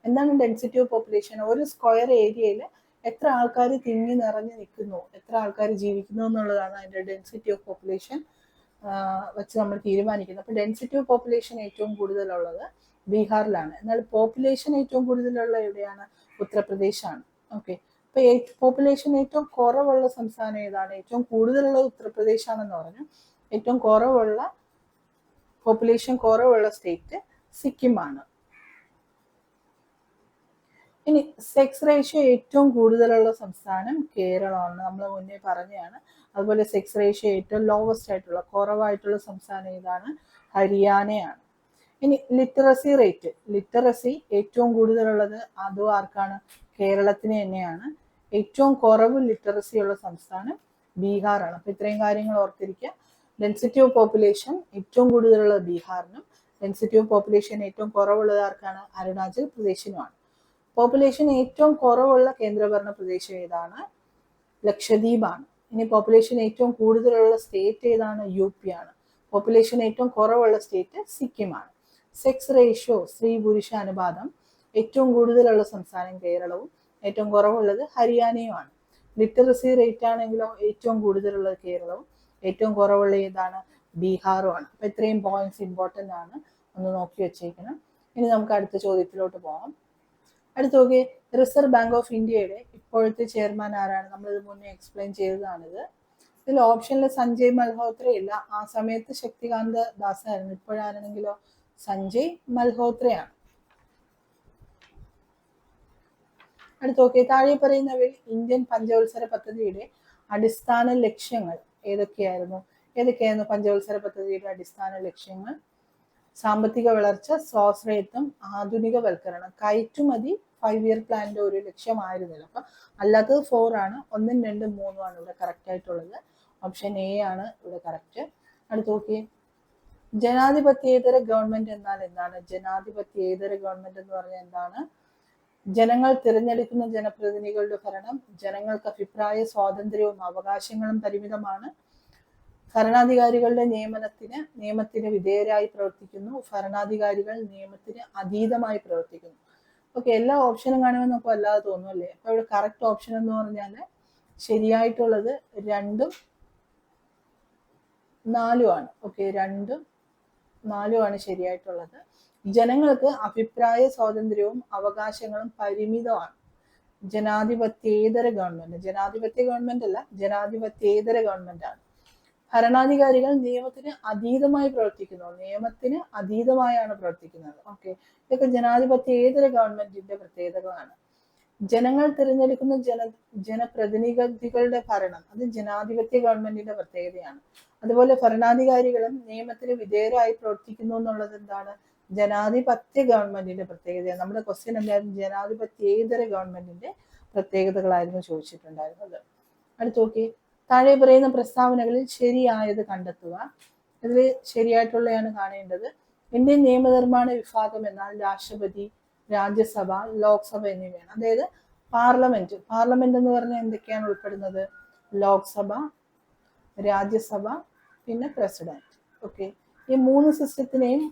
എന്താണ് ഡെൻസിറ്റി ഓഫ് പോപ്പുലേഷൻ? ഒരു സ്ക്വയർ ഏരിയയിൽ എത്ര ആൾക്കാർ തിങ്ങി നിറഞ്ഞു നിൽക്കുന്നു, എത്ര ആൾക്കാർ ജീവിക്കുന്നു എന്നുള്ളതാണ് അതിന്റെ ഡെൻസിറ്റി ഓഫ് പോപ്പുലേഷൻ വെച്ച് നമ്മൾ തീരുമാനിക്കുന്നത്. അപ്പൊ ഡെൻസിറ്റി ഓഫ് പോപ്പുലേഷൻ ഏറ്റവും കൂടുതലുള്ളത് ബീഹാറിലാണ്. എന്നാൽ പോപ്പുലേഷൻ ഏറ്റവും കൂടുതലുള്ള എവിടെയാണ്? ഉത്തർപ്രദേശാണ്. ഓക്കെ, അപ്പൊ പോപ്പുലേഷൻ ഏറ്റവും കുറവുള്ള സംസ്ഥാനം ഏതാണ്? ഏറ്റവും കൂടുതലുള്ള ഉത്തർപ്രദേശാണെന്ന് പറഞ്ഞു. ഏറ്റവും കുറവുള്ള പോപ്പുലേഷൻ കുറവുള്ള സ്റ്റേറ്റ് സിക്കിമാണ്. ഇനി സെക്സ് റേഷ്യോ ഏറ്റവും കൂടുതലുള്ള സംസ്ഥാനം കേരളമാണ്. നമ്മൾ മുന്നേ പറഞ്ഞതാണ്. അതുപോലെ സെക്സ് റേഷ്യോ ഏറ്റവും ലോവസ്റ്റ് ആയിട്ടുള്ള കുറവായിട്ടുള്ള സംസ്ഥാനം ഏതാണ്? ഹരിയാനയാണ്. ഇനി ലിറ്ററസി റേറ്റ്, ലിറ്ററസി ഏറ്റവും കൂടുതലുള്ളത് അതും ആർക്കാണ്? കേരളത്തിന് തന്നെയാണ്. ഏറ്റവും കുറവ് ലിറ്ററസി ഉള്ള സംസ്ഥാനം ബീഹാറാണ്. അപ്പൊ ഇത്രയും കാര്യങ്ങൾ ഓർത്തിരിക്കുക. ഡെൻസിറ്റി ഓഫ് പോപ്പുലേഷൻ ഏറ്റവും കൂടുതലുള്ളത് ബീഹാറിനും, ഡെൻസിറ്റി ഓഫ് പോപ്പുലേഷൻ ഏറ്റവും കുറവുള്ളത് ആർക്കാണ്? അരുണാചൽ പ്രദേശിനുമാണ്. പോപ്പുലേഷൻ ഏറ്റവും കുറവുള്ള കേന്ദ്രഭരണ പ്രദേശം ഏതാണ്? ലക്ഷദ്വീപാണ്. ഇനി പോപ്പുലേഷൻ ഏറ്റവും കൂടുതലുള്ള സ്റ്റേറ്റ് ഏതാണ്? യു പി ആണ്. പോപ്പുലേഷൻ ഏറ്റവും കുറവുള്ള സ്റ്റേറ്റ് സിക്കിമാണ്. സെക്സ് റേഷ്യോ സ്ത്രീ പുരുഷ അനുപാതം ഏറ്റവും കൂടുതലുള്ള സംസ്ഥാനം കേരളവും, ഏറ്റവും കുറവുള്ളത് ഹരിയാനയുമാണ്. ലിറ്ററസി റേറ്റ് ആണെങ്കിലോ ഏറ്റവും കൂടുതലുള്ളത് കേരളവും, ഏറ്റവും കുറവുള്ള ഏതാണ്? ബീഹാറുമാണ്. അപ്പൊ ഇത്രയും പോയിന്റ്സ് ഇമ്പോർട്ടൻ്റ് ആണ്, ഒന്ന് നോക്കി വെച്ചേക്കണം. ഇനി നമുക്ക് അടുത്ത ചോദ്യത്തിലോട്ട് പോകാം. അടുത്ത് നോക്കി, റിസർവ് ബാങ്ക് ഓഫ് ഇന്ത്യയുടെ ഇപ്പോഴത്തെ ചെയർമാൻ ആരാണ്? നമ്മളിത് മുന്നേ എക്സ്പ്ലെയിൻ ചെയ്തതാണിത്. ഇതിൽ ഓപ്ഷനിൽ സഞ്ജയ് മൽഹോത്ര ഇല്ല. ആ സമയത്ത് ശക്തികാന്ത ദാസ് ആയിരുന്നു. ഇപ്പോഴാണെങ്കിലോ സഞ്ജയ് മൽഹോത്രയാണ്. അടുത്ത് നോക്കി, താഴെ പറയുന്നവയിൽ ഇന്ത്യൻ പഞ്ചവത്സര പദ്ധതിയുടെ അടിസ്ഥാന ലക്ഷ്യങ്ങൾ ഏതൊക്കെയായിരുന്നു? പഞ്ചവത്സര പദ്ധതിയുടെ അടിസ്ഥാന ലക്ഷ്യങ്ങൾ? സാമ്പത്തിക വളർച്ച, സ്വാശ്രയത്വം, ആധുനികവൽക്കരണം. കയറ്റുമതി 5 ഇയർ പ്ലാനിന്റെ ഒരു ലക്ഷ്യമായിരുന്നില്ല. അപ്പൊ അല്ലാത്തത് 4 ആണ്. 1, 2, 3 ആണ് ഇവിടെ കറക്റ്റ് ആയിട്ടുള്ളത്. ഓപ്ഷൻ എ ആണ് ഇവിടെ കറക്റ്റ്. അടുത്ത് നോക്കിയേ, ജനാധിപത്യേതര ഗവൺമെന്റ് എന്നാൽ എന്താണ്? ജനാധിപത്യേതര ഗവൺമെന്റ് എന്ന് പറഞ്ഞാൽ എന്താണ്? ജനങ്ങൾ തിരഞ്ഞെടുക്കുന്ന ജനപ്രതിനിധികളുടെ ഭരണം, ജനങ്ങൾക്ക് അഭിപ്രായ സ്വാതന്ത്ര്യവും അവകാശങ്ങളും പരിമിതമാണ്, ഭരണാധികാരികളുടെ നിയമത്തിന് വിധേയരായി പ്രവർത്തിക്കുന്നു, ഭരണാധികാരികൾ നിയമത്തിന് അതീതമായി പ്രവർത്തിക്കുന്നു. ഓക്കെ, എല്ലാ ഓപ്ഷനും കാണുമ്പോൾ നമുക്ക് വല്ലാതെ തോന്നും അല്ലേ? അപ്പൊ ഇവിടെ കറക്റ്റ് ഓപ്ഷൻ എന്ന് പറഞ്ഞാൽ ശരിയായിട്ടുള്ളത് 2ഉം 4ഉം ആണ്. ഓക്കെ, 2ഉം 4ഉം ആണ് ശരിയായിട്ടുള്ളത്. ജനങ്ങൾക്ക് അഭിപ്രായ സ്വാതന്ത്ര്യവും അവകാശങ്ങളും പരിമിതമാണ്. ജനാധിപത്യേതര ഗവൺമെന്റ്, ജനാധിപത്യ ഗവൺമെന്റ് അല്ല, ജനാധിപത്യേതര ഗവൺമെന്റ് ആണ്. ഭരണാധികാരികൾ നിയമത്തിന് അതീതമായി പ്രവർത്തിക്കുന്നു, നിയമത്തിന് അതീതമായാണ് പ്രവർത്തിക്കുന്നത്. ഓക്കെ, ഇതൊക്കെ ജനാധിപത്യേതര ഗവൺമെന്റിന്റെ പ്രത്യേകതകളാണ്. ജനങ്ങൾ തിരഞ്ഞെടുക്കുന്ന ജനപ്രതിനിധികളുടെ ഭരണം, അത് ജനാധിപത്യ ഗവൺമെന്റിന്റെ പ്രത്യേകതയാണ്. അതുപോലെ ഭരണാധികാരികളും നിയമത്തിന് വിധേയരായി പ്രവർത്തിക്കുന്നു എന്നുള്ളത് എന്താണ്? ജനാധിപത്യ ഗവൺമെന്റിന്റെ പ്രത്യേകതയാണ്. നമ്മുടെ ക്വസ്റ്റ്യൻ എന്തായിരുന്നു? ജനാധിപത്യേതര ഗവൺമെന്റിന്റെ പ്രത്യേകതകളായിരുന്നു ചോദിച്ചിട്ടുണ്ടായിരുന്നത്. അടുത്ത് നോക്കി, താഴെ പറയുന്ന പ്രസ്താവനകളിൽ ശരിയായത് കണ്ടെത്തുക. ഇതിൽ ശരിയായിട്ടുള്ളതാണ് കാണേണ്ടത്. ഇന്ത്യൻ നിയമനിർമ്മാണ വിഭാഗം എന്നാൽ രാഷ്ട്രപതി, രാജ്യസഭ, ലോക്സഭ എന്നിവയാണ്. അതായത് പാർലമെന്റ് എന്ന് പറഞ്ഞാൽ എന്തൊക്കെയാണ് ഉൾപ്പെടുന്നത്? ലോക്സഭ, രാജ്യസഭ, പിന്നെ പ്രസിഡന്റ്. ഓക്കെ, ഈ 3 സിസ്റ്റത്തിനെയും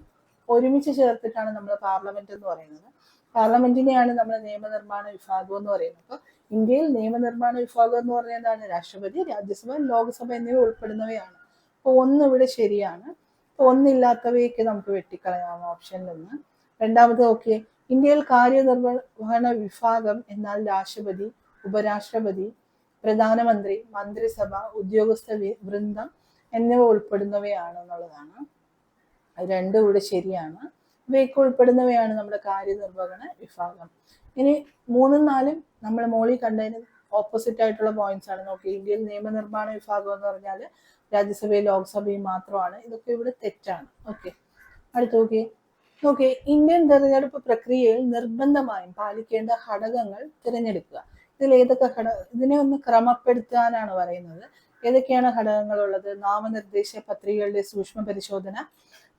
ഒരുമിച്ച് ചേർത്തിട്ടാണ് നമ്മൾ പാർലമെന്റ് എന്ന് പറയുന്നത്. പാർലമെന്റിനെയാണ് നമ്മൾ നിയമനിർമ്മാണ വിഭാഗം എന്ന് പറയുന്നത്. അപ്പൊ ഇന്ത്യയിൽ നിയമനിർമ്മാണ വിഭാഗം എന്ന് പറഞ്ഞാൽ എന്താണ്? രാഷ്ട്രപതി, രാജ്യസഭ, ലോക്സഭ എന്നിവ ഉൾപ്പെടുന്നവയാണ്. അപ്പൊ 1 ഇവിടെ ശരിയാണ്. 1 ഇല്ലാത്തവയൊക്കെ നമുക്ക് വെട്ടിക്കളയാം ഓപ്ഷനിൽ നിന്ന്. രണ്ടാമത് ഓക്കെ, ഇന്ത്യയിൽ കാര്യനിർവഹണ വിഭാഗം എന്നാൽ രാഷ്ട്രപതി, ഉപരാഷ്ട്രപതി, പ്രധാനമന്ത്രി, മന്ത്രിസഭ, ഉദ്യോഗസ്ഥ വൃന്ദം എന്നിവ ഉൾപ്പെടുന്നവയാണ് എന്നുള്ളതാണ്. 2 ഇവിടെ ശരിയാണ്. ഇവയൊക്കെ ഉൾപ്പെടുന്നവയാണ് നമ്മുടെ കാര്യനിർവഹണ വിഭാഗം. ഇനി 3ഉം 4ഉം നമ്മൾ മോളിൽ കണ്ടതിന് ഓപ്പോസിറ്റ് ആയിട്ടുള്ള പോയിന്റ്സ് ആണ്. നോക്കി, ഇന്ത്യയിൽ നിയമനിർമ്മാണ വിഭാഗം എന്ന് പറഞ്ഞാൽ രാജ്യസഭയും ലോക്സഭയും മാത്രമാണ്. ഇതൊക്കെ ഇവിടെ തെറ്റാണ്. ഓക്കെ, അടുത്ത് നോക്കി, ഇന്ത്യൻ തെരഞ്ഞെടുപ്പ് പ്രക്രിയയിൽ നിർബന്ധമായും പാലിക്കേണ്ട ഘടകങ്ങൾ തിരഞ്ഞെടുക്കുക. ഇതിൽ ഏതൊക്കെ ഇതിനെ ഒന്ന് ക്രമപ്പെടുത്താനാണ് പറയുന്നത്. ഏതൊക്കെയാണ് ഘടകങ്ങളുള്ളത്? നാമനിർദ്ദേശ പത്രികകളുടെ സൂക്ഷ്മ പരിശോധന,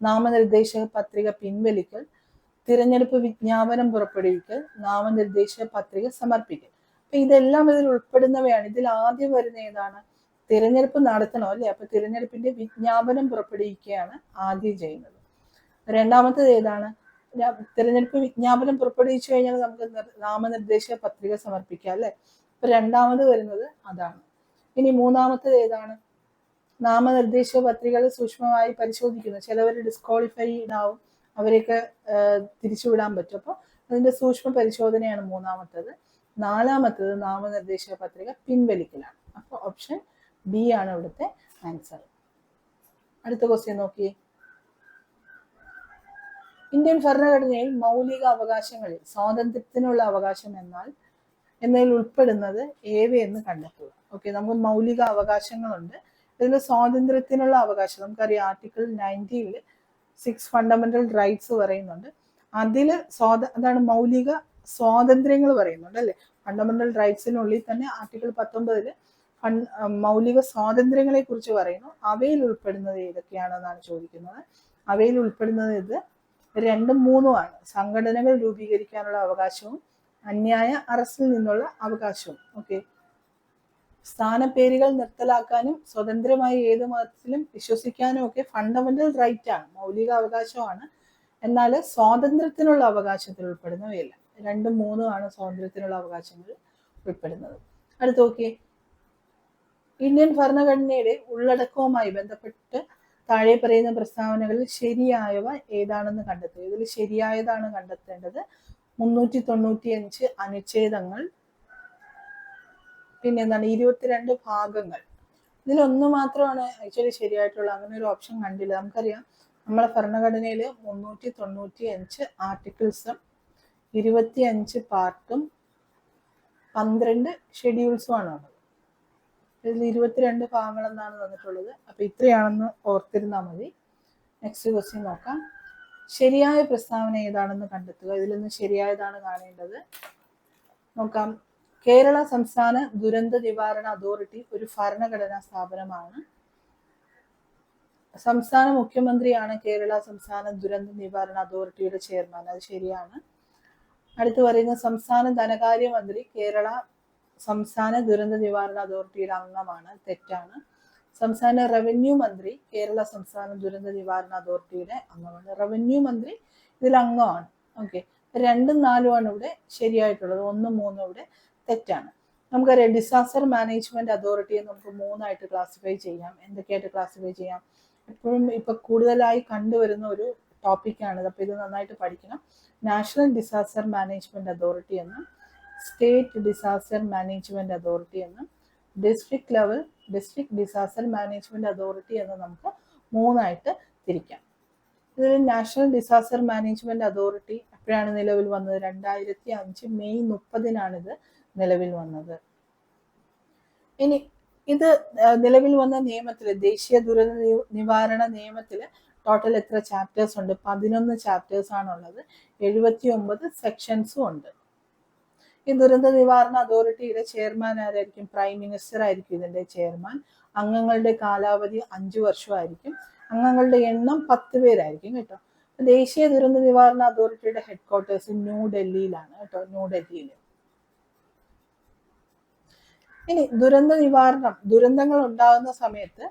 നാമനിർദ്ദേശ പത്രിക പിൻവലിക്കൽ, തിരഞ്ഞെടുപ്പ് വിജ്ഞാപനം പുറപ്പെടുവിക്കൽ, നാമനിർദ്ദേശ പത്രിക സമർപ്പിക്കൽ. അപ്പൊ ഇതെല്ലാം ഇതിൽ ഉൾപ്പെടുന്നവയാണ്. ഇതിൽ ആദ്യം വരുന്ന ഏതാണ്? തിരഞ്ഞെടുപ്പ് നടത്തണം അല്ലെ? അപ്പൊ തിരഞ്ഞെടുപ്പിന്റെ വിജ്ഞാപനം പുറപ്പെടുവിക്കുകയാണ് ആദ്യം ചെയ്യുന്നത്. രണ്ടാമത്തേത് ഏതാണ്? തിരഞ്ഞെടുപ്പ് വിജ്ഞാപനം പുറപ്പെടുവിച്ചു കഴിഞ്ഞാൽ നമുക്ക് നാമനിർദ്ദേശ പത്രിക സമർപ്പിക്കാം അല്ലെ? അപ്പൊ രണ്ടാമത് വരുന്നത് അതാണ്. ഇനി മൂന്നാമത്തേത് ഏതാണ്? നാമനിർദ്ദേശ പത്രികകൾ സൂക്ഷ്മമായി പരിശോധിക്കുന്നു. ചിലവർ ഡിസ്ക്വാളിഫൈഡ് ആവും, അവരെയൊക്കെ തിരിച്ചുവിടാൻ പറ്റും. അപ്പോൾ അതിന്റെ സൂക്ഷ്മ പരിശോധനയാണ് മൂന്നാമത്തേത്. നാലാമത്തേത് നാമനിർദ്ദേശ പത്രിക പിൻവലിക്കലാണ്. അപ്പോൾ ഓപ്ഷൻ ബി ആണ് ഇവിടുത്തെ ആൻസർ. അടുത്ത ക്വസ്റ്റ്യൻ നോക്കിയേ. ഇന്ത്യൻ ഭരണഘടനയിൽ മൗലിക അവകാശങ്ങളിൽ സ്വാതന്ത്ര്യത്തിനുള്ള അവകാശം എന്നതിൽ ഉൾപ്പെടുന്നത് ഏവയെന്ന് കണ്ടെത്തുക. ഓക്കെ, നമുക്ക് മൗലിക അവകാശങ്ങളുണ്ട്. ഇതിൽ സ്വാതന്ത്ര്യത്തിനുള്ള അവകാശം നമുക്കറിയാം, ആർട്ടിക്കിൾ 90 6 ഫണ്ടമെന്റൽ റൈറ്റ്സ് പറയുന്നുണ്ട്. അതിൽ അതാണ് മൗലിക സ്വാതന്ത്ര്യങ്ങൾ പറയുന്നുണ്ട് അല്ലെ? ഫണ്ടമെന്റൽ റൈറ്റ്സിനുള്ളിൽ തന്നെ ആർട്ടിക്കിൾ 19 മൗലിക സ്വാതന്ത്ര്യങ്ങളെ കുറിച്ച് പറയുന്നു. അവയിൽ ഉൾപ്പെടുന്നത് ഏതൊക്കെയാണെന്നാണ് ചോദിക്കുന്നത്. അവയിൽ ഉൾപ്പെടുന്നത് ഇത് 2ഉം 3ഉം ആണ്. സംഘടനകൾ രൂപീകരിക്കാനുള്ള അവകാശവും അന്യായ അറസ്റ്റിൽ നിന്നുള്ള അവകാശവും. ഓക്കെ, സ്ഥാനപ്പേരുകൾ നിർത്തലാക്കാനും സ്വതന്ത്രമായി ഏത് മതത്തിലും വിശ്വസിക്കാനും ഒക്കെ ഫണ്ടമെന്റൽ റൈറ്റ് ആണ്, മൗലിക അവകാശമാണ്. എന്നാൽ സ്വാതന്ത്ര്യത്തിനുള്ള അവകാശത്തിൽ ഉൾപ്പെടുന്നവയല്ല. 2ഉം 3ഉം ആണ് സ്വാതന്ത്ര്യത്തിനുള്ള അവകാശങ്ങൾ ഉൾപ്പെടുന്നത്. അടുത്ത് നോക്കിയേ, ഇന്ത്യൻ ഭരണഘടനയുടെ ഉള്ളടക്കവുമായി ബന്ധപ്പെട്ട് താഴെ പറയുന്ന പ്രസ്താവനകളിൽ ശരിയായവ ഏതാണെന്ന് കണ്ടെത്തുക. ഇതിൽ ശരിയായതാണ് കണ്ടെത്തേണ്ടത്. 395 അനുച്ഛേദങ്ങൾ, പിന്നെ എന്താണ് 22 ഭാഗങ്ങൾ. ഇതിലൊന്ന് മാത്രമാണ് ആക്ച്വലി ശരിയായിട്ടുള്ള. അങ്ങനെ ഒരു ഓപ്ഷൻ കണ്ടില്ല. നമുക്കറിയാം, നമ്മളെ ഭരണഘടനയിൽ 395 ആർട്ടിക്കിൾസും 25 പാർട്ടും 12 ഷെഡ്യൂൾസും ആണ് ഉള്ളത്. ഇതിൽ 22 ഭാഗങ്ങൾ എന്നാണ് തന്നിട്ടുള്ളത്. അപ്പൊ ഇത്രയാണെന്ന് ഓർത്തിരുന്നാൽ മതി. നെക്സ്റ്റ് ക്വസ്റ്റ്യൻ നോക്കാം. ശരിയായ പ്രസ്താവന ഏതാണെന്ന് കണ്ടെത്തുക. ഇതിൽ നിന്ന് ശരിയായതാണ് കാണേണ്ടത്. നോക്കാം. കേരള സംസ്ഥാന ദുരന്ത നിവാരണ അതോറിറ്റി ഒരു ഭരണഘടനാ സ്ഥാപനമാണ്. സംസ്ഥാന മുഖ്യമന്ത്രിയാണ് കേരള സംസ്ഥാന ദുരന്ത നിവാരണ അതോറിറ്റിയുടെ ചെയർമാൻ. അത് ശരിയാണ്. അടുത്ത് പറയുന്ന സംസ്ഥാന ധനകാര്യമന്ത്രി കേരള സംസ്ഥാന ദുരന്ത നിവാരണ അതോറിറ്റിയുടെ അംഗമാണ്. തെറ്റാണ്. സംസ്ഥാന റവന്യൂ മന്ത്രി കേരള സംസ്ഥാന ദുരന്ത നിവാരണ അതോറിറ്റിയുടെ അംഗമാണ്. റവന്യൂ മന്ത്രി ഇതിൽ അംഗമാണ്. ഓക്കെ, 2ഉം 4ഉമാണ് ഇവിടെ ശരിയായിട്ടുള്ളത്. 1ഉം 3ഉം ഇവിടെ തെറ്റാണ്. നമുക്കറിയാം ഡിസാസ്റ്റർ മാനേജ്മെന്റ് അതോറിറ്റിയെ നമുക്ക് 3ആയിട്ട് ക്ലാസിഫൈ ചെയ്യാം. എന്തൊക്കെയായിട്ട് ക്ലാസിഫൈ ചെയ്യാം? എപ്പോഴും ഇപ്പൊ കൂടുതലായി കണ്ടുവരുന്ന ഒരു ടോപ്പിക്കാണിത്. അപ്പൊ ഇത് നന്നായിട്ട് പഠിക്കണം. നാഷണൽ ഡിസാസ്റ്റർ മാനേജ്മെന്റ് അതോറിറ്റി എന്നും സ്റ്റേറ്റ് ഡിസാസ്റ്റർ മാനേജ്മെന്റ് അതോറിറ്റി എന്നും ഡിസ്ട്രിക്ട് ഡിസാസ്റ്റർ മാനേജ്മെന്റ് അതോറിറ്റി എന്ന് നമുക്ക് 3ആയിട്ട് തിരിക്കാം. ഇതിൽ നാഷണൽ ഡിസാസ്റ്റർ മാനേജ്മെന്റ് അതോറിറ്റി എപ്പോഴാണ് നിലവിൽ വന്നത്? 2005 മെയ് 30-നാണ് ഇത് നിലവിൽ വന്നത്. ഇനി ഇത് നിലവിൽ വന്ന നിയമത്തിൽ, ദേശീയ ദുരന്ത നിവാരണ നിയമത്തിൽ ടോട്ടൽ എത്ര ചാപ്റ്റേഴ്സ് ഉണ്ട്? 11 ചാപ്റ്റേഴ്സ് ആണുള്ളത്. 79 സെക്ഷൻസും ഉണ്ട്. ഈ ദുരന്ത നിവാരണ അതോറിറ്റിയുടെ ചെയർമാൻ ആരായിരിക്കും? പ്രൈം മിനിസ്റ്റർ ആയിരിക്കും ഇതിന്റെ ചെയർമാൻ. അംഗങ്ങളുടെ കാലാവധി 5 വർഷമായിരിക്കും. അംഗങ്ങളുടെ എണ്ണം 10 പേരായിരിക്കും കേട്ടോ. ദേശീയ ദുരന്ത നിവാരണ അതോറിറ്റിയുടെ ഹെഡ്ക്വാർട്ടേഴ്സ് ന്യൂഡൽഹിയിലാണ് കേട്ടോ, ന്യൂഡൽഹിയിൽ. ഇനി ദുരന്തങ്ങൾ ഉണ്ടാകുന്ന സമയത്ത്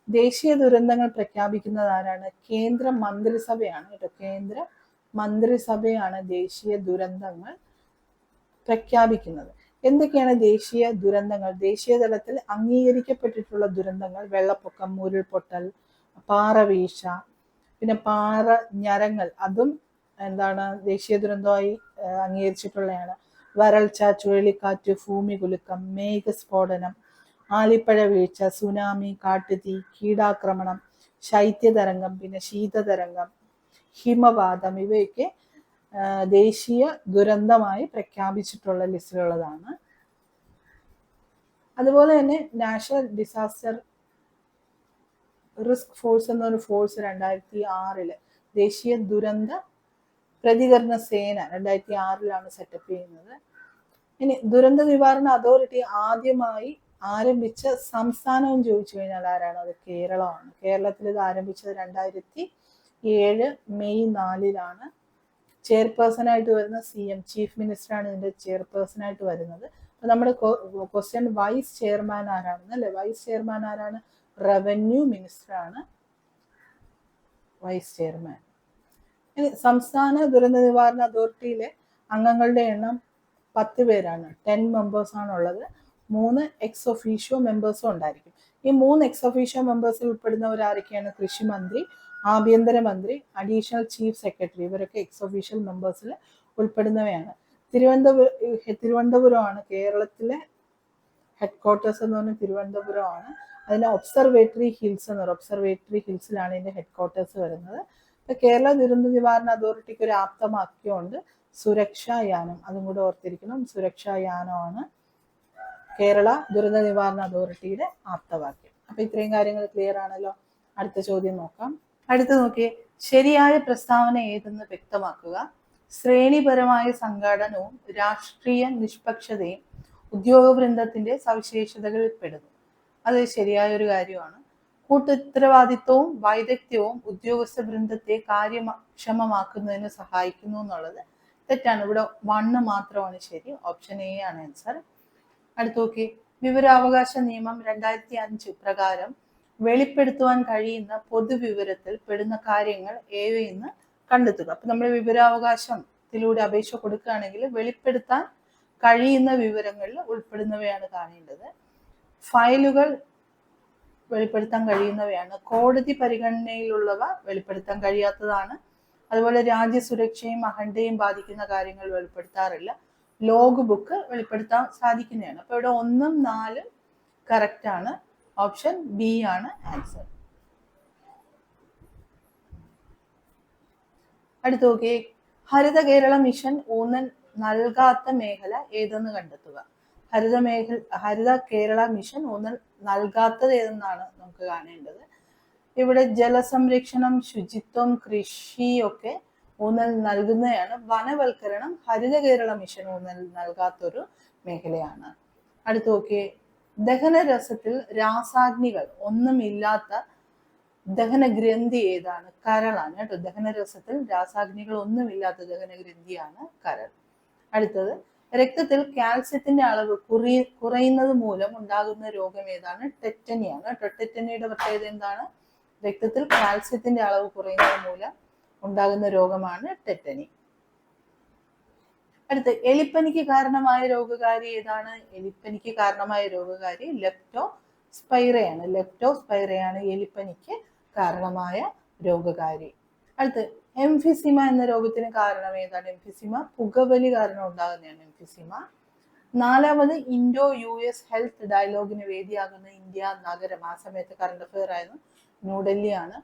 ദേശീയ ദുരന്തങ്ങൾ പ്രഖ്യാപിക്കുന്നത് ആരാണ്? കേന്ദ്ര മന്ത്രിസഭയാണ് കേട്ടോ. കേന്ദ്ര മന്ത്രിസഭയാണ് ദേശീയ ദുരന്തങ്ങൾ പ്രഖ്യാപിക്കുന്നത്. എന്തൊക്കെയാണ് ദേശീയ ദുരന്തങ്ങൾ? ദേശീയ തലത്തിൽ അംഗീകരിക്കപ്പെട്ടിട്ടുള്ള ദുരന്തങ്ങൾ: വെള്ളപ്പൊക്കം, ഉരുൾപൊട്ടൽ, പാറവീഴ്ച, പിന്നെ ഞരങ്ങൾ, അതും എന്താണ് ദേശീയ ദുരന്തമായി അംഗീകരിച്ചിട്ടുള്ളതാണ്. വരൾച്ച, ചുഴലിക്കാറ്റ്, ഭൂമികുലുക്കം, മേഘസ്ഫോടനം, ആലിപ്പഴ വീഴ്ച, സുനാമി, കാട്ടുതീ, കീടാക്രമണം, ശൈത്യതരംഗം, പിന്നെ ശീതതരംഗം, ഹിമപാതം, ഇവയൊക്കെ ദേശീയ ദുരന്തമായി പ്രഖ്യാപിച്ചിട്ടുള്ള ലിസ്റ്റിലുള്ളതാണ്. അതുപോലെ തന്നെ നാഷണൽ ഡിസാസ്റ്റർ റിസ്ക് ഫോഴ്സ് എന്നൊരു ഫോഴ്സ് 2006 ദേശീയ ദുരന്ത പ്രതികരണ സേന 2006 സെറ്റപ്പ് ചെയ്യുന്നത്. ഇനി ദുരന്ത നിവാരണ അതോറിറ്റി ആദ്യമായി ആരംഭിച്ച സംസ്ഥാനവും ചോദിച്ചു കഴിഞ്ഞാൽ ആരാണ്? അത് കേരളമാണ്. കേരളത്തിൽ ഇത് ആരംഭിച്ചത് 2007 മെയ് 4-നാണ്. ചെയർപേഴ്സൺ ആയിട്ട് വരുന്ന CM, ചീഫ് മിനിസ്റ്ററാണ് ഇതിന്റെ ചെയർപേഴ്സൺ ആയിട്ട് വരുന്നത്. അപ്പൊ നമ്മുടെ ക്വസ്റ്റ്യൻ വൈസ് ചെയർമാൻ ആരാണെന്ന് അല്ലെ? വൈസ് ചെയർമാൻ ആരാണ്? റവന്യൂ മിനിസ്റ്റർ ആണ് വൈസ് ചെയർമാൻ. ഇനി സംസ്ഥാന ദുരന്ത നിവാരണ അതോറിറ്റിയിലെ അംഗങ്ങളുടെ എണ്ണം 10 പേരാണ്. 10 മെമ്പേഴ്സ് ആണുള്ളത്. 3 എക്സ് ഒഫീഷ്യോ മെമ്പേഴ്സും ഉണ്ടായിരിക്കും. ഈ 3 എക്സ് ഒഫീഷ്യോ മെമ്പേഴ്സിൽ ഉൾപ്പെടുന്നവർ ആരൊക്കെയാണ്? കൃഷി മന്ത്രി, ആഭ്യന്തരമന്ത്രി, അഡീഷണൽ ചീഫ് സെക്രട്ടറി, ഇവരൊക്കെ എക്സ് ഒഫീഷ്യൽ മെമ്പേഴ്സിൽ ഉൾപ്പെടുന്നവയാണ്. തിരുവനന്തപുരമാണ് കേരളത്തിലെ ഹെഡ്ക്വാർട്ടേഴ്സ് എന്ന് പറഞ്ഞാൽ തിരുവനന്തപുരമാണ്. അതിന് ഒബ്സർവേറ്ററി ഹിൽസിലാണ് ഇതിന്റെ ഹെഡ്ക്വാർട്ടേഴ്സ് വരുന്നത്. കേരള ദുരന്ത നിവാരണ അതോറിറ്റിക്ക് ഒരു ആപ്തവാക്യമുണ്ട്, സുരക്ഷായാനം. അതും കൂടെ ഓർത്തിരിക്കണം. സുരക്ഷായാനമാണ് കേരള ദുരന്ത നിവാരണ അതോറിറ്റിയുടെ ആപ്തവാക്യം. അപ്പൊ ഇത്രയും കാര്യങ്ങൾ ക്ലിയർ ആണല്ലോ. അടുത്ത ചോദ്യം നോക്കാം. അടുത്ത് നോക്കിയേ, ശരിയായ പ്രസ്താവന ഏതെന്ന് വ്യക്തമാക്കുക. ശ്രേണിപരമായ സംഘടനവും രാഷ്ട്രീയ നിഷ്പക്ഷതയും ഉദ്യോഗവൃന്ദത്തിന്റെ സവിശേഷതകളിൽ പെടുന്നു. അത് ശരിയായ ഒരു കാര്യമാണ്. കൂട്ടുത്തരവാദിത്വവും വൈദഗ്ധ്യവും ഉദ്യോഗസ്ഥ വൃന്ദത്തെ കാര്യക്ഷമമാക്കുന്നതിന് സഹായിക്കുന്നു എന്നുള്ളത് തെറ്റാണ്. ഇവിടെ 1 മാത്രമാണ് ശരി. ഓപ്ഷൻ എ ആണ് ആൻസർ. അടുത്ത് നോക്കി, വിവരാവകാശ നിയമം 2005 പ്രകാരം വെളിപ്പെടുത്തുവാൻ കഴിയുന്ന പൊതുവിവരത്തിൽ പെടുന്ന കാര്യങ്ങൾ ഏവയെന്ന് കണ്ടെത്തുക. അപ്പൊ നമ്മൾ വിവരാവകാശത്തിലൂടെ അപേക്ഷ കൊടുക്കുകയാണെങ്കിൽ വെളിപ്പെടുത്താൻ കഴിയുന്ന വിവരങ്ങളിൽ ഉൾപ്പെടുന്നവയാണ് കാണേണ്ടത്. ഫയലുകൾ വെളിപ്പെടുത്താൻ കഴിയുന്നവയാണ്. കോടതി പരിഗണനയിലുള്ളവ വെളിപ്പെടുത്താൻ കഴിയാത്തതാണ്. അതുപോലെ രാജ്യസുരക്ഷയും അഖണ്ഡതയും ബാധിക്കുന്ന കാര്യങ്ങൾ വെളിപ്പെടുത്താറില്ല. ലോഗ് ബുക്ക് വെളിപ്പെടുത്താൻ സാധിക്കുന്നതാണ്. അപ്പൊ ഇവിടെ 1ഉം 4ഉം കറക്റ്റ് ആണ്. ഓപ്ഷൻ ബി ആണ് ആൻസർ. അടുത്ത് നോക്കിയേ, ഹരിത കേരള മിഷൻ ഊന്നൽ നൽകാത്ത മേഖല ഏതെന്ന് കണ്ടെത്തുക. ഹരിത കേരള മിഷൻ ഊന്നൽ നൽകാത്തത് ഏതെന്നാണ് നമുക്ക് കാണേണ്ടത്. ഇവിടെ ജലസംരക്ഷണം, ശുചിത്വം, കൃഷിയൊക്കെ ഊന്നൽ നൽകുന്നതാണ്. വനവൽക്കരണം ഹരിത കേരള മിഷൻ ഊന്നൽ നൽകാത്തൊരു മേഖലയാണ്. അടുത്ത് നോക്കിയേ, ദഹനരസത്തിൽ രാസാഗ്നികൾ ഒന്നുമില്ലാത്ത ദഹനഗ്രന്ഥി ഏതാണ്? കരളാണ് കേട്ടോ. ദഹനരസത്തിൽ രാസാഗ്നികൾ ഒന്നുമില്ലാത്ത ദഹനഗ്രന്ഥിയാണ് കരൾ. അടുത്തത്, രക്തത്തിൽ കാൽസ്യത്തിന്റെ അളവ് കുറയുന്നത് മൂലം ഉണ്ടാകുന്ന രോഗം ഏതാണ്? ടെറ്റനിയാണ് കേട്ടോ. ടെറ്റനിയുടെ പ്രത്യേകത എന്താണ്? രക്തത്തിൽ കാൽസ്യത്തിന്റെ അളവ് കുറയുന്നത് മൂലം ഉണ്ടാകുന്ന രോഗമാണ് ടെറ്റനി. അടുത്ത്, എലിപ്പനിക്ക് കാരണമായ രോഗകാരി ഏതാണ്? എലിപ്പനിക്ക് കാരണമായ രോഗകാരി ലെപ്റ്റോസ്പൈറയാണ്. ലെപ്റ്റോസ്പൈറയാണ് എലിപ്പനിക്ക് കാരണമായ രോഗകാരി. അടുത്ത്, എംഫിസിമ എന്ന രോഗത്തിന് കാരണം ഏതാണ്? എംഫിസിമ പുകവലി കാരണം ഉണ്ടാകുന്നതാണ് എംഫിസിമ. 4ാമത് ഇൻഡോ US ഹെൽത്ത് ഡയലോഗിന് വേദിയാകുന്ന ഇന്ത്യ നഗരം. ആ സമയത്ത് കറണ്ട് അഫെയർ ആയിരുന്നു. ന്യൂഡൽഹിയാണ്.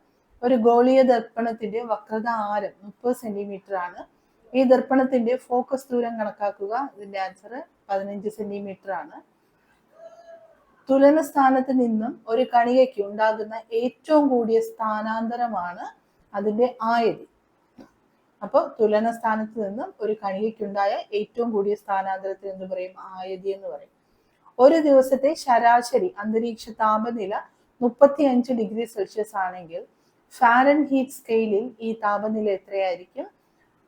ഒരു ഗോളീയ ദർപ്പണത്തിന്റെ വക്രത ആരം 30 സെന്റിമീറ്റർ ആണ്. ഈ ദർപ്പണത്തിന്റെ ഫോക്കസ് ദൂരം കണക്കാക്കുക. ഇതിന്റെ ആൻസർ 15 സെന്റിമീറ്റർ ആണ്. തുലന സ്ഥാനത്ത് നിന്നും ഒരു കണികയ്ക്ക് ഉണ്ടാകുന്ന ഏറ്റവും കൂടിയ സ്ഥാനാന്തരമാണ് അതിന്റെ ആയതി. അപ്പോൾ തുലന സ്ഥാനത്ത് നിന്നും ഒരു കണികയ്ക്കുണ്ടായ ഏറ്റവും കൂടിയ സ്ഥാനാന്തരത്തിന് എന്ത് പറയും? ആയതി എന്ന് പറയും. ഒരു ദിവസത്തെ ശരാശരി അന്തരീക്ഷ താപനില 35 ഡിഗ്രി സെൽഷ്യസ് ആണെങ്കിൽ ഫാരൻഹീറ്റ് സ്കെയിലിൽ ഈ താപനില എത്രയായിരിക്കും?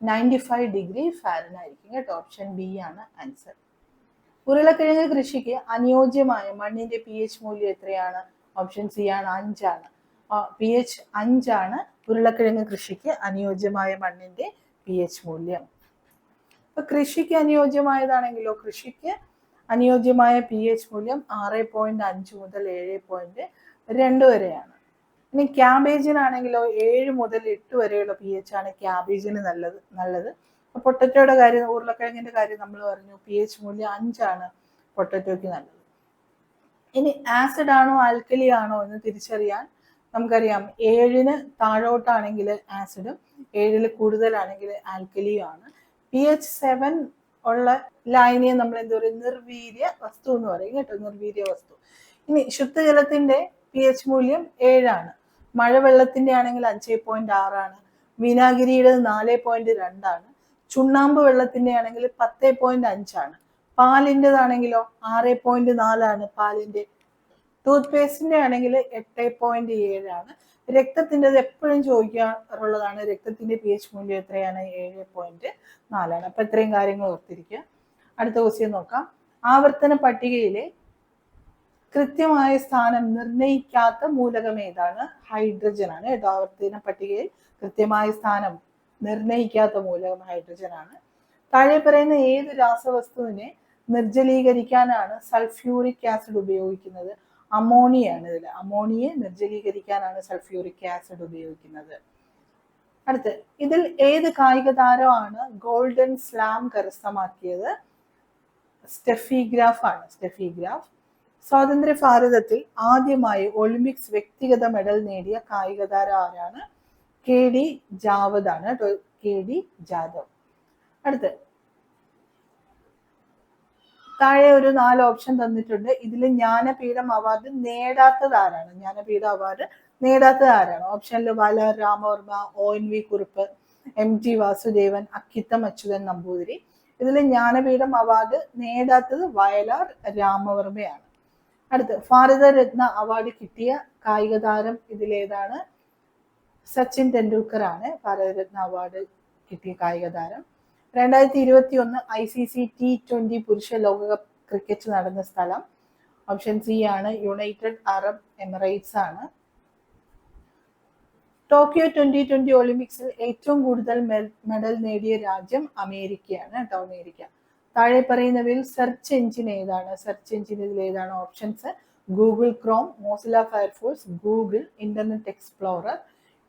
95 ഡിഗ്രി ഫാരനായിരിക്കും കേട്ടോ. ഓപ്ഷൻ ബി ആണ് ആൻസർ. ഉരുളക്കിഴങ്ങ് കൃഷിക്ക് അനുയോജ്യമായ മണ്ണിന്റെ pH മൂല്യം എത്രയാണ്? ഓപ്ഷൻ സി ആണ്, 5 ആണ്. pH 5 ആണ് ഉരുളക്കിഴങ്ങ് കൃഷിക്ക് അനുയോജ്യമായ മണ്ണിന്റെ pH മൂല്യം. അപ്പൊ കൃഷിക്ക് അനുയോജ്യമായതാണെങ്കിലോ, കൃഷിക്ക് അനുയോജ്യമായ pH മൂല്യം 6.5 മുതൽ 7.2 വരെയാണ്. ഇനി ക്യാബേജിനാണെങ്കിലോ 7 മുതൽ 8 വരെയുള്ള pH ആണ് ക്യാബേജിന് നല്ലത്. പൊട്ടറ്റോയുടെ കാര്യം, ഉരുളക്കിഴങ്ങിന്റെ കാര്യം നമ്മൾ പറഞ്ഞു, pH മൂല്യം 5 ആണ് പൊട്ടറ്റോയ്ക്ക് നല്ലത്. ഇനി ആസിഡ് ആണോ ആൽക്കലി ആണോ എന്ന് തിരിച്ചറിയാൻ നമുക്കറിയാം, 7ന് താഴോട്ടാണെങ്കിൽ ആസിഡും 7ൽ കൂടുതലാണെങ്കിൽ ആൽക്കലിയും ആണ്. pH 7 ഉള്ള ലായനിയെ നമ്മൾ എന്താ പറയുക? നിർവീര്യ വസ്തു എന്ന് പറയും കേട്ടോ. നിർവീര്യ വസ്തു. ഇനി ശുദ്ധജലത്തിന്റെ pH മൂല്യം 7 ആണ്. മഴവെള്ളത്തിന്റെ ആണെങ്കിൽ 5.6 ആണ്. വിനാഗിരിയുടെ 4.2 ആണ്. ചുണ്ണാമ്പ് വെള്ളത്തിന്റെ ആണെങ്കിൽ 10.5 ആണ്. പാലിൻ്റെതാണെങ്കിലോ 6.4 ആണ് പാലിന്റെ. ടൂത്ത് പേസ്റ്റിന്റെ ആണെങ്കിൽ 8.7 ആണ്. രക്തത്തിൻ്റെത് എപ്പോഴും ചോദിക്കാറുള്ളതാണ്. രക്തത്തിന്റെ pH മൂല്യം എത്രയാണ്? 7.4 ആണ്. അപ്പൊ ഇത്രയും കാര്യങ്ങൾ ഓർത്തിരിക്കുക. അടുത്ത ക്വസ്റ്റ്യൻ നോക്കാം. ആവർത്തന പട്ടികയിലെ കൃത്യമായ സ്ഥാനം നിർണയിക്കാത്ത മൂലകം ഏതാണ്? ഹൈഡ്രജൻ ആണ് കേട്ടോ. ആവർത്തന പട്ടികയിൽ കൃത്യമായ സ്ഥാനം നിർണയിക്കാത്ത മൂലകം ഹൈഡ്രജൻ ആണ്. താഴെ പറയുന്ന ഏത് രാസവസ്തുവിനെ നിർജ്ജലീകരിക്കാനാണ് സൾഫ്യൂറിക് ആസിഡ് ഉപയോഗിക്കുന്നത്? അമോണിയാണ്. അമോണിയെ നിർജ്ജലീകരിക്കാനാണ് സൾഫ്യൂറിക് ആസിഡ് ഉപയോഗിക്കുന്നത്. അടുത്ത്, ഇതിൽ ഏത് കായിക താരമാണ് ഗോൾഡൻ സ്ലാം കരസ്ഥമാക്കിയത്? സ്റ്റെഫി ഗ്രാഫ് ആണ്. Steffi Graf. സ്വാതന്ത്ര്യ ഭാരതത്തിൽ ആദ്യമായി ഒളിമ്പിക്സ് വ്യക്തിഗത മെഡൽ നേടിയ കായിക താരം ആരാണ്? KD ജാവദ് ആണ്. KD ജാദവ്. അടുത്ത്, താഴെ ഒരു 4 ഓപ്ഷൻ തന്നിട്ടുണ്ട്. ഇതിൽ ജ്ഞാനപീഠം അവാർഡ് നേടാത്തത് ആരാണ്? ജ്ഞാനപീഠ അവാർഡ് നേടാത്തത് ആരാണ്? ഓപ്ഷനിൽ വയലാർ രാമവർമ്മ, ONV കുറുപ്പ്, MT വാസുദേവൻ, അക്കിത്തം അച്യുതൻ നമ്പൂതിരി. ഇതിൽ ജ്ഞാനപീഠം അവാർഡ് നേടാത്തത് വയലാർ രാമവർമ്മയാണ്. അടുത്ത്, ഭാരതരത്ന അവാർഡ് കിട്ടിയ കായിക താരം ഇതിലേതാണ്? സച്ചിൻ ടെണ്ടുൽക്കർ ആണ് ഭാരതരത്ന അവാർഡ് കിട്ടിയ കായിക താരം. 2021 ICC T20 പുരുഷ ലോകകപ്പ് ക്രിക്കറ്റ് നടന്ന സ്ഥലം? ഓപ്ഷൻ സി ആണ്, യുണൈറ്റഡ് അറബ് എമിറേറ്റ്സ് ആണ്. ടോക്കിയോ 2020 ഒളിമ്പിക്സിൽ ഏറ്റവും കൂടുതൽ മെഡൽ നേടിയ രാജ്യം അമേരിക്കയാണ് കേട്ടോ. അമേരിക്ക. താഴെ പറയുന്നവയിൽ സെർച്ച് എഞ്ചിൻ ഏതാണ്? സെർച്ച് എഞ്ചിൻ ഇതിൽ ഏതാണ്? Options: Google Chrome, Mozilla fire force, Google, internet explorer.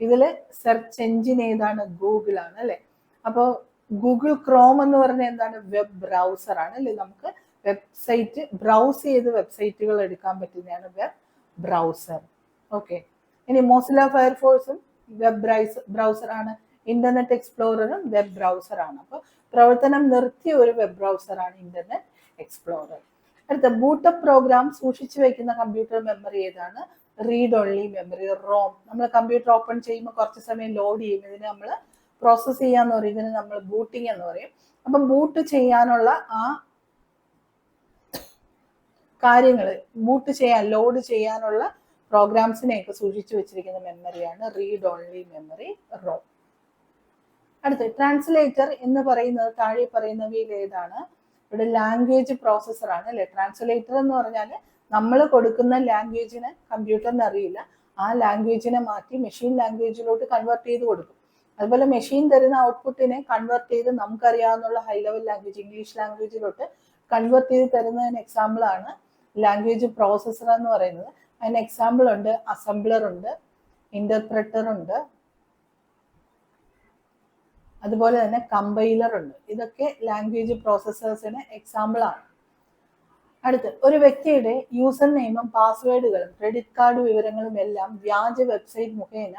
ഇതിൽ സെർച്ച് എഞ്ചിൻ ഏതാണ്? ഗൂഗിൾ ആണ് അല്ലെ. അപ്പോൾ ഗൂഗിൾ ക്രോം എന്ന് പറഞ്ഞാൽ എന്താണ്? വെബ് ബ്രൗസർ ആണ് അല്ലെ. നമുക്ക് വെബ്സൈറ്റ് ബ്രൗസ് ചെയ്ത് വെബ്സൈറ്റുകൾ എടുക്കാൻ പറ്റുന്നതാണ് വെബ് ബ്രൗസർ. ഓക്കെ. ഇനി മോസില്ല ഫയർഫോഴ്സും വെബ് ബ്രൗസർ ആണ്. ഇന്റർനെറ്റ് എക്സ്പ്ലോററും വെബ് ബ്രൗസർ ആണ്. അപ്പോൾ പ്രവർത്തനം നിർത്തിയ ഒരു വെബ് ബ്രൗസർ ആണ് ഇന്റർനെറ്റ് എക്സ്പ്ലോറർ. അടുത്ത, ബൂട്ടപ്പ് പ്രോഗ്രാം സൂക്ഷിച്ചു വെക്കുന്ന കമ്പ്യൂട്ടർ മെമ്മറി ഏതാണ്? Read only memory, ROM. നമ്മൾ കമ്പ്യൂട്ടർ ഓപ്പൺ ചെയ്യുമ്പോൾ കുറച്ച് സമയം ലോഡ് ചെയ്യും. ഇതിന് നമ്മൾ പ്രോസസ് ചെയ്യാന്ന് പറയും. ഇതിന് നമ്മൾ ബൂട്ടിങ് എന്ന് പറയും. അപ്പം ബൂട്ട് ചെയ്യാനുള്ള ആ കാര്യങ്ങൾ, ബൂട്ട് ചെയ്യാൻ, ലോഡ് ചെയ്യാനുള്ള പ്രോഗ്രാംസിനെയൊക്കെ സൂക്ഷിച്ചു വെച്ചിരിക്കുന്ന മെമ്മറിയാണ് റീഡ് ഓൺലി മെമ്മറി റോം. അടുത്ത് ട്രാൻസ്ലേറ്റർ എന്ന് പറയുന്നത് താഴെ പറയുന്നവയിൽ ഏതാണ്? ഇവിടെ ലാംഗ്വേജ് പ്രോസസ്സറാണ് അല്ലെ. ട്രാൻസ്ലേറ്റർ എന്ന് പറഞ്ഞാൽ നമ്മൾ കൊടുക്കുന്ന ലാംഗ്വേജിന് കമ്പ്യൂട്ടറിന് അറിയില്ല, ആ ലാംഗ്വേജിനെ മാറ്റി മെഷീൻ ലാംഗ്വേജിലോട്ട് കൺവേർട്ട് ചെയ്ത് കൊടുക്കും. അതുപോലെ മെഷീൻ തരുന്ന ഔട്ട്പുട്ടിനെ കൺവേർട്ട് ചെയ്ത് നമുക്കറിയാവുന്ന ഹൈ ലെവൽ ലാംഗ്വേജ് ഇംഗ്ലീഷ് ലാംഗ്വേജിലോട്ട് കൺവേർട്ട് ചെയ്ത് തരുന്നതിന് എക്സാമ്പിൾ ആണ് ലാംഗ്വേജ് പ്രോസസ്സർ എന്ന് പറയുന്നത്. അതിന് എക്സാമ്പിൾ ഉണ്ട്, അസംബ്ലർ ഉണ്ട്, ഇന്റർപ്രറ്റർ ഉണ്ട്, അതുപോലെ തന്നെ കമ്പൈലർ ഉണ്ട്. ഇതൊക്കെ ലാംഗ്വേജ് പ്രോസസ്സേഴ്സിന് എക്സാമ്പിൾ ആണ്. അടുത്ത്, ഒരു വ്യക്തിയുടെ യൂസർ നെയിമും പാസ്വേഡുകളും ക്രെഡിറ്റ് കാർഡ് വിവരങ്ങളും എല്ലാം വ്യാജ വെബ്സൈറ്റ് മുഖേന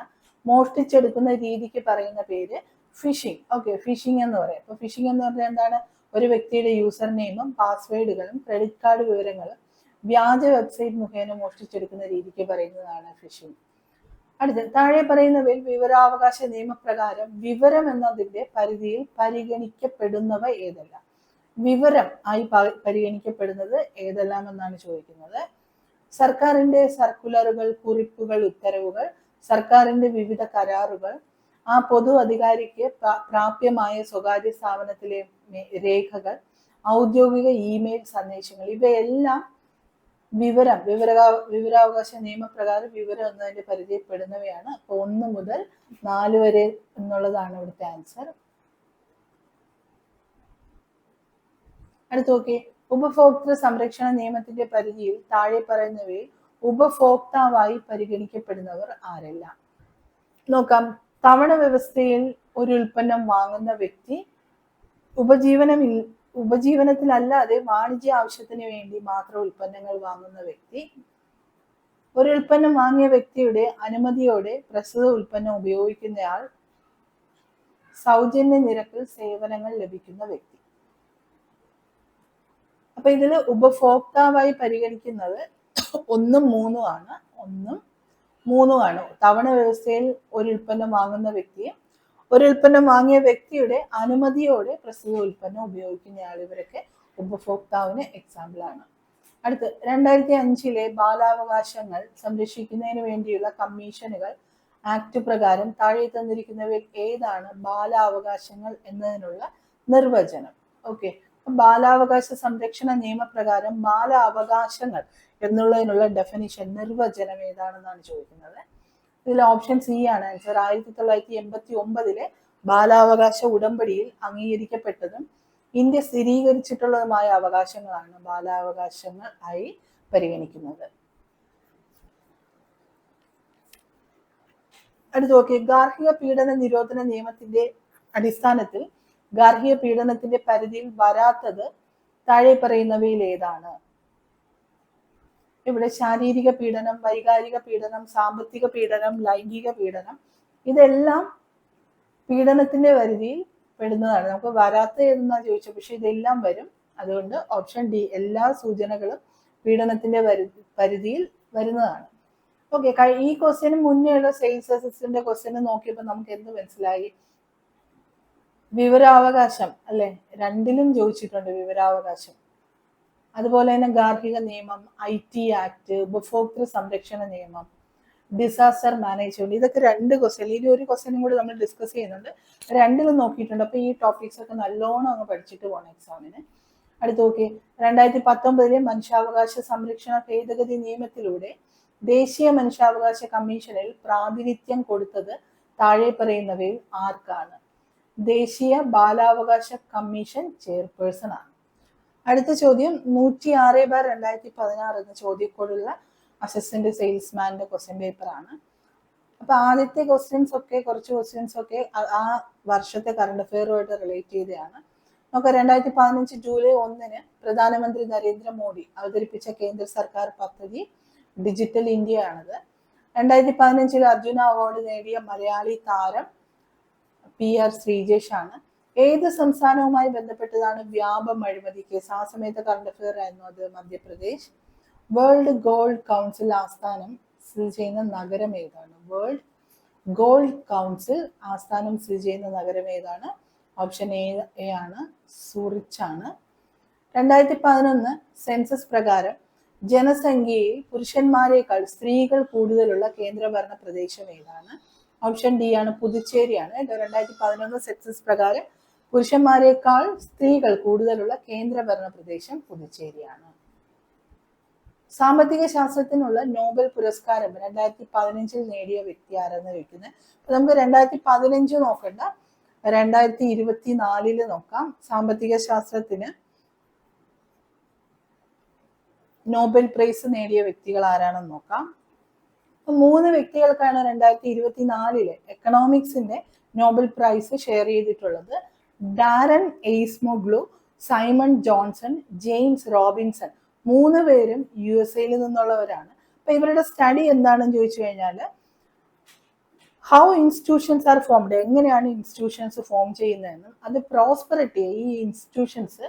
മോഷ്ടിച്ചെടുക്കുന്ന രീതിക്ക് പറയുന്ന പേര് ഫിഷിംഗ്. ഓക്കെ, ഫിഷിംഗ് എന്ന് പറയാം. അപ്പൊ ഫിഷിംഗ് എന്ന് പറഞ്ഞാൽ എന്താണ്? ഒരു വ്യക്തിയുടെ യൂസർ നെയിമും പാസ്വേഡുകളും ക്രെഡിറ്റ് കാർഡ് വിവരങ്ങളും വ്യാജ വെബ്സൈറ്റ് മുഖേന മോഷ്ടിച്ചെടുക്കുന്ന രീതിക്ക് പറയുന്നതാണ് ഫിഷിംഗ്. അടുത്ത്, താഴെ പറയുന്നവയിൽ വിവരാവകാശ നിയമപ്രകാരം വിവരം എന്നതിന്റെ പരിധിയിൽ പരിഗണിക്കപ്പെടുന്നവ ഏതെല്ലാം? വിവരം ആയി പരിഗണിക്കപ്പെടുന്നത് ഏതെല്ലാം എന്നാണ് ചോദിക്കുന്നത്. സർക്കാരിന്റെ സർക്കുലറുകൾ, കുറിപ്പുകൾ, ഉത്തരവുകൾ, സർക്കാരിന്റെ വിവിധ കരാറുകൾ, ആ പൊതു അധികാരിക്ക് പ്രാപ്യമായ സ്വകാര്യ സ്ഥാപനത്തിലെ രേഖകൾ, ഔദ്യോഗിക ഇമെയിൽ സന്ദേശങ്ങൾ, ഇവയെല്ലാം വിവരാവകാശ നിയമപ്രകാരം വിവരം എന്നതിന്റെ പരിധിയിൽപ്പെടുന്നവയാണ്. അപ്പൊ 1 മുതൽ 4 വരെ എന്നുള്ളതാണ് ഇവിടുത്തെ ആൻസർ. അടുത്ത് നോക്കി, ഉപഭോക്തൃ സംരക്ഷണ നിയമത്തിന്റെ പരിധിയിൽ താഴെ പറയുന്നവയിൽ ഉപഭോക്താവായി പരിഗണിക്കപ്പെടുന്നവർ ആരെല്ലാം? നോക്കാം. തവണ വ്യവസ്ഥയിൽ ഒരു ഉൽപ്പന്നം വാങ്ങുന്ന വ്യക്തി, ഉപജീവനത്തിലല്ലാതെ വാണിജ്യ ആവശ്യത്തിന് വേണ്ടി മാത്രം ഉൽപ്പന്നങ്ങൾ വാങ്ങുന്ന വ്യക്തി, ഒരു ഉൽപ്പന്നം വാങ്ങിയ വ്യക്തിയുടെ അനുമതിയോടെ പ്രസ്തുത ഉൽപ്പന്നം ഉപയോഗിക്കുന്നയാൾ, സൗജന്യ നിരക്കിൽ സേവനങ്ങൾ ലഭിക്കുന്ന വ്യക്തി. അപ്പൊ ഇതിൽ ഉപഭോക്താവായി പരിഗണിക്കുന്നത് 1ഉം 3ഉം ആണ്. 1ഉം 3ഉം ആണ്. തവണ വ്യവസ്ഥയിൽ ഒരു ഉൽപ്പന്നം വാങ്ങുന്ന വ്യക്തിയും ഒരു ഉൽപ്പന്നം വാങ്ങിയ വ്യക്തിയുടെ അനുമതിയോടെ പ്രസ്തുത ഉൽപ്പന്നം ഉപയോഗിക്കുന്നയാൾ, ഇവരൊക്കെ ഉപഭോക്താവിന് എക്സാമ്പിൾ ആണ്. അടുത്ത്, 2005 ബാലാവകാശങ്ങൾ സംരക്ഷിക്കുന്നതിന് വേണ്ടിയുള്ള കമ്മീഷനുകൾ ആക്ട് പ്രകാരം താഴെ തന്നിരിക്കുന്നവയിൽ ഏതാണ് ബാലാവകാശങ്ങൾ എന്നതിനുള്ള നിർവചനം? ഓക്കെ, ബാലാവകാശ സംരക്ഷണ നിയമപ്രകാരം ബാലാവകാശങ്ങൾ എന്നുള്ളതിനുള്ള ഡെഫിനിഷൻ, നിർവചനം ഏതാണെന്നാണ് ചോദിക്കുന്നത്. ഇതിൽ ഓപ്ഷൻ സി ആണ് ആൻസർ. 1989 ബാലാവകാശ ഉടമ്പടിയിൽ അംഗീകരിക്കപ്പെട്ടതും ഇന്ത്യ സ്ഥിരീകരിച്ചിട്ടുള്ളതുമായ അവകാശങ്ങളാണ് ബാലാവകാശങ്ങൾ ആയി പരിഗണിക്കുന്നത്. അടുത്ത് നോക്കി, ഗാർഹിക പീഡന നിരോധന നിയമത്തിന്റെ അടിസ്ഥാനത്തിൽ ഗാർഹിക പീഡനത്തിന്റെ പരിധിയിൽ വരാത്തത് താഴെ പറയുന്നവയിൽ ഏതാണ്? ഇവിടെ ശാരീരിക പീഡനം, വൈകാരിക പീഡനം, സാമ്പത്തിക പീഡനം, ലൈംഗിക പീഡനം, ഇതെല്ലാം പീഡനത്തിന്റെ പരിധിയിൽ പെടുന്നതാണ്. നമുക്ക് വരാത്ത ഏതെന്നാ ചോദിച്ചത്, പക്ഷെ ഇതെല്ലാം വരും. അതുകൊണ്ട് ഓപ്ഷൻ ഡി, എല്ലാ സൂചനകളും പീഡനത്തിന്റെ പരിധിയിൽ വരുന്നതാണ്. ഓക്കെ, ഈ ക്വസ്റ്റ്യന് മുന്നേയുള്ള സെയിൽസ് അസിസ്റ്റന്റ് ക്വസ്റ്റ്യന് നോക്കിയപ്പോൾ നമുക്ക് എന്ത് മനസ്സിലായി? വിവരാവകാശം അല്ലെ, രണ്ടിലും ചോദിച്ചിട്ടുണ്ട് വിവരാവകാശം. അതുപോലെ തന്നെ ഗാർഹിക നിയമം, IT ആക്ട്, ഉപഭോക്തൃ സംരക്ഷണ നിയമം, ഡിസാസ്റ്റർ മാനേജ്മെന്റ്, ഇതൊക്കെ 2 ക്വസ്റ്റ്യൻ. ഇനി ഒരു ക്വസ്റ്റ്യനും കൂടി നമ്മൾ ഡിസ്കസ് ചെയ്യുന്നുണ്ട്. 2ലും നോക്കിയിട്ടുണ്ട്. അപ്പൊ ഈ ടോപ്പിക്സ് ഒക്കെ നല്ലോണം അങ്ങ് പഠിച്ചിട്ട് പോകണം എക്സാമിന്. അടുത്ത് നോക്കി, 2019 മനുഷ്യാവകാശ സംരക്ഷണ ഭേദഗതി നിയമത്തിലൂടെ ദേശീയ മനുഷ്യാവകാശ കമ്മീഷനിൽ പ്രാതിനിധ്യം കൊടുത്തത് താഴെ പറയുന്നവയിൽ ആർക്കാണ്? ദേശീയ ബാലാവകാശ കമ്മീഷൻ ചെയർപേഴ്സൺ ആണ്. അടുത്ത ചോദ്യം 106/2016 എന്ന ചോദ്യക്കോടുള്ള അസിസ്റ്റന്റ് സെയിൽസ്മാന്റെ ക്വസ്റ്റ്യൻ പേപ്പർ ആണ്. അപ്പൊ ആദ്യത്തെ ക്വസ്റ്റ്യൻസ് ഒക്കെ, കുറച്ച് ക്വസ്റ്റ്യൻസ് ഒക്കെ ആ വർഷത്തെ കറണ്ട് അഫെയറുമായിട്ട് റിലേറ്റ് ചെയ്തതാണ്. നമുക്ക് 2015 ജൂലൈ 1 പ്രധാനമന്ത്രി നരേന്ദ്രമോദി അവതരിപ്പിച്ച കേന്ദ്ര സർക്കാർ പദ്ധതി ഡിജിറ്റൽ ഇന്ത്യ ആണത്. 2015 അർജുന അവാർഡ് നേടിയ മലയാളി താരം PR ശ്രീജേഷ് ആണ്. ഏത് സംസ്ഥാനവുമായി ബന്ധപ്പെട്ടതാണ് വ്യാപം അഴിമതി കേസ്? ആ സമയത്ത് കറണ്ട് അഫെയർ ആയിരുന്നു അത്. മധ്യപ്രദേശ്. വേൾഡ് ഗോൾഡ് കൗൺസിൽ ആസ്ഥാനം സ്ഥിതി ചെയ്യുന്ന നഗരം ഏതാണ്? വേൾഡ് ഗോൾഡ് കൗൺസിൽ ആസ്ഥാനം സ്ഥിതി ചെയ്യുന്ന നഗരം ഏതാണ്? ഓപ്ഷൻ എ ആണ്, സൂറിച്ച് ആണ്. 2011 സെൻസസ് പ്രകാരം ജനസംഖ്യയിൽ പുരുഷന്മാരെക്കാൾ സ്ത്രീകൾ കൂടുതലുള്ള കേന്ദ്രഭരണ പ്രദേശം ഏതാണ്? ഓപ്ഷൻ ഡി ആണ്, പുതുച്ചേരിയാണ്. 2011 സെൻസസ് പ്രകാരം പുരുഷന്മാരെക്കാൾ സ്ത്രീകൾ കൂടുതലുള്ള കേന്ദ്രഭരണ പ്രദേശം പുതുച്ചേരിയാണ്. സാമ്പത്തിക ശാസ്ത്രത്തിനുള്ള നോബൽ പുരസ്കാരം 2015 നേടിയ വ്യക്തി ആരെന്ന് ചോദിക്കുന്നത്. അപ്പൊ നമുക്ക് 2015 നോക്കണ്ട, 2024 നോക്കാം. സാമ്പത്തിക ശാസ്ത്രത്തിന് നോബൽ പ്രൈസ് നേടിയ വ്യക്തികൾ ആരാണെന്ന് നോക്കാം. 3 വ്യക്തികൾക്കാണ് 2024 എക്കണോമിക്സിന്റെ നോബൽ പ്രൈസ് ഷെയർ ചെയ്തിട്ടുള്ളത്. Daron Acemoglu, Simon Johnson, James Robinson. 3 പേരും USA നിന്നുള്ളവരാണ്. അപ്പൊ ഇവരുടെ സ്റ്റഡി എന്താണെന്ന് ചോദിച്ചു കഴിഞ്ഞാൽ ഹൗ ഇൻസ്റ്റിറ്റ്യൂഷൻസ് ആർ ഫോംഡ്, എങ്ങനെയാണ് ഇൻസ്റ്റിറ്റ്യൂഷൻസ് ഫോം ചെയ്യുന്നതെന്നും അത് പ്രോസ്പെറിറ്റിയെ, ഈ ഇൻസ്റ്റിറ്റ്യൂഷൻസ്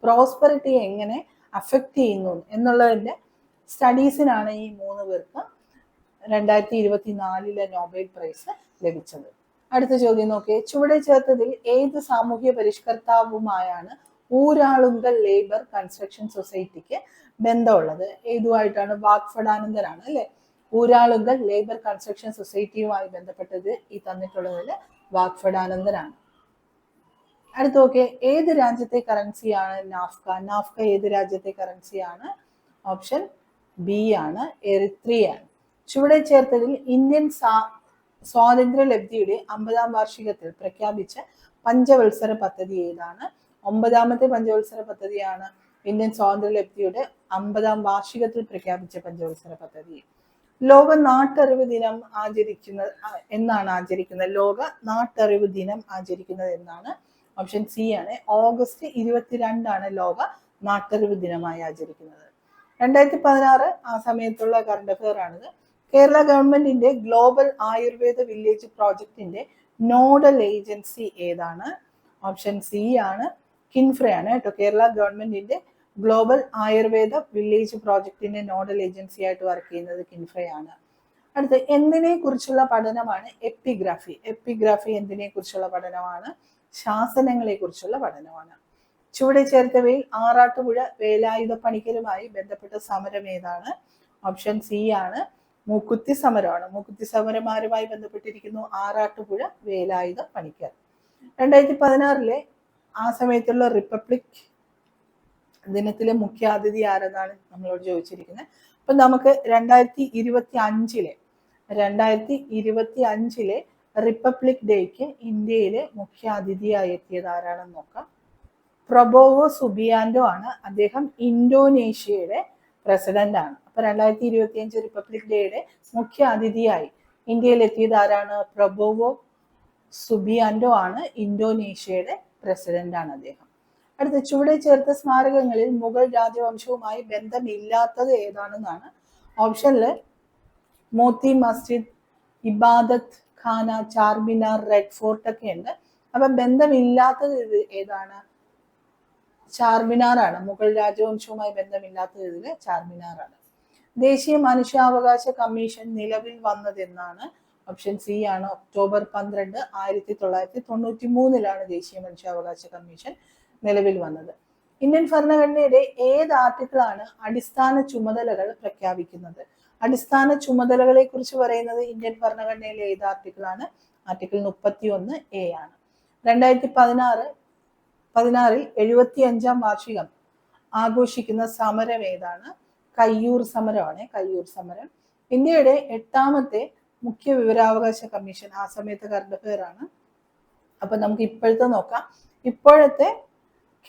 പ്രോസ്പെറിറ്റിയെ എങ്ങനെ അഫക്റ്റ് ചെയ്യുന്നു എന്നുള്ളതിന്റെ സ്റ്റഡീസിനാണ് ഈ 3 പേർക്ക് 2024 നോബൽ പ്രൈസ് ലഭിച്ചത്. അടുത്ത ചോദ്യം നോക്കിയേ. ചുവടെ ചേർത്തതിൽ ഏത് സാമൂഹ്യ പരിഷ്കർത്താവുമായാണ് ഊരാളുങ്കൽ ലേബർ കൺസ്ട്രക്ഷൻ സൊസൈറ്റിക്ക് ബന്ധമുള്ളത്? ഏതുമായിട്ടാണ്? വാഗ്ഫടാനന്ദനാണ് അല്ലെ. ഊരാളുങ്കൽ ലേബർ കൺസ്ട്രക്ഷൻ സൊസൈറ്റിയുമായി ബന്ധപ്പെട്ടത് ഈ തന്നിട്ടുള്ളതിൽ വാഗ്ഫടാനന്ദനാണ്. അടുത്ത നോക്കിയേ. ഏത് രാജ്യത്തെ കറൻസിയാണ് നാഫ്ക? നാഫ്ക ഏത് രാജ്യത്തെ കറൻസിയാണ്? ഓപ്ഷൻ ബി ആണ്, എറിത്രിയാണ്. ചുവടെ ചേർത്തതിൽ ഇന്ത്യൻ സ്വാതന്ത്ര്യ ലബ്ധിയുടെ 50ാം വാർഷികത്തിൽ പ്രഖ്യാപിച്ച പഞ്ചവത്സര പദ്ധതി ഏതാണ്? 9ാമത്തെ പഞ്ചവത്സര പദ്ധതിയാണ് ഇന്ത്യൻ സ്വാതന്ത്ര്യ ലബ്ധിയുടെ 50ാം വാർഷികത്തിൽ പ്രഖ്യാപിച്ച പഞ്ചവത്സര പദ്ധതി. ലോക നാട്ടറിവ് ദിനം ആചരിക്കുന്നത്? ലോക നാട്ടറിവ് ദിനം ആചരിക്കുന്നത് എന്നാണ്? ഓപ്ഷൻ സി ആണ്, ഓഗസ്റ്റ് 22 ലോക നാട്ടറിവ് ദിനമായി ആചരിക്കുന്നത്. 2016 ആ സമയത്തുള്ള കറണ്ട് അഫെയർ ആണിത്. കേരള ഗവൺമെന്റിന്റെ ഗ്ലോബൽ ആയുർവേദ വില്ലേജ് പ്രോജക്റ്റിന്റെ നോഡൽ ഏജൻസി ഏതാണ്? ഓപ്ഷൻ സി ആണ്, കിൻഫ്ര ആണ് കേട്ടോ. കേരള ഗവൺമെന്റിന്റെ ഗ്ലോബൽ ആയുർവേദ വില്ലേജ് പ്രോജക്റ്റിന്റെ നോഡൽ ഏജൻസി ആയിട്ട് വർക്ക് ചെയ്യുന്നത് കിൻഫ്രയാണ്. അടുത്ത എന്തിനെ കുറിച്ചുള്ള പഠനമാണ് എപ്പിഗ്രാഫി? എപ്പിഗ്രാഫി എന്തിനെ കുറിച്ചുള്ള പഠനമാണ്? ശാസനങ്ങളെ കുറിച്ചുള്ള പഠനമാണ്. ചുവടെ ചേർത്തവയിൽ ആറാട്ടുപുഴ വേലായുധ പണിക്കരുമായി ബന്ധപ്പെട്ട സമരം ഏതാണ്? ഓപ്ഷൻ സി ആണ്, മൂക്കുത്തി സമരമാണ്. മൂക്കുത്തി സമരമാരുമായി ബന്ധപ്പെട്ടിരിക്കുന്നു ആറാട്ടുപുഴ വേലായുധ പണിക്കർ. 2016 ആ സമയത്തുള്ള റിപ്പബ്ലിക് ദിനത്തിലെ മുഖ്യ അതിഥി ആരെന്നാണ് നമ്മളോട് ചോദിച്ചിരിക്കുന്നത്. അപ്പൊ നമുക്ക് 2025 റിപ്പബ്ലിക് ഡേക്ക് ഇന്ത്യയിലെ മുഖ്യ അതിഥിയായി എത്തിയത് ആരാണെന്ന് നോക്കാം. പ്രൊബോവോ സുബിയാൻഡോ ആണ്. അദ്ദേഹം ഇന്തോനേഷ്യയുടെ പ്രസിഡന്റ് ആണ്. അപ്പൊ 2025 റിപ്പബ്ലിക് ഡേയുടെ മുഖ്യ അതിഥിയായി ഇന്ത്യയിൽ എത്തിയത് ആരാണ്? പ്രൊബോവോ സുബിയാൻഡോ ആണ്. ഇന്തോനേഷ്യയുടെ പ്രസിഡന്റ് ആണ് അദ്ദേഹം. അടുത്ത ചുവടെ ചേർത്ത സ്മാരകങ്ങളിൽ മുഗൾ രാജവംശവുമായി ബന്ധമില്ലാത്തത് ഏതാണെന്നാണ്? ഓപ്ഷനില് മോത്തി മസ്ജിദ്, ഇബാദത്ത് ഖാന, ചാർമിനാർ, റെഡ് ഫോർട്ട് ഒക്കെ ഉണ്ട്. അപ്പൊ ബന്ധമില്ലാത്തത് ഏതാണ്? ചാർമിനാറാണ്. മുഗൾ രാജവംശവുമായി ബന്ധമില്ലാത്തത് ഇതില് ചാർമിനാറാണ്. ദേശീയ മനുഷ്യാവകാശ കമ്മീഷൻ നിലവിൽ വന്നതെന്നാണ്? ഓപ്ഷൻ സി ആണ്, ഒക്ടോബർ 12, 1993 ദേശീയ മനുഷ്യാവകാശ കമ്മീഷൻ നിലവിൽ വന്നത്. ഇന്ത്യൻ ഭരണഘടനയുടെ ഏത് ആർട്ടിക്കിളാണ് അടിസ്ഥാന ചുമതലകൾ പ്രഖ്യാപിക്കുന്നത്? അടിസ്ഥാന ചുമതലകളെ കുറിച്ച് പറയുന്നത് ഇന്ത്യൻ ഭരണഘടനയിലെ ഏത് ആർട്ടിക്കിളാണ്? ആർട്ടിക്കിൾ 31A ആണ്. 2016 75ാം വാർഷികം ആഘോഷിക്കുന്ന സമരം ഏതാണ്? കയ്യൂർ സമരമാണ്. കയ്യൂർ സമരം. ഇന്ത്യയുടെ 8ാമത്തെ മുഖ്യ വിവരാവകാശ കമ്മീഷൻ ആ സമയത്ത് കറണ്ട് അഫെയർ ആണ്. അപ്പൊ നമുക്ക് ഇപ്പോഴത്തെ നോക്കാം. ഇപ്പോഴത്തെ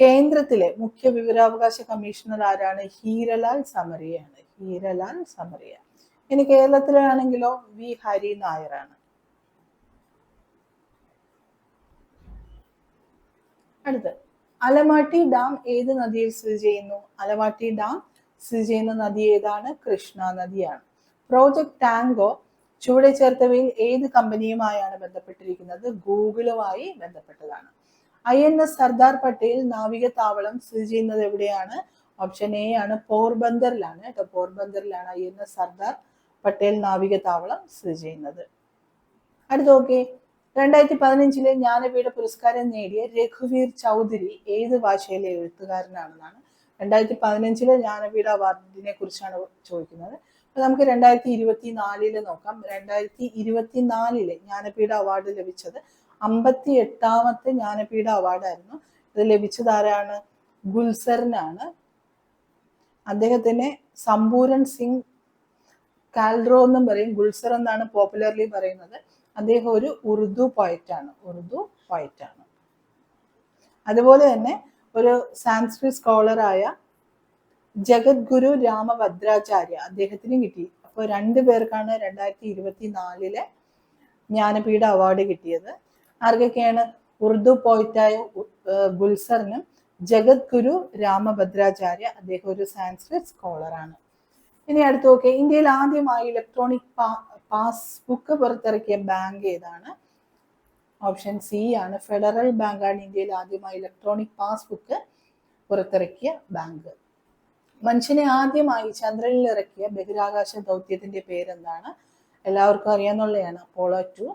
കേന്ദ്രത്തിലെ മുഖ്യ വിവരാവകാശ കമ്മീഷണർ ആരാണ്? ഹീരലാൽ സമറിയാണ്. ഹീരലാൽ സമറിയ. ഇനി കേരളത്തിലാണെങ്കിലോ വി ഹരി നായരാണ്. അടുത്ത് അലമാട്ടി ഡാം ഏത് നദിയിൽ സ്ഥിതി ചെയ്യുന്നു? അലമാട്ടി ഡാം സ്ഥിതി ചെയ്യുന്ന നദി ഏതാണ്? കൃഷ്ണ നദിയാണ്. പ്രോജക്ട് ടാങ്കോ ചുവടെ ചേർത്തവയിൽ ഏത് കമ്പനിയുമായാണ് ബന്ധപ്പെട്ടിരിക്കുന്നത്? ഗൂഗിളുമായി ബന്ധപ്പെട്ടതാണ്. INS സർദാർ പട്ടേൽ നാവികത്താവളം സ്ഥിതി ചെയ്യുന്നത് എവിടെയാണ്? ഓപ്ഷൻ എ ആണ്, പോർബന്ദറിലാണ് കേട്ടോ. പോർബന്ദറിലാണ് INS സർദാർ പട്ടേൽ നാവികത്താവളം സ്ഥിതി ചെയ്യുന്നത്. അടുത്ത നോക്കി. 2015 ജ്ഞാനപീഠ പുരസ്കാരം നേടിയ രഘുവീർ ചൗധരി ഏത് ഭാഷയിലെ എഴുത്തുകാരനാണെന്നാണ്? 2015 ജ്ഞാനപീഠ അവാർഡിനെ കുറിച്ചാണ് ചോദിക്കുന്നത്. അപ്പൊ നമുക്ക് 2024 നോക്കാം. 2024 ജ്ഞാനപീഠ അവാർഡ് ലഭിച്ചത് 58ാമത്തെ ജ്ഞാനപീഠ അവാർഡായിരുന്നു. ഇത് ലഭിച്ചത് ആരാണ്? ഗുൽസറിനാണ്. അദ്ദേഹത്തിനെ സമ്പൂരൺ സിംഗ് കാൽറോ എന്നും പറയും, ഗുൽസർ എന്നാണ് പോപ്പുലർലി പറയുന്നത്. അദ്ദേഹം ഒരു ഉറുദു പോയറ്റാണ്. അതുപോലെ തന്നെ ഒരു സാൻസ്ക്രിറ്റ് സ്കോളറായ ജഗദ്ഗുരു രാമഭദ്രാചാര്യ, അദ്ദേഹത്തിന് കിട്ടി. അപ്പോൾ 2 പേർക്കാണ് 2024 ജ്ഞാനപീഠ അവാർഡ് കിട്ടിയത്. ആർക്കൊക്കെയാണ്? ഉറുദു പോയിറ്റായ ഗുൽസറിനും ജഗദ്ഗുരു രാമഭദ്രാചാര്യ, അദ്ദേഹം ഒരു സാൻസ്ക്രിറ്റ് സ്കോളറാണ്. ഇനി അടുത്ത് നോക്കിയ ഇന്ത്യയിൽ ആദ്യമായി ഇലക്ട്രോണിക് പാസ്ബുക്ക് പുറത്തിറക്കിയ ബാങ്ക് ഏതാണ്? ഓപ്ഷൻ സി ആണ്. ഫെഡറൽ ബാങ്കാണ് ഇന്ത്യയിൽ ആദ്യമായി ഇലക്ട്രോണിക് പാസ്ബുക്ക് പുറത്തിറക്കിയ ബാങ്ക്. മനുഷ്യനെ ആദ്യമായി ചന്ദ്രനിൽ ഇറക്കിയ ബഹിരാകാശ ദൗത്യത്തിന്റെ പേരെന്താണ്? എല്ലാവർക്കും അറിയാവുന്നതാണ്, അപ്പോളോ 2.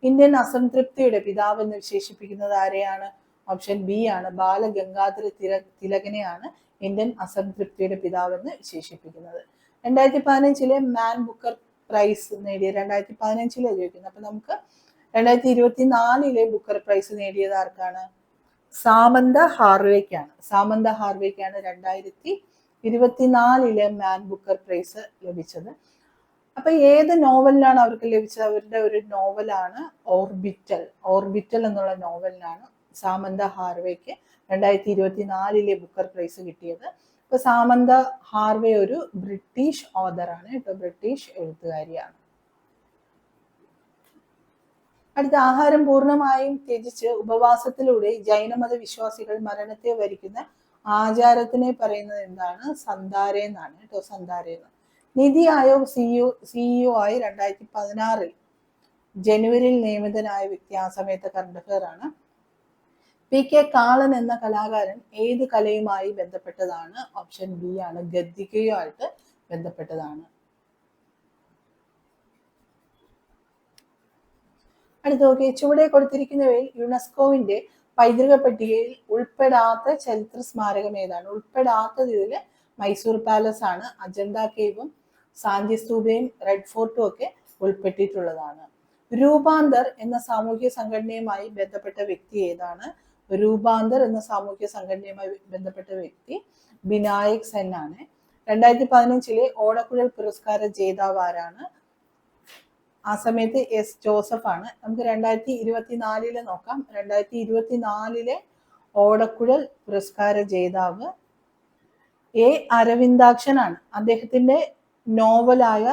ഇന്ത്യൻ അസംതൃപ്തിയുടെ പിതാവ് എന്ന് വിശേഷിപ്പിക്കുന്നത് ആരെയാണ്? ഓപ്ഷൻ ബി ആണ്. ബാലഗംഗാധര തിലകനെയാണ് ഇന്ത്യൻ അസംതൃപ്തിയുടെ പിതാവ് എന്ന് വിശേഷിപ്പിക്കുന്നത്. 2015 മാൻ ബുക്കർ പ്രൈസ് നേടിയ 2015 ചോദിക്കുന്നത്. അപ്പൊ നമുക്ക് 2024 ബുക്കർ പ്രൈസ് നേടിയത് ആർക്കാണ്? സാമന്ത ഹാർവേക്കാണ്. 2024 മാൻ ബുക്കർ പ്രൈസ് ലഭിച്ചത്. അപ്പൊ ഏത് നോവലിനാണ് അവർക്ക് ലഭിച്ചത്? അവരുടെ ഒരു നോവലാണ് ഓർബിറ്റൽ എന്നുള്ള നോവലിനാണ് സാമന്ത ഹാർവേക്ക് 2024 ബുക്കർ പ്രൈസ് കിട്ടിയത്. ഇപ്പൊ സാമന്ത ഹാർവേ ഒരു ബ്രിട്ടീഷ് ഓഥറാണ് കേട്ടോ, ബ്രിട്ടീഷ് എഴുത്തുകാരിയാണ്. അടുത്ത, ആഹാരം പൂർണ്ണമായും ത്യജിച്ച് ഉപവാസത്തിലൂടെ ജൈനമത വിശ്വാസികൾ മരണത്തെ വരിക്കുന്ന ആചാരത്തിനെ പറയുന്നത് എന്താണ്? സന്താര എന്നാണ് കേട്ടോ, സന്താര. നിതി ആയോഗ് സിഇഒ ആയി 2016 ജനുവരിയിൽ നിയമിതനായ വ്യക്തി, ആ സമയത്ത് കറണ്ട് അഫയർ ആണ്. പി.കെ. കാളൻ എന്ന കലാകാരൻ ഏത് കലയുമായി ബന്ധപ്പെട്ടതാണ്? ഓപ്ഷൻ ബി ആണ്. ഗദ്ദികയുമായിട്ട് ബന്ധപ്പെട്ടതാണ്. അടുത്ത നോക്കി, ചുവടെ കൊടുത്തിരിക്കുന്നവയിൽ യുനെസ്കോവിന്റെ പൈതൃക പട്ടികയിൽ ഉൾപ്പെടാത്ത ചരിത്ര സ്മാരകം ഏതാണ്? ഉൾപ്പെടാത്തത് ഇതില് മൈസൂർ പാലസ് ആണ്. അജന്ത കേവും സാഞ്ചി സ്തൂപയും റെഡ് ഫോർട്ടും ഒക്കെ ഉൾപ്പെട്ടിട്ടുള്ളതാണ്. രൂപാന്തർ എന്ന സാമൂഹ്യ സംഘടനയുമായി ബന്ധപ്പെട്ട വ്യക്തി ഏതാണ്? രൂപാന്തർ എന്ന സാമൂഹ്യ സംഘടനയുമായി ബന്ധപ്പെട്ട വ്യക്തി ബിനായക് സെൻ ആണ്. 2015 ഓടക്കുഴൽ പുരസ്കാര ജേതാവ് ആരാണ്? ആ സമയത്ത് എസ് ജോസഫ് ആണ്. നമുക്ക് 2024 നോക്കാം. 2024 ഓടക്കുഴൽ പുരസ്കാര ജേതാവ് എ അരവിന്ദാക്ഷനാണ്. അദ്ദേഹത്തിന്റെ നോവലായ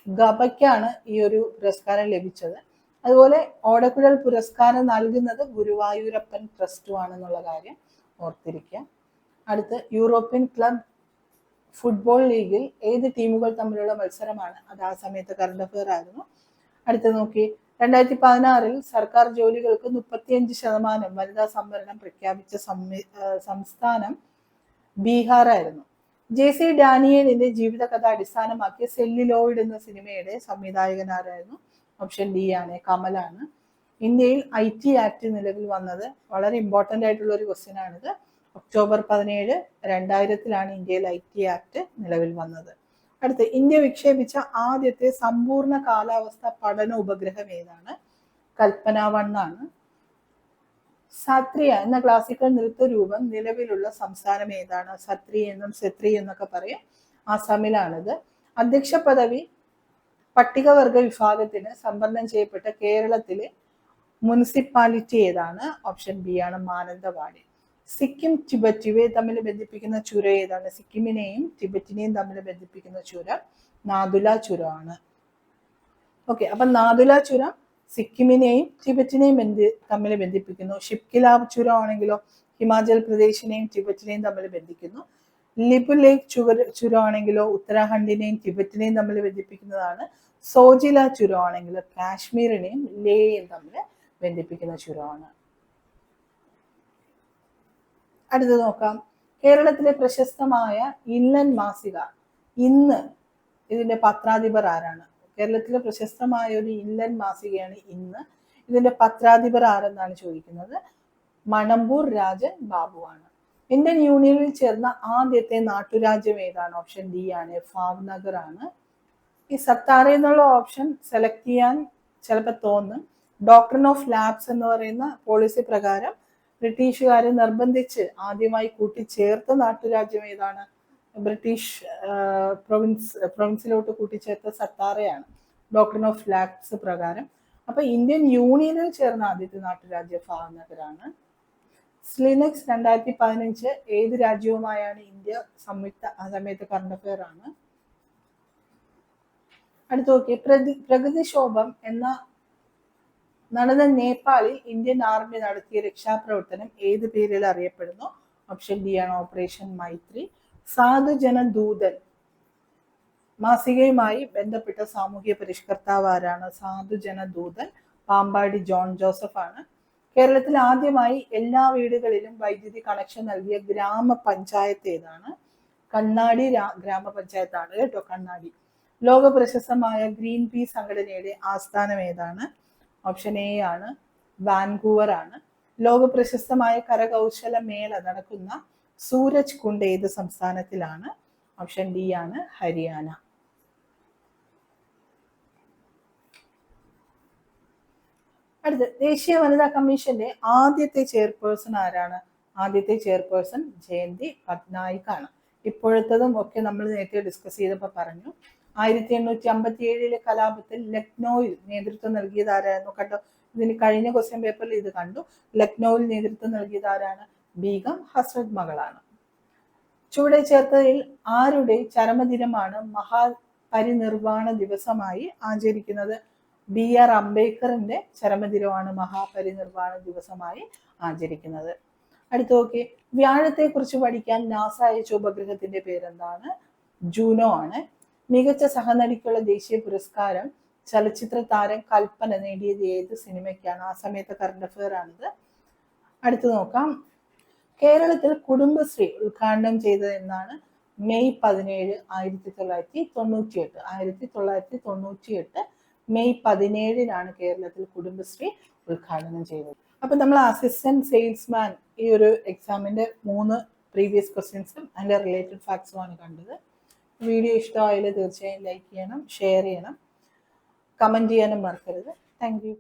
ഗബയ്ക്കാണ് ഈ ഒരു പുരസ്കാരം ലഭിച്ചത്. അതുപോലെ ഓടക്കുഴൽ പുരസ്കാരം നൽകുന്നത് ഗുരുവായൂരപ്പൻ ട്രസ്റ്റും ആണെന്നുള്ള കാര്യം ഓർത്തിരിക്കുക. അടുത്ത്, യൂറോപ്യൻ ക്ലബ് ഫുട്ബോൾ ലീഗിൽ ഏത് ടീമുകൾ തമ്മിലുള്ള മത്സരമാണ്? അത് ആ സമയത്ത് കറണ്ട് അഫയർ ആയിരുന്നു. അടുത്ത് നോക്കി, 2016 സർക്കാർ ജോലികൾക്ക് 35% വനിതാ സംവരണം പ്രഖ്യാപിച്ച സംസ്ഥാനം ബീഹാർ ആയിരുന്നു. JC ഡാനിയേലിന്റെ ജീവിതകഥ അടിസ്ഥാനമാക്കിയ സെല്ലുലോയിഡ് എന്ന സിനിമയുടെ സംവിധായകൻ ആരായിരുന്നു? ഓപ്ഷൻ ഡി ആണ്, കമലാണ്. ഇന്ത്യയിൽ IT ആക്ട് നിലവിൽ വന്നത് വളരെ ഇമ്പോർട്ടൻ്റ് ആയിട്ടുള്ള ഒരു ക്വസ്റ്റ്യൻ ആണിത്. ഒക്ടോബർ 17, 2000 ഇന്ത്യയിൽ IT ആക്ട് നിലവിൽ വന്നത്. അടുത്ത്, ഇന്ത്യ വിക്ഷേപിച്ച ആദ്യത്തെ സമ്പൂർണ്ണ കാലാവസ്ഥ പഠന ഉപഗ്രഹം ഏതാണ്? കൽപ്പന 1 ആണ്. സത്രിയ എന്ന ക്ലാസിക്കൽ നൃത്തരൂപം നിലവിലുള്ള സംസ്ഥാനം ഏതാണ്? സത്രിയ എന്നും സെത്രി എന്നൊക്കെ പറയും. ആസാമിലാണിത്. അധ്യക്ഷ പദവി പട്ടികവർഗ വിഭാഗത്തിന് സംവരണം ചെയ്യപ്പെട്ട കേരളത്തിലെ മുനിസിപ്പാലിറ്റി ഏതാണ്? ഓപ്ഷൻ ബി ആണ്, മാനന്തവാടി. സിക്കിം ടിബറ്റ് ഇവയെ തമ്മിൽ ബന്ധിപ്പിക്കുന്ന ചുരം ഏതാണ്? സിക്കിമിനെയും ടിബറ്റിനെയും തമ്മിൽ ബന്ധിപ്പിക്കുന്ന ചുരം നാഥുല ചുരമാണ്. ഓക്കെ, അപ്പൊ നാഥുല ചുരം സിക്കിമിനെയും ടിബറ്റിനെയും തമ്മിൽ ബന്ധിപ്പിക്കുന്നു. ഷിപ്കിലാബ് ചുരം ആണെങ്കിലോ ഹിമാചൽ പ്രദേശിനെയും ടിബറ്റിനെയും തമ്മിൽ ബന്ധിക്കുന്നു. ലിപു ലേക്ക് ചുരമാണെങ്കിലോ ഉത്തരാഖണ്ഡിനെയും ടിബറ്റിനെയും തമ്മിൽ ബന്ധിപ്പിക്കുന്നതാണ്. സോജില ചുരമാണെങ്കിലോ കാശ്മീരിനെയും ലേയെയും തമ്മിൽ ബന്ധിപ്പിക്കുന്ന ചുരമാണ്. അടുത്ത് നോക്കാം, കേരളത്തിലെ പ്രശസ്തമായ ഇല്ലൻ മാസിക ഇന്ന്, ഇതിന്റെ പത്രാധിപർ ആരാണ്? കേരളത്തിലെ പ്രശസ്തമായ ഒരു ഇല്ലൻ മാസികയാണ് ഇന്ന്. ഇതിന്റെ പത്രാധിപർ ആരെന്നാണ് ചോദിക്കുന്നത്. മണമ്പൂർ രാജൻ ബാബുവാണ്. ഇന്ത്യൻ യൂണിയനിൽ ചേർന്ന ആദ്യത്തെ നാട്ടുരാജ്യം ഏതാണ്? ഓപ്ഷൻ ഡി ആണ്, ഭാവ്നഗർ ആണ്. ഈ സത്താറ എന്നുള്ള ഓപ്ഷൻ സെലക്ട് ചെയ്യാൻ ചിലപ്പോൾ തോന്നും. ഡോക്ട്രിൻ ഓഫ് ലാബ്സ് എന്ന് പറയുന്ന പോളിസി പ്രകാരം ബ്രിട്ടീഷുകാരെ നിർബന്ധിച്ച് ആദ്യമായി കൂട്ടിച്ചേർത്ത നാട്ടുരാജ്യം ഏതാണ്? ബ്രിട്ടീഷ് പ്രൊവിൻസിലോട്ട് കൂട്ടിച്ചേർത്ത സത്താറയാണ് ഡോക്ട്രിൻ ഓഫ് ലാബ്സ് പ്രകാരം. അപ്പൊ ഇന്ത്യൻ യൂണിയനിൽ ചേർന്ന ആദ്യത്തെ നാട്ടുരാജ്യം ഭാവ്നഗറാണ്. സ്ലിനക്സ് 2015 ഏത് രാജ്യവുമായാണ് ഇന്ത്യ സംയുക്ത? ആ സമയത്ത് കറണ്ട് അഫെയർ ആണ്. അടുത്ത് നോക്കിയേ, പ്രകൃതിക്ഷോഭം നടന്ന നേപ്പാളിൽ ഇന്ത്യൻ ആർമി നടത്തിയ രക്ഷാപ്രവർത്തനം ഏത് പേരിൽ അറിയപ്പെടുന്നു? ഓപ്ഷൻ ഡി ആണ്, ഓപ്പറേഷൻ മൈത്രി. സാധുജന ദൂതൻ മാസികയുമായി ബന്ധപ്പെട്ട സാമൂഹ്യ പരിഷ്കർത്താവ് ആരാണ്? സാധുജന ദൂതൻ പാമ്പാടി ജോൺ ജോസഫ് ആണ്. കേരളത്തിൽ ആദ്യമായി എല്ലാ വീടുകളിലും വൈദ്യുതി കണക്ഷൻ നൽകിയ ഗ്രാമപഞ്ചായത്ത് ഏതാണ്? കണ്ണാടി ഗ്രാമപഞ്ചായത്താണ് കേട്ടോ, കണ്ണാടി. ലോക പ്രശസ്തമായ ഗ്രീൻ പീസ് സംഘടനയുടെ ആസ്ഥാനം ഏതാണ്? ഓപ്ഷൻ എ ആണ്, വാൻകൂവർ ആണ്. ലോക പ്രശസ്തമായ കരകൗശല മേള നടക്കുന്ന സൂരജ് കുണ്ട് ഏത് സംസ്ഥാനത്തിലാണ്? ഓപ്ഷൻ ഡി ആണ്, ഹരിയാന. അടുത്ത്, ദേശീയ വനിതാ കമ്മീഷന്റെ ആദ്യത്തെ ചെയർപേഴ്സൺ ആരാണ്? ആദ്യത്തെ ചെയർപേഴ്സൺ ജയന്തി പട്നായിക് ആണ്. ഇപ്പോഴത്തതും ഒക്കെ നമ്മൾ നേരത്തെ ഡിസ്കസ് ചെയ്തപ്പോൾ പറഞ്ഞു. 1857 കലാപത്തിൽ ലക്നൌവിൽ നേതൃത്വം നൽകിയത് ആരായിരുന്നു? കണ്ടോ, ഇതിന് കഴിഞ്ഞ ക്വസ്റ്റ്യൻ പേപ്പറിൽ ഇത് കണ്ടു. ലക്നൌവിൽ നേതൃത്വം നൽകിയത് ആരാണ്? ബീഗം ഹസ്രത് മകളാണ്. ചുവടെ ചേർത്തതിൽ ആരുടെ ചരമദിനമാണ് മഹാപരിനിർവാണ ദിവസമായി ആചരിക്കുന്നത്? BR അംബേദ്കറിന്റെ ചരമദിനമാണ് മഹാപരിനിർവാണ ദിവസമായി ആചരിക്കുന്നത്. അടുത്ത നോക്കി, വ്യാഴത്തെ കുറിച്ച് പഠിക്കാൻ നാസ അയച്ച ഉപഗ്രഹത്തിന്റെ പേരെന്താണ്? ജൂനോ ആണ്. മികച്ച സഹനടിക്കുള്ള ദേശീയ പുരസ്കാരം ചലച്ചിത്ര താരം കൽപ്പന നേടിയത് ഏത് സിനിമയ്ക്കാണ്? ആ സമയത്ത് കറണ്ട് അഫെയർ ആണിത്. അടുത്ത് നോക്കാം, കേരളത്തിൽ കുടുംബശ്രീ ഉദ്ഘാടനം ചെയ്തത് എന്നാണ്? മെയ് 17, 1998. 1998 മെയ് 17 കേരളത്തിൽ കുടുംബശ്രീ ഉദ്ഘാടനം ചെയ്തത്. അപ്പൊ നമ്മൾ അസിസ്റ്റന്റ് സെയിൽസ്മാൻ ഈ ഒരു എക്സാമിന്റെ 3 പ്രീവിയസ് ക്വസ്റ്റ്യൻസും അതിന്റെ റിലേറ്റഡ് ഫാക്ട്സുമാണ് കണ്ടത്. വീഡിയോ ഇഷ്ടമായാൽ തീർച്ചയായും ലൈക്ക് ചെയ്യണം, ഷെയർ ചെയ്യണം, കമന്റ് ചെയ്യാനും മറക്കരുത്. Thank you.